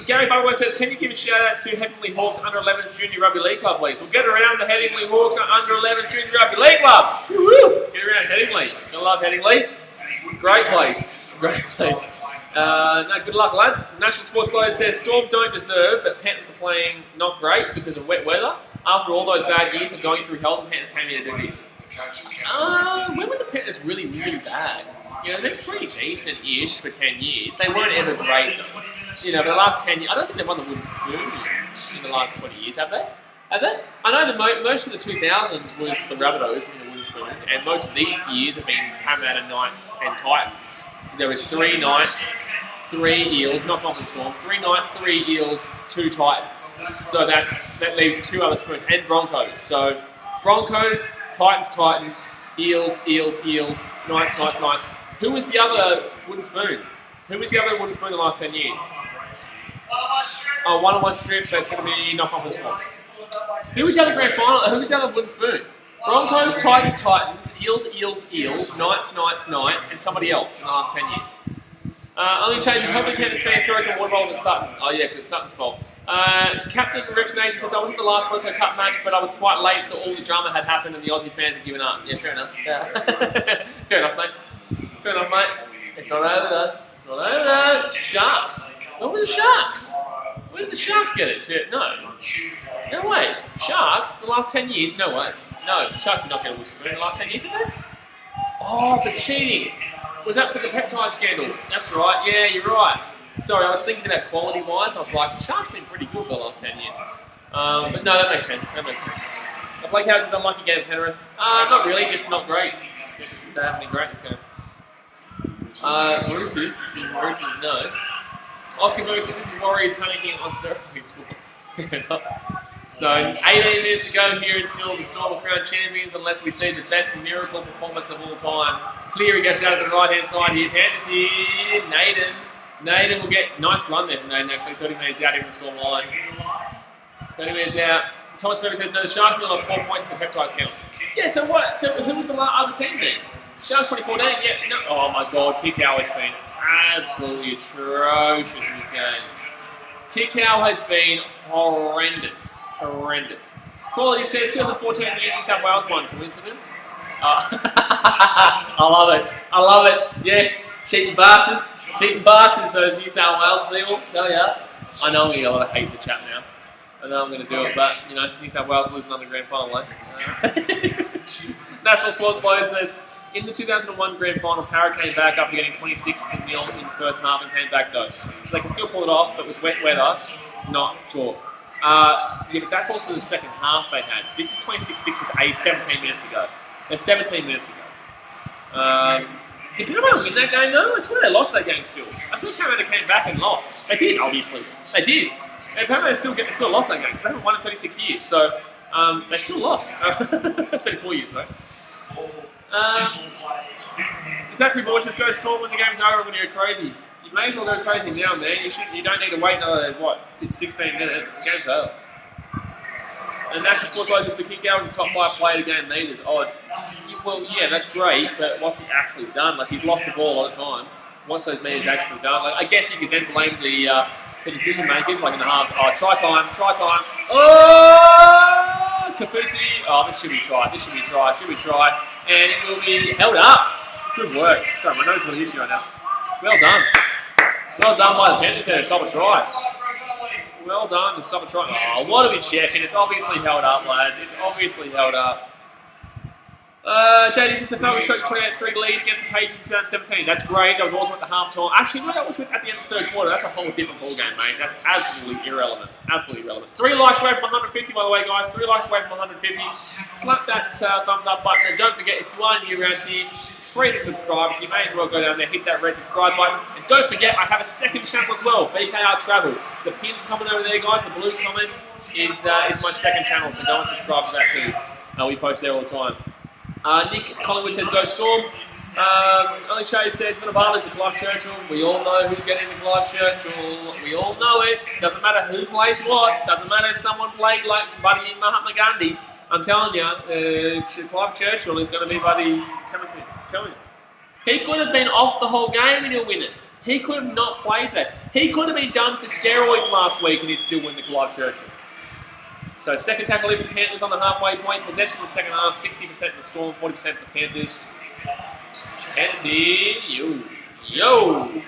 Gary Butterworth says, can you give a shout out to Headingley Hawks Under 11s Junior Rugby League Club, please? We'll get around the Headingley Hawks Under 11s Junior Rugby League Club. Woo-hoo! Get around Headingley. I love Headingley. Great place. No, good luck, lads. National Sports Player says, Storm don't deserve, but Panthers are playing not great because of wet weather. After all those bad years of going through hell, the Panthers came here to do this. When were the Panthers really, really bad? You know, they're pretty decent-ish for 10 years. They weren't ever great, though. You know, for the last 10 years, I don't think they've won the wooden spoon in the last 20 years, have they? Have they? I know most of the 2000s was the Rabbitohs winning the wooden spoon, and most of these years have been Parramatta, Knights, and Titans. There was 3 Knights, 3 Eels, not Northern Storm, 3 Knights, 3 Eels, 2 Titans. So that leaves 2 other spoons, and Broncos. So Broncos, Titans, Eels, Knights. Who was the other wooden spoon? Who was the other wooden spoon in the last 10 years? One-on-one strip, that's going to be knock off the Storm. Who was the other grand final? Who was the other wooden spoon? Broncos, Titans, Eels, Knights, and somebody else in the last 10 years. Only changes, hopefully Panthers fans throw some water bowls at Sutton. Oh yeah, because it's Sutton's fault. Captain Rex Nation says, I wasn't the last Bledisloe Cup match, but I was quite late, so all the drama had happened and the Aussie fans had given up. Yeah, fair enough. Fair enough, mate. It's not over though. Sharks. What were the Sharks? Where did the Sharks get it? No way. Sharks, the last 10 years? No way. No, the Sharks did not get a wooden spoon in the last 10 years, have they? Oh, for cheating. Was that for the peptide scandal? That's right. Yeah, you're right. Sorry, I was thinking about quality-wise. I was like, the Sharks have been pretty good for the last 10 years. But no, that makes sense. Blake House is unlucky game, Penrith. Not really, just not great. They haven't been great this game. Roosters, no. Oscar Berg says this is Warriors panicking on steroids. Fair enough. So 18 minutes to go here until the Storm will crown champions unless we see the best miracle performance of all time. Cleary goes out to the right-hand side here. Panthers here. Naden will get nice run there from Naden actually. 30 minutes out here in the Storm line. 30 minutes out. Thomas Murphy says, no, the Sharks only lost 4 points in the peptides count. Yeah, so what? So who was the other team then? Sharks 2014? Yeah, no. Oh my God, Kikau has been absolutely atrocious in this game. Kikau has been horrendous. Quality says 2014 the New South Wales one. Coincidence? I love it. Yes, cheating bastards, those New South Wales people. Tell ya. I know I'm going to get a lot of hate in the chat now. I know I'm going to do it, but, you know, New South Wales losing on the grand final, eh? National Swans Low says, in the 2001 grand final, Parra came back after getting 26-0 in the first half and came back though. So they can still pull it off, but with wet weather, not sure. Yeah, but that's also the second half they had. This is 26-6 with 17 minutes to go. There's 17 minutes to go. Did Parramatta win that game though? I swear they lost that game still. I swear Parramatta came back and lost. They did, obviously. They did. And Parramatta still lost that game because they haven't won in 36 years. So they still lost. 34 years though. Zachary Boyd says, go Storm when the game's over when you go crazy. You may as well go crazy now, man. You don't need to wait another, 16 minutes. The game's over. And National Sports Low says, Kikau was a top 5 player to gain meters. Oh, well, yeah, that's great, but what's he actually done? Like, he's lost the ball a lot of times. What's those meters actually done? Like, I guess you could then blame the decision makers, like in the halves. Oh, try time. Oh, Kafusi. Oh, this should be try. And it will be held up. Good work. Sorry, my nose is really itchy right now. Well done. Well done by the Panthers there to stop a try. Well done to stop a try. Oh, what are we checking? It's obviously held up, lads. It's obviously held up. JD says the Falcons showed 28-3 lead against the Patriots in 2017. That's great. That was also at the half-time. Actually, no, that was at the end of the third quarter. That's a whole different ballgame, mate. That's absolutely irrelevant. 3 likes away from 150, by the way, guys. 3 likes away from 150. Slap that thumbs up button. And don't forget, if you are new around here, it's free to subscribe, so you may as well go down there, hit that red subscribe button. And don't forget, I have a second channel as well, BKR Travel. The pinned comment over there, guys, the blue comment, is my second channel, so go and subscribe to that too. We post there all the time. Nick Collingwood says, go Storm. Only Chase says, Vinavale to Clive Churchill. We all know who's getting to Clive Churchill. We all know it. Doesn't matter who plays what. Doesn't matter if someone played like Buddy Mahatma Gandhi. I'm telling you, Clive Churchill is going to be Buddy Cameron Smith. I'm telling you. He could have been off the whole game and he'll win it. He could have not played today. He could have been done for steroids last week and he'd still win the Clive Churchill. So second tackle leaving the Panthers on the halfway point. Possession in the second half, 60% in the Storm, 40% in the Panthers. Panthers here, yo.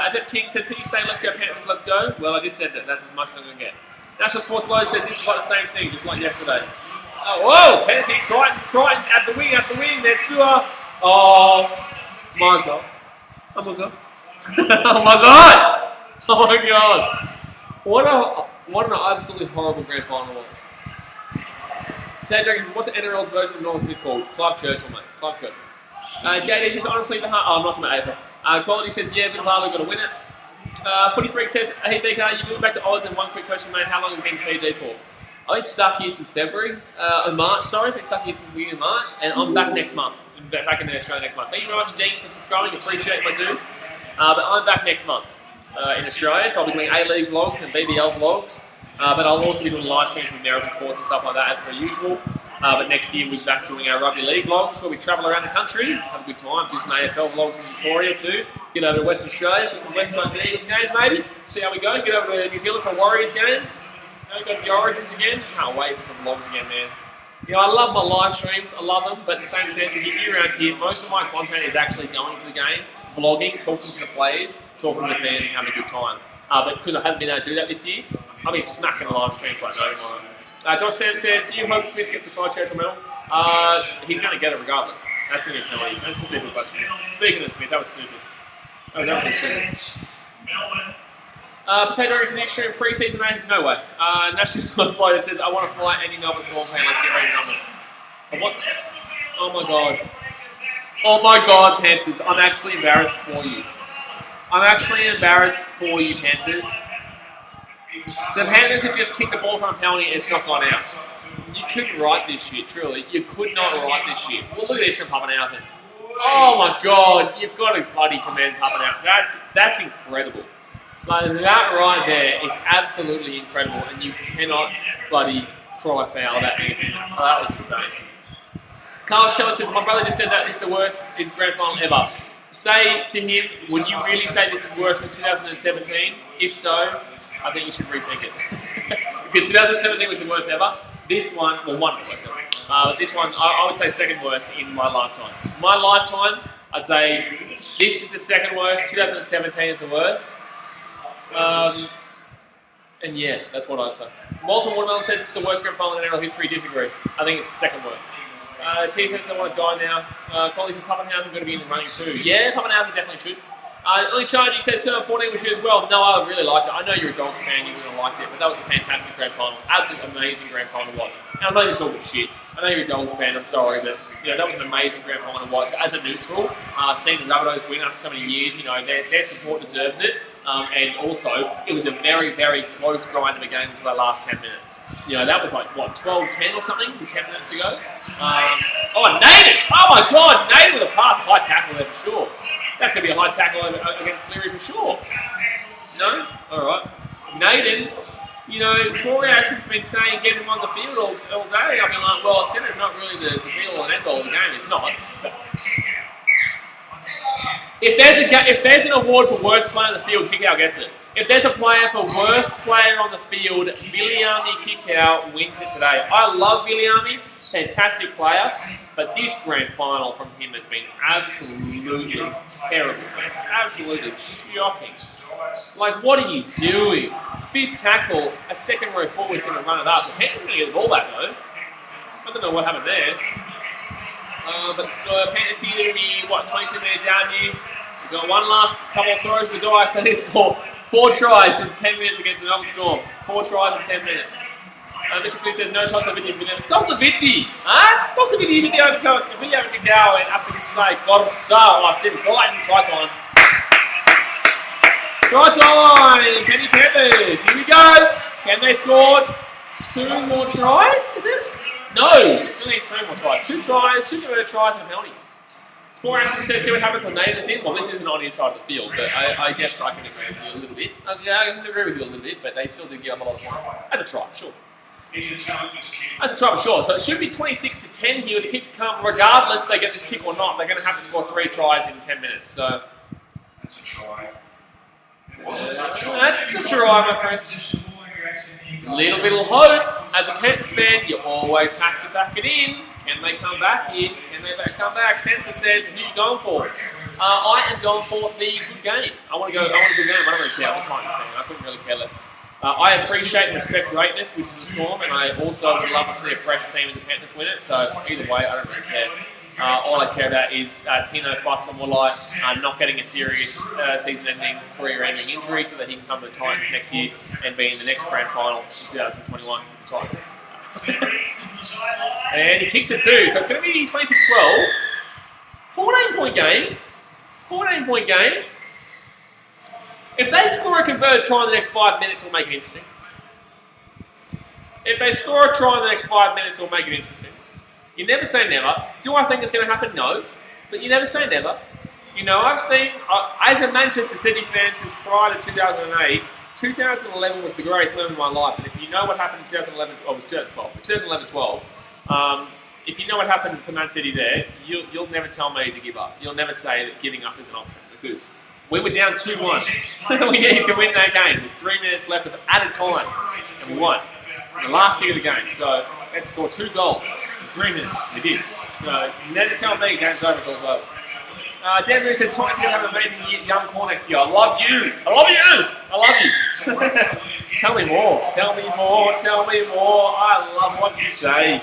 Adept King says, can you say let's go Panthers, let's go? Well, I just said that. That's as much as I'm going to get. National Sports Low says this is like the same thing, just like yesterday. Oh, whoa, Panthers here, Crichton, at the wing, there's Sua. Oh, my God. Oh, my God. Oh, my God. Oh, my God. What an absolutely horrible grand final was. Today Dragon says, what's the NRL's version of Norman Smith called? Clive Churchill, mate. Clive Churchill. JD says, honestly, I'm not talking about April. Quality says, yeah, Vinavale got to win it. Footy Freak says, hey, BK, you moved back to Oz, and one quick question, mate. How long have you been in Fiji for? I've been stuck here since February. March, sorry. I've been stuck here since the beginning of March, and I'm back next month. Back in Australia next month. Thank you very much, Dean, for subscribing. Appreciate my do. But I'm back next month. In Australia, so I'll be doing A-League vlogs and BBL vlogs, but I'll also be doing live streams with American sports and stuff like that as per usual. But next year we'll be back doing our rugby league vlogs where we travel around the country, have a good time, do some AFL vlogs in Victoria too, get over to Western Australia for some West Coast and Eagles games maybe, see how we go, get over to New Zealand for a Warriors game, go to the Origins again, can't wait for some vlogs again, man. You know, I love my live streams, I love them, but in the same sense, if you're new around here, most of my content is actually going to the game, vlogging, talking to the players, talking to the fans and having a good time. But because I haven't been able to do that this year, I've been smacking live streams like no tomorrow. Josh Sam says, do you hope Smith gets the Clive Churchill medal? He's going to get it regardless. That's going to be a penalty. That's stupid by Smith. Speaking of Smith, that was stupid. That was absolutely stupid. Melbourne. Potato Rings in the extreme pre-season, mate? No way. National Sports Loader says, I want to fly any Melbourne Storm fan. Let's get ready to number. What? Oh my God. Oh my God, Panthers. I'm actually embarrassed for you. I'm actually embarrassed for you Panthers. The Panthers have just kicked the ball from a penalty and it's not gone out. You couldn't write this shit, truly. You could not write this shit. Well, look at this from Pappenhausen. Oh my god, you've got to bloody commend Pappenhausen. That's incredible. Like, that right there is absolutely incredible, and you cannot bloody cry foul about anything. Oh, that was insane. Carl Scheller says, my brother just said that it's the worst grand final ever. Say to him, would you really say this is worse than 2017? If so, I think you should rethink it. Because 2017 was the worst ever. This one, well, one of the worst ever. This one, I would say second worst in my lifetime. My lifetime, I'd say this is the second worst. 2017 is the worst. And yeah, that's what I'd say. Walton Watermelon says it's the worst grand final in NRL history. Disagree. I think it's the second worst. T says I want to die now. Collie says Pappenhausen going to be in the running too. Yeah, Pappenhausen definitely should. Only Chargy says 2014 we should as well. No, I really liked it. I know you're a Dogs fan, you wouldn't have liked it, but that was a fantastic grand final. Absolutely amazing grand final to watch. And I'm not even talking shit. I know you're a Dogs fan, I'm sorry, but you know that was an amazing grand final to watch. As a neutral, seeing the Rabbitohs win after so many years, you know, their support deserves it. And also, it was a very, very close grind of a game until the last 10 minutes. You know, that was like, what, 12-10 or something with 10 minutes to go? Oh, Naden! Oh my god, Naden with a pass. High tackle there for sure. That's going to be a high tackle against Cleary for sure. No? Alright. Naden, you know, small reaction's been saying get him on the field all day. I've been like, well, center's not really the be-all and end-all of the game. It's not. But if there's an award for worst player on the field, Kickout gets it. If there's a player for worst player on the field, BKRmy Kickout wins it today. I love BKRmy, fantastic player, but this grand final from him has been absolutely terrible. Absolutely shocking. Like, what are you doing? Fifth tackle, a second row forward is going to run it up. The Panthers going to get the ball back though. I don't know what happened there. But still, Panthers here, they're going to be, what, 22 minutes out here. We've got one last couple of throws with the dice. They score 4 tries in 10 minutes against the Melbourne Storm. 4 tries in 10 minutes. Mr. Clear says, no Tosaviti. Tosaviti! Huh? Tosaviti video Kagawa and up inside. Gorsa. Oh, I said, right, try time. Try time! Penny Panthers. Here we go. Can they score 2 more tries? Is it? No, still need 3 more tries. 2 tries, 2 tries and a penalty. Four actually says, see what happens when Nathan is in. Well, this isn't on his side of the field, but I guess I can agree with you a little bit. I can agree with you a little bit, but they still did give up a lot of points. As a try, sure. As a try, sure. So it should be 26-10 here with the kick to come. Regardless they get this kick or not, they're going to have to score 3 tries in 10 minutes. So that's a try. That's a try, my friends. Little bit of hope. As a Panthers fan, you always have to back it in. Can they come back here? Can they come back? Sensor says, who are you going for? I am going for the good game. I want a good game. I don't really care. I'm a Titans fan. I couldn't really care less. I appreciate and respect greatness, which is the Storm, and I also would love to see a fresh team in the Panthers win it. So either way, I don't really care. All I care about is Tino Fussell-Mulai not getting a serious season-ending, career-ending injury so that he can come to the Titans next year and be in the next grand final in 2021 with the Titans. And he kicks it too, so it's going to be 26-12. 14-point game. 14-point game. If they score a converted try in the next 5 minutes, it'll make it interesting. If they score a try in the next 5 minutes, it'll make it interesting. You never say never. Do I think it's going to happen? No. But you never say never. You know, I've seen, as a Manchester City fan since prior to 2008, 2011 was the greatest moment of my life. And if you know what happened in 2011, well, it was 2012. But 2011-12, if you know what happened for Man City there, you'll never tell me to give up. You'll never say that giving up is an option because we were down 2-1. We needed to win that game with 3 minutes left of added time. And we won. The last kick of the game. So let's score 2 goals in 3 minutes. We did. So never tell me game's over until it's over. Dan Lewis says, Titans are going to have an amazing young core next year. I love you. I love you. I love you. Tell me more. Tell me more. Tell me more. I love what you say.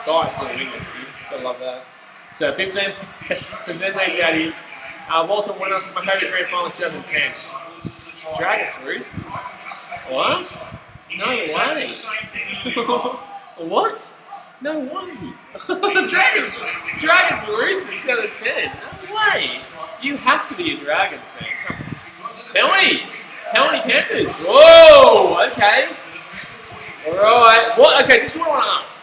Titans will win next year. I love that. So 15 days out here. Walton, what else is my favourite grand final in 2010? Dragons Roosters. What? No way. What? No way. Dragons Roosters 2010. No way. You have to be a Dragons fan. Come on. Penalty Panthers. Whoa, okay. Alright. What? Okay, this is what I want to ask.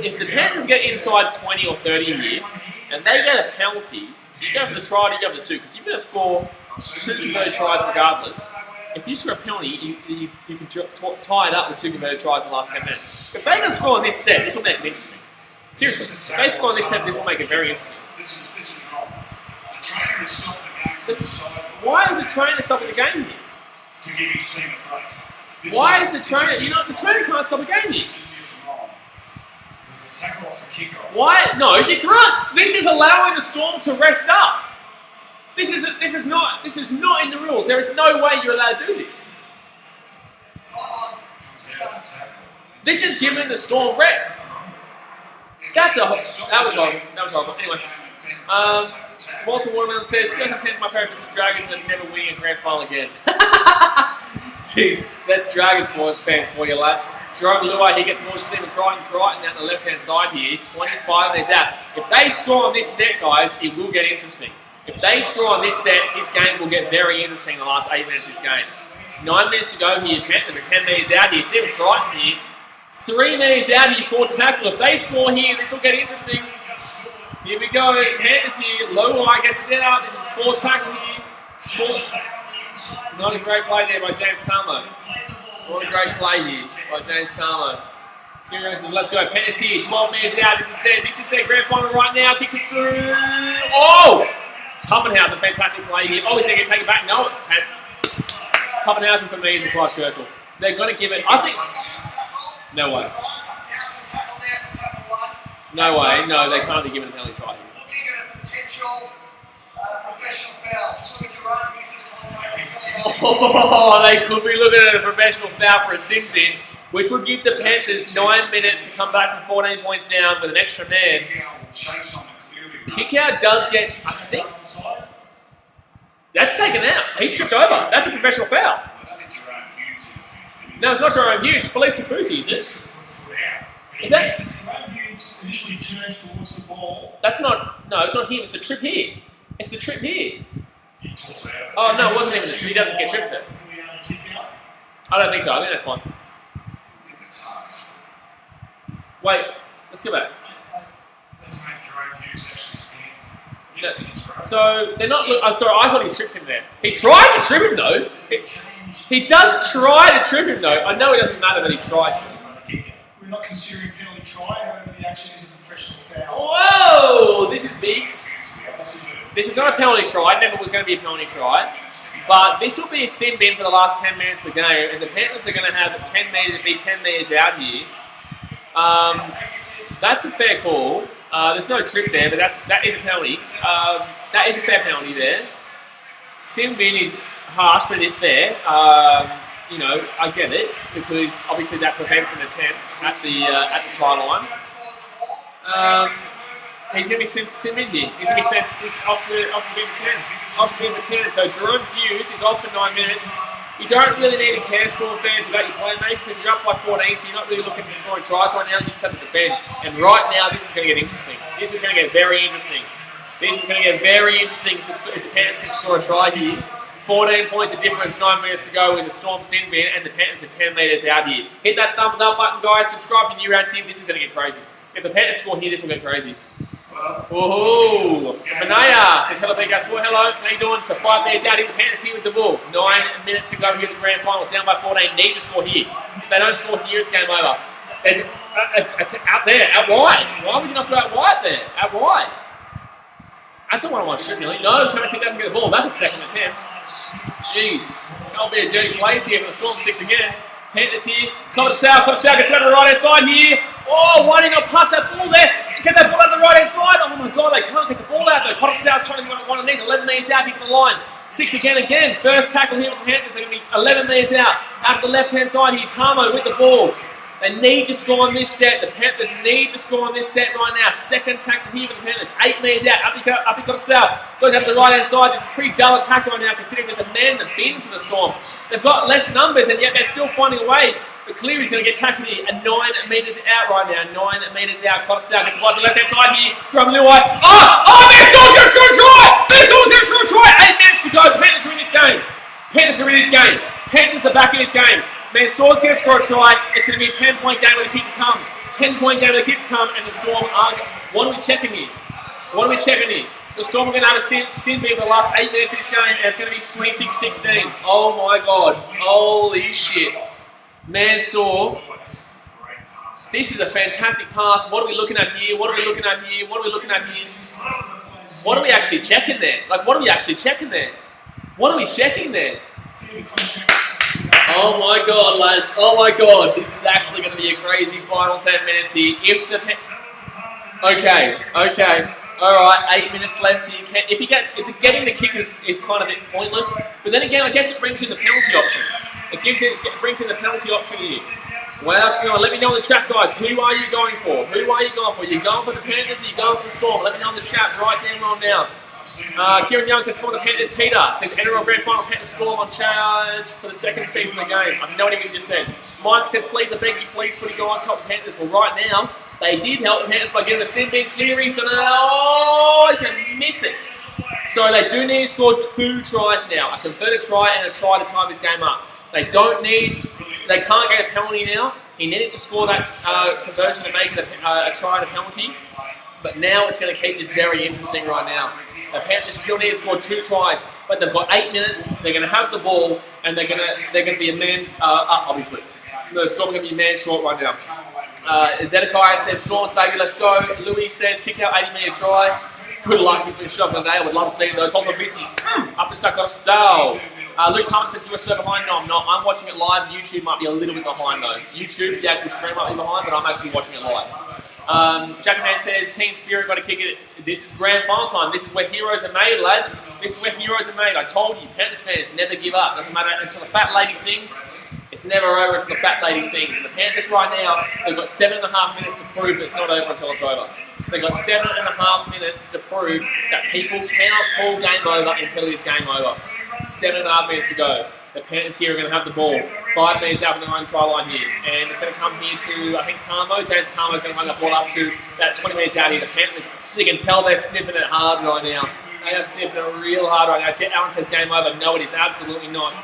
If the Panthers get inside 20 or 30 here, and they get a penalty, do you go for the try or do you go for the two? Because you're going to score 2 converted tries regardless. If you score a penalty, you can tie it up with 2 converted tries in the last 10 minutes. If they can score in this set, this will make it interesting. Seriously, if they score in this set, this will make it very interesting. Why is the trainer stopping the game here? To give his team a break. Why is the trainer? The trainer can't stop a game here. Why? No, you can't. This is allowing the Storm to rest up. This is not in the rules. There is no way you're allowed to do this. This is giving the Storm rest. That was wrong. That was horrible. Anyway, Walter Watermelon says 2010 is my favourite because Dragons are never winning a grand final again. Jeez, that's Dragons fans for you, lads. Jerome Luai, he gets more to Stephen Crichton out on the left-hand side here. 25 minutes out. If they score on this set, guys, it will get interesting. If they score on this set, this game will get very interesting in the last 8 minutes of this game. 9 minutes to go here. Panthers are 10 metres out here. Stephen Crichton here. 3 metres out here for tackle. If they score here, this will get interesting. Here we go. Panthers here. Luai gets it out. This is 4 tackle here. Not a great play there by James Tamo. What a great play here by James Tamo. Kieran says, let's go. Panthers here, 12 metres out. This is their grand final right now. Kicks it through. Oh! Puppenhausen, fantastic play here. Oh, he's going to take it back. No. Puppenhausen for me is a Clyde Churchill. They're going to give it, I think. No way. No way. No, they can't be given a penalty try here. Looking at a potential professional foul. Just look at Jerome Hughes' contact. Oh, they could be looking at a professional foul for a sin bin, which would give the Panthers 9 minutes to come back from 14 points down with an extra man. Kick out does get, I think, that's taken out. He's tripped over. That's a professional foul. No, it's not Jerome Hughes. Felice Kafusi, is it? Is that? Jerome Hughes initially turns towards the ball. That's not, no, it's not him. It's the trip here. It's the trip here. Oh, no, it wasn't even the trip. He doesn't get tripped there. I don't think so. I think that's fine. Wait, let's go back. Let's make Jerome Hughes actually stands. No, so they're not. I'm sorry, I thought he trips him there. He tried to trip him though. He does try to trip him though. I know it doesn't matter that he tried to. We're not considering penalty try, however, the action is a professional foul. Whoa! This is big. This is not a penalty try. It never was going to be a penalty try. But this will be a sin bin for the last 10 minutes of the game, and the Panthers are going to have 10 metres to be 10 metres out here. That's a fair call. There's no trip there, but that is a penalty. That is a fair penalty there. Sin bin is harsh, but it is fair. You know, I get it because obviously that prevents an attempt at the try line. He's going to be sent to sin bin here. He's going to be sent off the bin for 10. Off the bin for 10. So Jerome Hughes is off for 9 minutes. You don't really need to care, Storm fans, about your playmaker because you're up by 14, so you're not really looking for scoring tries right now. You just have to defend. And right now, this is going to get interesting. This is going to get very interesting. This is going to get very interesting if the Panthers can score a try here. 14 points of difference, 9 minutes to go in the Storm sin bin, and the Panthers are 10 metres out here. Hit that thumbs up button, guys. Subscribe if you're new around team. This is going to get crazy. If the Panthers score here, this will get crazy. Woohoo! Manaya says, hello, big guys. Well, hello, how you doing? So 5 minutes out in the Panthers here with the ball. 9 minutes to go here in the grand final. Down by 14. Need to score here. If they don't score here, it's game over. It's out there, out wide. Why would you not go out wide there? Out wide. That's a one-on-one strip, nearly. No, Thomas doesn't get the ball. That's a second attempt. Jeez. Can't be a dirty place here for the Storm 6 again. Panthers here. Cotter South gets it out of the right-hand side here. Oh, why did he not pass that ball there? Get that ball out of the right-hand side. Oh my God, they can't get the ball out though. Cotter South's trying to get one underneath. 11 metres out here from the line. 6 again. First tackle here with the Panthers. They're going to be 11 metres out. Out of the left-hand side here. Tamo with the ball. They need to score on this set. The Panthers need to score on this set right now. Second tackle here for the Panthers. 8 metres out. Uppy got south. Got down to the right-hand side. This is a pretty dull attack right now, considering there's a man in the bin for the Storm. They've got less numbers, and yet they're still finding a way. But Cleary's going to get tackled here at 9 metres out right now. 9 metres out. Cotter gets the ball to the left-hand side here. Drum Luai. Oh, Mansell's going to score a try! Mansell's going to score a try! 8 minutes to go. Panthers are in this game. Panthers are in this game. Panthers are back in this game. Mansell's going to score a try. It's going to be a 10-point game with a kick to come. 10-point game with a kick to come, and the Storm are... What are we checking here? What are we checking here? The Storm are going to have a sin bin for the last 8 minutes of this game, and it's going to be 26-16. Oh my God. Holy shit. Mansell. This is a fantastic pass. What are we looking at here? What are we looking at here? What are we looking at here? What are we actually checking there? Like, what are we actually checking there? What are we checking there? Oh my God, lads. Oh my God. This is actually going to be a crazy final 10 minutes here. If the... Okay. All right, 8 minutes left. So you can, if getting the kick is kind of a bit pointless, but then again, I guess it brings in the penalty option. It brings in the penalty option here. Well, let me know in the chat, guys. Who are you going for? Who are you going for? You're going for the Panthers or you're going for the Storm? Let me know in the chat right damn well now. Kieran Young says, come on, the Panthers. Peter says, NRL Grand Final, Panthers Storm on charge for the second season of the game. I have no idea what you just said. Mike says, please, I beg you, please, put your guys help the Panthers. Well, right now, they did help the Panthers by getting a sin bin. Cleary's going to miss it. So they do need to score 2 tries now. A converted try and a try to tie this game up. They can't get a penalty now. He needed to score that conversion to make it a try and a penalty. But now it's going to keep this very interesting right now. The Panthers still need to score 2 tries, but they've got 8 minutes. They're going to have the ball, and they're going to be a man up, obviously. The Storm are going to be a man short right now. Zedekiah says, Storms, baby, let's go. Louis says, kick out 80-metre try. Good luck, he's been shot today. I would love to see him, though. Top of 50. Up to Sakostal. Luke Palmer says, you were so behind. No, I'm not. I'm watching it live. YouTube might be a little bit behind, though. YouTube, the actual stream might be behind, but I'm actually watching it live. Jackie Man says, Team Spirit got to kick it. This is grand final time. This is where heroes are made, lads. This is where heroes are made. I told you, Panthers fans, never give up. Doesn't matter until the fat lady sings. It's never over until the fat lady sings. And the Panthers right now, they've got 7.5 minutes to prove that it's not over until it's over. They've got 7.5 minutes to prove that people cannot call game over until it is game over. 7.5 minutes to go. The Panthers here are going to have the ball. 5 metres out from their own try line here. And it's going to come here to, I think, Tamo. James Tamo is going to run the ball up to that 20 metres out here. The Panthers, you can tell they're sniffing it hard right now. They are sniffing it real hard right now. Jet Allen says game over. No, it is absolutely not.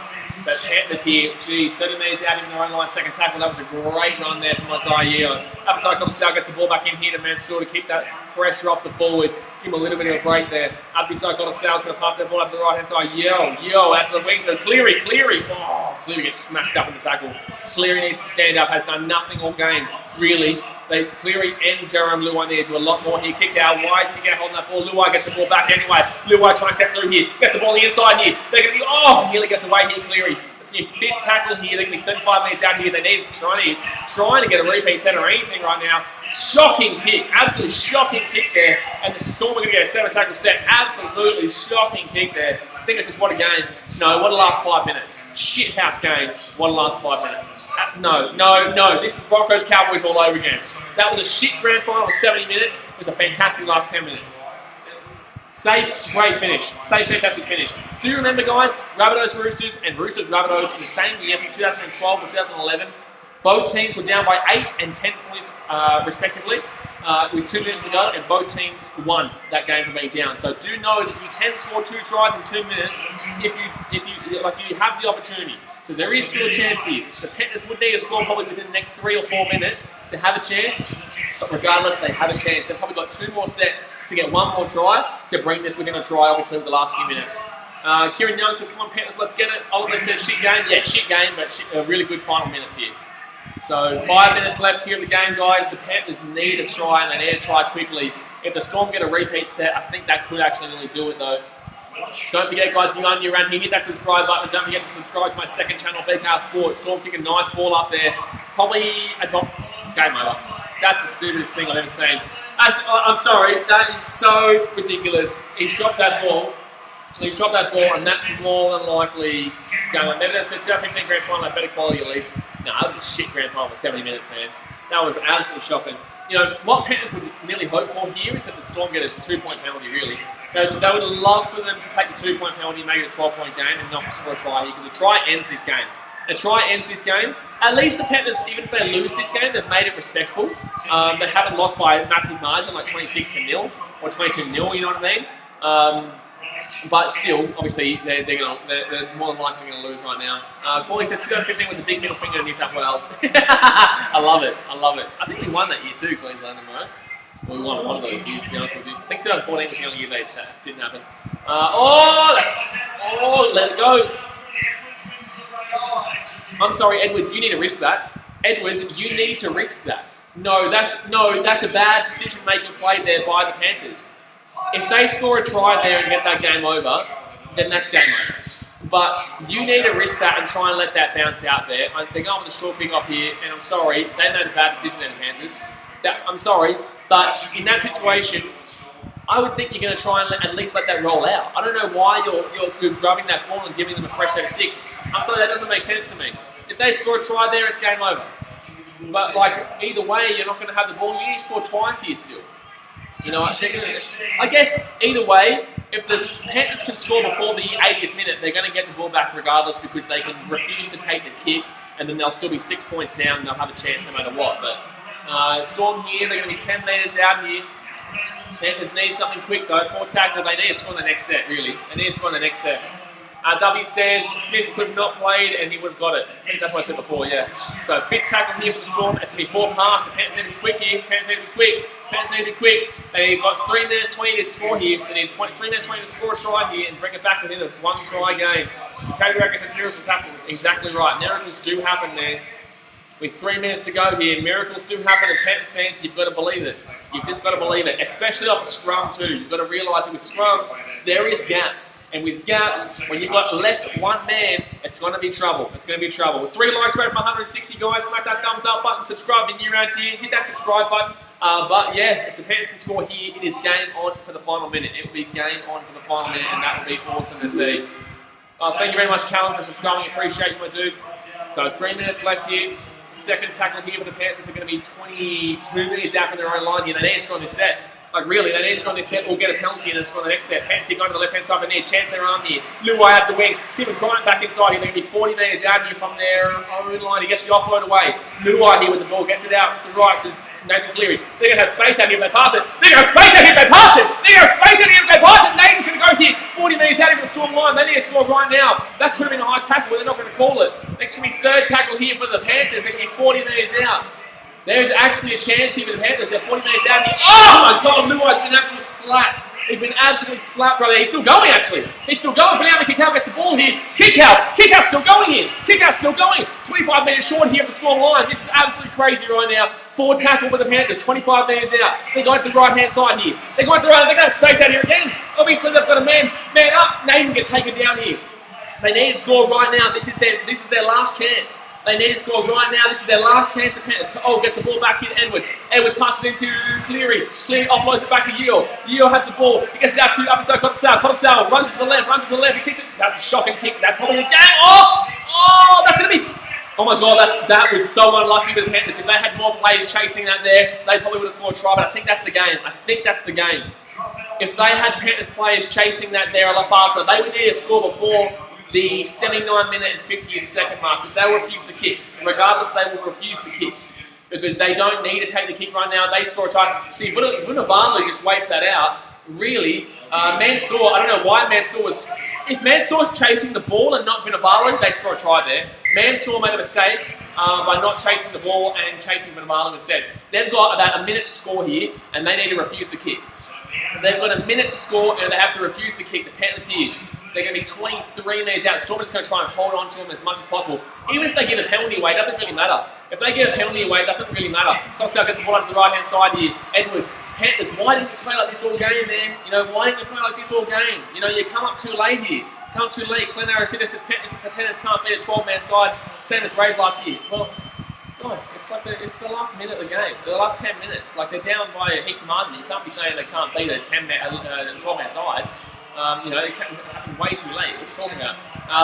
But Panthers here, geez, 30 metres out in their own line, second tackle. That was a great run there from Isaiah. Upside Cotter gets the ball back in here to Mansell to keep that pressure off the forwards. Give him a little bit of a break there. Upside Cotter going to pass that ball up to the right hand side. Yo, out to the wing to Cleary. Oh, Cleary gets smacked up in the tackle. Cleary needs to stand up, has done nothing all game, really. Cleary and Jerome Luai need to do a lot more here. Kick out. Why is he holding that ball? Luai gets the ball back anyway. Luai trying to step through here. Gets the ball on the inside here. They're going to be, nearly gets away here, Cleary. It's going to be a fit tackle here. They're going to be 35 metres out here. They need trying to get a repeat set or anything right now. Shocking kick. Absolutely shocking kick there. And the Storm are going to get a 7 tackle set. Absolutely shocking kick there. I think it's just what a game. No, what a last 5 minutes. Shithouse game. What a last 5 minutes. No. This is Broncos Cowboys all over again. That was a shit grand final of 70 minutes. It was a fantastic last 10 minutes. Safe, great finish. Safe, fantastic finish. Do you remember, guys, Rabbitohs Roosters and Roosters Rabbitohs in the same year, from 2012 and 2011? Both teams were down by 8 and 10 points, respectively, with 2 minutes to go, and both teams won that game for being down. So do know that you can score 2 tries in 2 minutes if you have the opportunity. So there is still a chance here. The Panthers would need to score probably within the next 3 or 4 minutes to have a chance. But regardless, they have a chance. They've probably got 2 more sets to get 1 more try to bring this within a try, obviously, with the last few minutes. Kieran Young says, come on, Panthers, let's get it. Oliver says, shit game. Yeah, shit game, but really good final minutes here. So 5 minutes left here of the game, guys. The Panthers need a try, and they need to try quickly. If the Storm get a repeat set, I think that could actually really do it, though. Don't forget, guys, if you're new around here, hit that subscribe button. Don't forget to subscribe to my second channel, BKR Sports. Storm kicking a nice ball up there. Probably game over. That's the stupidest thing I've ever seen. I'm sorry, that is so ridiculous. He's dropped that ball, and that's more than likely going on. Maybe that says 2015 grand final, better quality at least. No, that was a shit grand final for 70 minutes, man. That was absolutely shocking. You know, what Panthers would nearly hope for here is that the Storm get a 2-point penalty, really. They would love for them to take the 2-point penalty and make it a 12-point game and not score a try here, because a try ends this game. A try ends this game. At least the Panthers, even if they lose this game, they've made it respectful. They haven't lost by a massive margin, like 26-0 or 22-0, you know what I mean? But still, obviously, they're more than likely going to lose right now. Paulie says 2015 was a big middle finger to New South Wales. I love it. I love it. I think we won that year too, Queensland, am I right? Well, we won one of those years, to be honest with you. I think 2014 was the only year that didn't happen. Let it go. I'm sorry, Edwards, you need to risk that. Edwards, you need to risk that. No, that's a bad decision-making play there by the Panthers. If they score a try there and get that game over, then that's game over. But you need to risk that and try and let that bounce out there. They're going for the short kick off here, and I'm sorry, they made a bad decision there, the Panthers. I'm sorry, but in that situation, I would think you're going to try and at least let that roll out. I don't know why you're grabbing that ball and giving them a fresh set of 6. I'm sorry, that doesn't make sense to me. If they score a try there, it's game over. But like either way, you're not going to have the ball. You need to score twice here still. You know, I guess either way, if the Panthers can score before the 80th minute, they're going to get the ball back regardless, because they can refuse to take the kick, and then they'll still be 6 points down and they'll have a chance no matter what. But Storm here, they're going to be 10 metres out here. Panthers need something quick though. 4 tackle, they need to score in the next set, really. They need to score in the next set. Dovey says Smith could have not played and he would have got it. I think that's what I said before, yeah. So 5th tackle here for the Storm. It's going to be 4 pass. The Panthers need to be quick here. Panthers need to be quick. Panthers need to be quick. They've got 3 minutes 20 to score here. They need 3 minutes 20 to score a try here and bring it back within this 1 try game. Taylor Record says miracles happen. Exactly right. Miracles do happen, man. With 3 minutes to go here, miracles do happen, and Panthers fans, you've got to believe it. You've just got to believe it, especially off the scrum too. You've got to realise that with scrums, there is gaps. And with gaps, when you've got less one man, it's going to be trouble. It's going to be trouble. With 3 likes right from 160 guys, smack that thumbs up button, subscribe if you're new around here, hit that subscribe button. But yeah, if the Panthers can score here, it is game on for the final minute. It will be game on for the final minute, and that will be awesome to see. Thank you very much, Callum, for subscribing. Appreciate you, my dude. So 3 minutes left here. 2nd tackle here for the Panthers are going to be 22 minutes out from their own line here. They need to score on this set. Like really, they need to score on this set or get a penalty and then score on the next set. Panthers here going to the left-hand side, but they need a chance their arm here. Luai out the wing. Stephen Bryant back inside here. They're going to be 40 metres out here from their own line. He gets the offload away. Luai here with the ball. Gets it out to the right to Nathan Cleary. They're going to have space out here if they pass it. They're going to have space out here if they pass it. They're going to have space out here if they pass it. Nathan's going to go here. 40 metres out here from the Storm line. They need to score right now. That could have been a high tackle, but they're not going to call it. Next going to be 3rd tackle here for the Panthers. They're going to be 40 metres out. There's actually a chance here for the Panthers. They're 40 metres out here. Oh my God, Luai's been absolutely slapped. He's been absolutely slapped right there. He's still going, actually. He's still going. But now kick out gets the ball here. Kick out. Kick out's still going here. Kick out's still going. 25 metres short here of the Storm line. This is absolutely crazy right now. 4 tackle for the Panthers. 25 metres out. They're going to the right-hand side here. They're going to the right. They're going to have space out here again. Obviously, they've got a man up. Nathan gets taken down here. They need to score right now. This is their last chance. They need to score right now. This is their last chance. The Panthers gets the ball back in Edwards. Edwards passes it into Cleary. Cleary offloads it back to Yeo. Yeo has the ball. He gets it out to upside Cotter runs to the left. He kicks it. That's a shocking kick. That's probably the game. Oh, that's going to be... Oh my God, that was so unlucky for the Panthers. If they had more players chasing that there, they probably would have scored a try, but I think that's the game. If they had Panthers players chasing that there a lot faster, they would need to score before the 79-minute and 50th second mark, because they will refuse the kick. Regardless, they will refuse the kick because they don't need to take the kick right now. They score a try. See, Vunivalu just wastes that out. Really, Mansour, I don't know why Mansour was... If Mansour was chasing the ball and not Vunivalu, they score a try there. Mansour made a mistake by not chasing the ball and chasing Vunivalu instead. They've got about a minute to score here, and they need to refuse the kick. They've got a minute to score, and they have to refuse the kick. The Panthers here, they're going to be 23 metres out. The Storm is going to try and hold on to them as much as possible. Even if they give a penalty away, it doesn't really matter. If they give a penalty away, it doesn't really matter. Coxdale gets the ball up to the right-hand side here. Edwards, Panthers, why didn't you play like this all game, man? You know, why didn't you play like this all game? You know, you come up too late here. Come up too late. Glenn Arrowsita says Panthers can't beat a 12-man side. Same as Rays last year. Well, guys, it's like it's the last minute of the game. The last 10 minutes. Like, they're down by a heap margin. You can't be saying they can't beat a 12-man side. You know, it happened way too late. What are you talking about?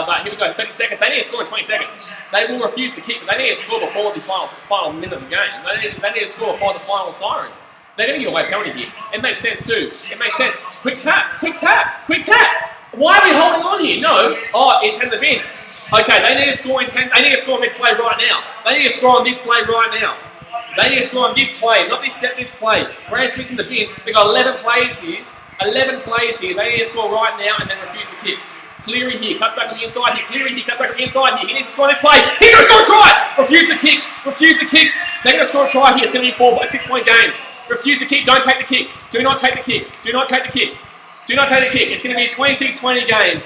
But here we go, 30 seconds. They need to score in 20 seconds. They will refuse to kick, but they need to score before the final minute of the game. They need to score before the final siren. They're going to give away a penalty here. It makes sense too. It makes sense. Quick tap, quick tap, quick tap. Why are we holding on here? No. Oh, it's in the bin. Okay, they need to score in 10. They need to score on this play right now. They need to score on this play right now. They need to score on this play, not this set, this play. Brand Smith's in the bin. They've got 11 plays here. 11 plays here. They need to score right now and then refuse to kick. Cleary here, cuts back on the inside here. Cleary here, cuts back on the inside here. He needs to score on this play. He's going to score a try! Refuse to kick. Refuse to kick. They're going to score a try here. It's going to be a 6-point game. Refuse to kick. Don't take the kick. Do not take the kick. Do not take the kick. Do not take the kick. It's going to be a 26-20 game.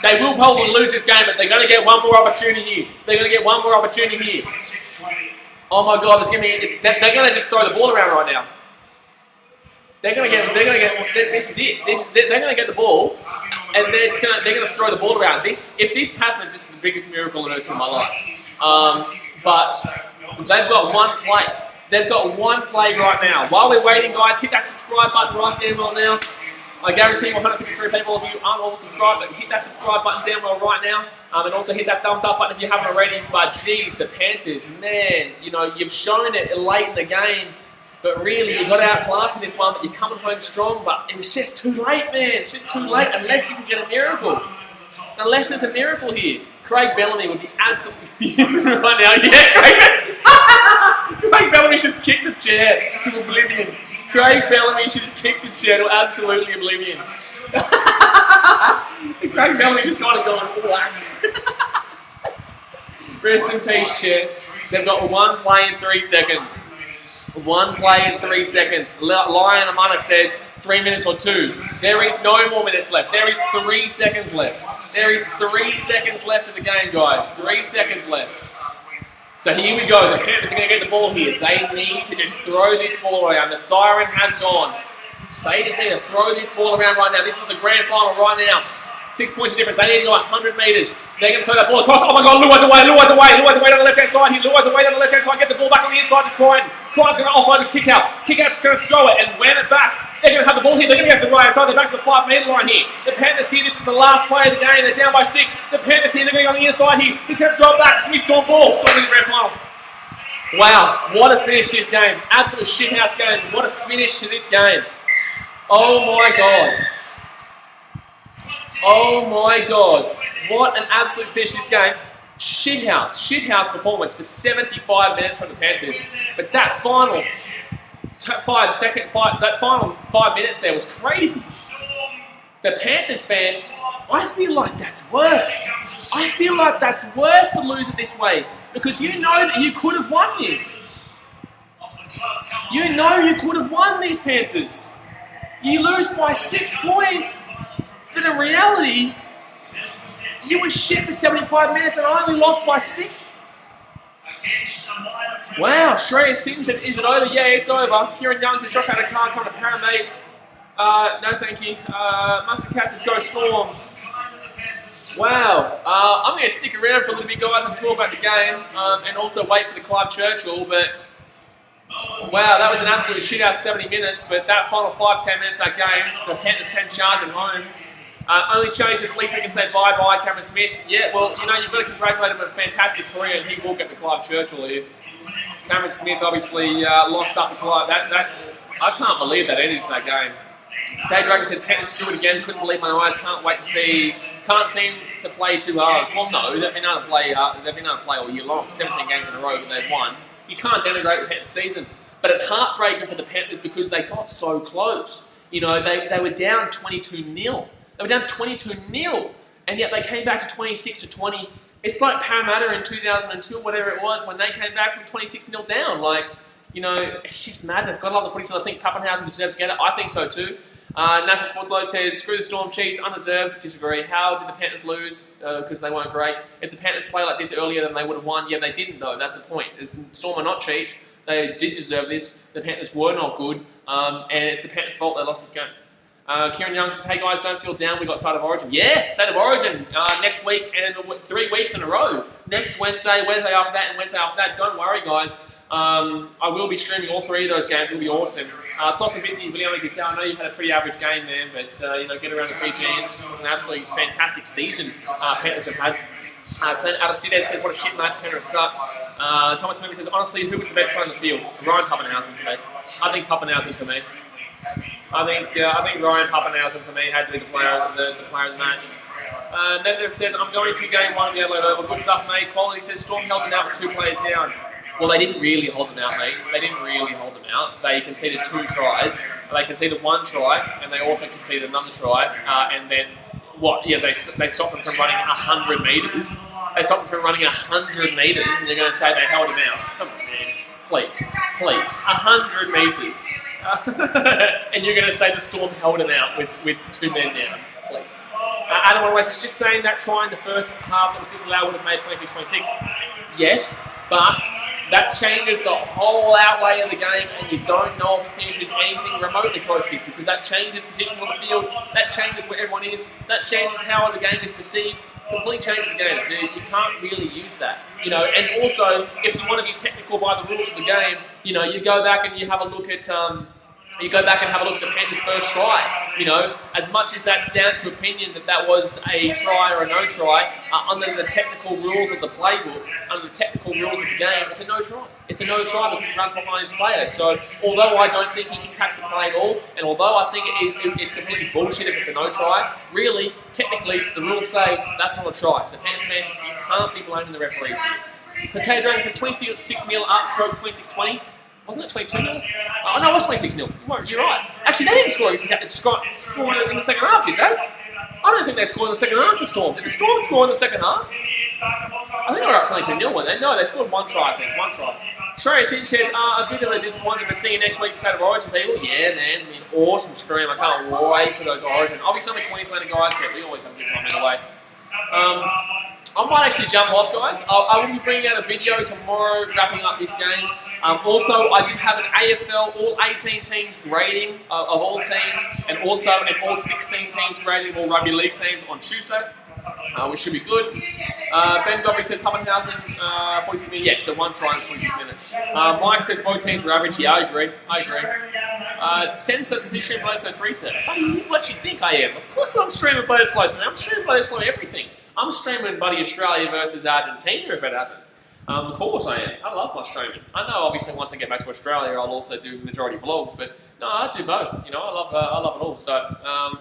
They will probably lose this game, but they're going to get one more opportunity here. They're going to get one more opportunity here. Oh my God, they're going to just throw the ball around right now. They're going to get, this is it. They're going to get the ball, and they're going to throw the ball around. If this happens, this is the biggest miracle I've ever seen in my life. But they've got one play. They've got one play right now. While we're waiting, guys, hit that subscribe button right down below now. I guarantee you 153 people of you aren't all subscribed, but hit that subscribe button down below right now. And also hit that thumbs up button if you haven't already. But geez, the Panthers, man, you know, you've shown it late in the game, but really you got outclassed in this one, but you're coming home strong, but it was just too late, man. It's just too late unless you can get a miracle. Unless there's a miracle here. Craig Bellamy would be absolutely fuming right now. Yeah, Craig Bellamy just kicked the chair to oblivion. Craig Bellamy just kicked the chair to absolutely oblivion. Craig Bellamy just kind of going whack. Rest in peace, chair. They've got one play in 3 seconds. One play in 3 seconds. Lion Amana says 3 minutes or 2. There is no more minutes left. There is 3 seconds left. There is 3 seconds left of the game, guys. 3 seconds left. So here we go. The Panthers are going to get the ball here. They need to just throw this ball around. The siren has gone. They just need to throw this ball around right now. This is the grand final right now. 6 points of difference. They need to go 100 metres. They're going to throw that ball across. Oh my God, Luai's away, Luai's away. Luai's away down the left-hand side here. Luai's away down the left-hand side. Get the ball back on the inside to Crichton. Crichton's going to offload with kick out. Kick out's just going to throw it and wham it back. They're going to have the ball here. They're going to get to the right side. They're back to the 5-metre line here. The Panthers here. This is the last play of the game. They're down by 6. The Panthers here. They're going to go on the inside here. He's going to throw it back. It's going to be Storm ball. Storm in the grand final. Wow, what a finish to this game. Absolute shithouse game. What a finish to this game. Oh my God. Oh my God. What an absolute finish to this game. Shithouse performance for 75 minutes from the Panthers. But that final 5 minutes there was crazy. The Panthers fans, I feel like that's worse. I feel like that's worse to lose it this way. Because you know that you could have won this. You know you could have won these Panthers. You lose by 6 points. But in reality, you were shit for 75 minutes and I only lost by 6. Wow, Shreya Singh said, is it over? Yeah, it's over. Kieran Young says, Josh had a card coming to Paramate. No thank you. Mustard Cat says, go Storm. Wow, I'm going to stick around for a little bit, guys, and talk about the game, and also wait for the Clive Churchill, but wow, that was an absolute shit-out 70 minutes, but that final 5-10 minutes of that game, the Panthers can charge at home. Only Chase says, at least we can say bye-bye, Cameron Smith. Yeah, well, you know, you've got to congratulate him on a fantastic career, and he will get the Clive Churchill here. Cameron Smith obviously locks up the Clive. I can't believe that ended to that game. Day Dragon says, Panthers screw it again, couldn't believe my eyes, can't wait to see. Can't seem to play 2 hours. Well, no, they've been able to play. They've been able to play all year long. 17 games in a row that they've won. You can't denigrate the Panthers season, but it's heartbreaking for the Panthers because they got so close. You know, they were down 22-0. They were down 22-0, and yet they came back to 26-20. It's like Parramatta in 2002, whatever it was, when they came back from 26-0 down. Like, you know, it's just madness. Gotta love the footy. So I think Pappenhausen deserves to get it. I think so too. National Sports Low says, screw the Storm cheats, undeserved. Disagree. How did the Panthers lose? Because they weren't great. If the Panthers played like this earlier, then they would have won. Yeah, they didn't though. That's the point. Storm are not cheats. They did deserve this. The Panthers were not good. And it's the Panthers' fault they lost this game. Kieran Young says, hey guys, don't feel down. We got State of Origin. Yeah, State of Origin next week and 3 weeks in a row. Next Wednesday, Wednesday after that, and Wednesday after that. Don't worry, guys. I will be streaming all 3 of those games. It'll be awesome. Toss a bit to William. I know you had a pretty average game there, but get around the Fijians. An absolutely fantastic season Panthers have had. Clint Aristides says, what a shit match, Penrith suck. Thomas Murphy says, honestly, who was the best player on the field? Ryan Pappenhausen for me. I think Pappenhausen for me. I think Ryan Pappenhausen for me had to be the player of the match. Negative says, I'm going to game 1 of the Adelaide Oval. Good stuff, mate. Quality says, Storm held them out with 2 players down. Well, they didn't really hold them out, mate. They didn't really hold them out. They conceded 2 tries. They conceded 1 try, and they also conceded another try. And then, they stopped them from running 100 metres. They stopped them from running 100 metres, and you're going to say they held them out. Come on, man. Please. 100 metres. And you're going to say the Storm held them out with 2 men down. Please. Adam Always is just saying that try in the first half that was disallowed would have made 26-26. Yes, but that changes the whole outlay of the game, and you don't know if it finishes anything remotely close to this, because that changes position on the field, that changes where everyone is, that changes how the game is perceived, completely changes the game, so you can't really use that. And also, if you want to be technical by the rules of the game, you go back and you have a look at the Panthers' first try. As much as that's down to opinion that was a try or a no try, under the technical rules of the playbook, under the technical rules of the game, it's a no try. It's a no try because he runs behind his player. So, although I don't think he impacts the play at all, and although I think it's completely bullshit if it's a no try, really, technically, the rules say that's not a try. So, Panthers fans, you can't be blaming the referees here. Potato Dragon says 26-0 up, Troke 26-20. Wasn't it 22 0? Oh, no, it was 26 0. You're right. Actually, they didn't score in the second half, did they? I don't think they scored in the second half for Storm. Did the Storm score in the second half? I think they were up 22 0, weren't they? No, they scored 1 try, I think. 1 try. Shrey Sanchez, a bit of a disappointment, but see you next week, State of Origin people. Yeah, man. Awesome stream. I can't wait for those Origin. Obviously, I'm a Queenslander guys, but we always have a good time anyway. I might actually jump off, guys. I will be bringing out a video tomorrow wrapping up this game. Also, I do have an AFL all 18 teams grading of all teams, and also an all 16 teams grading of all rugby league teams on Tuesday, which should be good. Ben Godfrey says Pappenhausen, 46 minutes. Yeah, so 1 try in 46 minutes. Mike says both teams were average. Yeah, I agree. Sen says, is he streaming Bledisloe 3 set? What do you think I am? Of course I'm streaming Bledisloe 3. I'm streaming Bledisloe everything. I'm streaming Buddy Australia versus Argentina if it happens. Of course I am. I love my streaming. I know obviously once I get back to Australia I'll also do majority vlogs, but no, I do both. I love it all. So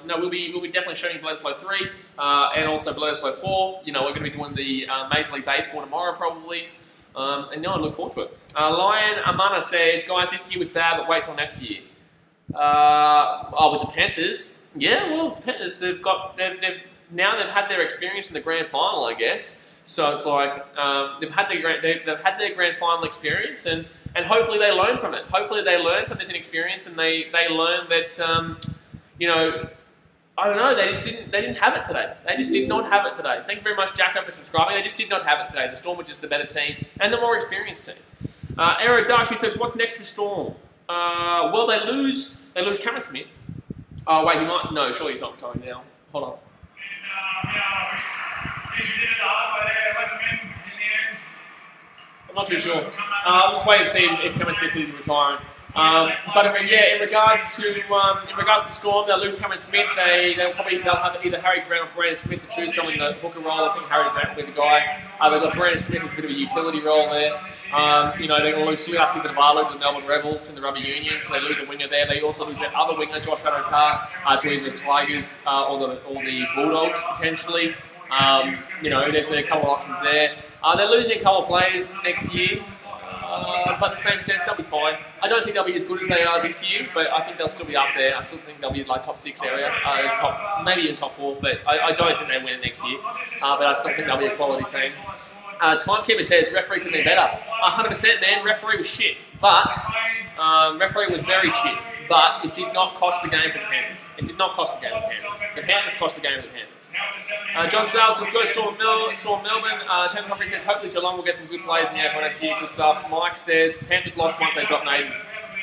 no, we'll be definitely streaming Bledisloe 3 and also Bledisloe 4. We're going to be doing the Major League Baseball tomorrow probably. And no, I look forward to it. Lion Amana says, guys, this year was bad, but wait till next year. With the Panthers, yeah. Well, the Panthers they've had their experience in the grand final, I guess. So it's like they've had their grand final experience, and hopefully they learn from it. Hopefully they learn from this inexperience, and they learn that I don't know. They didn't have it today. They just did not have it today. Thank you very much, Jacko, for subscribing. They just did not have it today. The Storm were just the better team and the more experienced team. Aero Darksy says, "What's next for Storm?" Well, they lose Cameron Smith. Oh wait, he might. No, surely he's not retiring now. Hold on. I'm not too sure. I'll just wait and see if Cameron Smith is retiring. But in regards to Storm, they'll lose Cameron Smith. They'll have either Harry Grant or Brandon Smith to choose from in the hooker role. I think Harry Grant will be the guy. They've got Brandon Smith as a bit of a utility role there. They're going to lose Suasi Vanavala to the Melbourne Rebels in the rubber union, so they lose a winger there. They also lose their other winger, Josh Adokar, to either the Tigers or the Bulldogs potentially. There's a couple of options there. They're losing a couple of players next year. But in the same sense, they'll be fine. I don't think they'll be as good as they are this year, but I think they'll still be up there. I still think they'll be like top 6 area, maybe in top 4, but I don't think they win it next year. But I still think they'll be a quality team. Timekeeper says referee could be better. 100%, man. Referee was shit, but referee was very shit. But it did not cost the game for the Panthers. It did not cost the game for the Panthers. The Panthers cost the game for the Panthers. John Sales, let's go Storm Melbourne. Chandler Humphrey says hopefully Geelong will get some good players in the AFL next year. Good stuff. Mike says Panthers lost once they dropped Naden.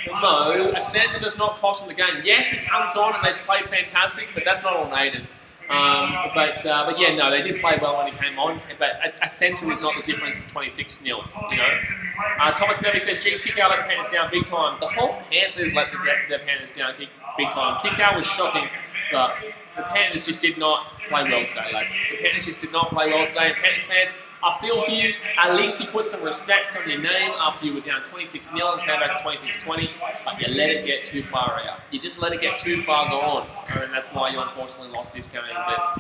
No, Asante does not cost them the game. Yes, he comes on and they've played fantastic, but that's not all Naden. But yeah, no, they did play well when he came on. But a centre is not the difference of 26-0. You know. Thomas Murray says, "Geez, Kick-Out let the Panthers down big time." The whole Panthers let the Panthers down big time. Kick-Out was shocking, but the Panthers just did not play well today, lads. The Panthers just did not play well today. And Panthers fans, I feel for you. At least you put some respect on your name after you were down 26-0 and came back to 26-20, but you let it get too far out. You just let it get too far gone, and that's why you unfortunately lost this game. But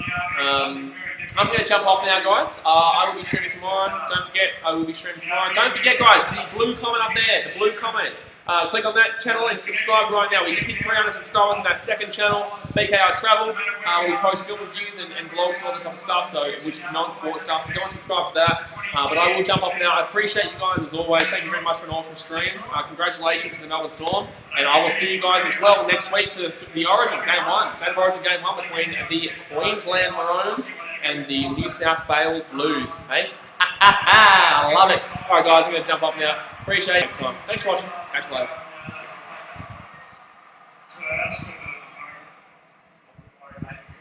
I'm going to jump off now, guys. I will be streaming tomorrow. Don't forget, I will be streaming tomorrow. Don't forget, guys, the blue comment up there, the blue comment. Click on that channel and subscribe right now. We just hit 300 subscribers on our second channel, BKR Travel. We post film reviews and vlogs and all that type of stuff, which is non-sport stuff. So go and subscribe to that. But I will jump off now. I appreciate you guys as always. Thank you very much for an awesome stream. Congratulations to the Melbourne Storm. And I will see you guys as well next week for the Origin Game 1. State of Origin Game 1 between the Queensland Maroons and the New South Wales Blues. Hey? I love it. Alright guys, I'm going to jump off now. Appreciate it. Next time. Thanks for watching. Catch you later.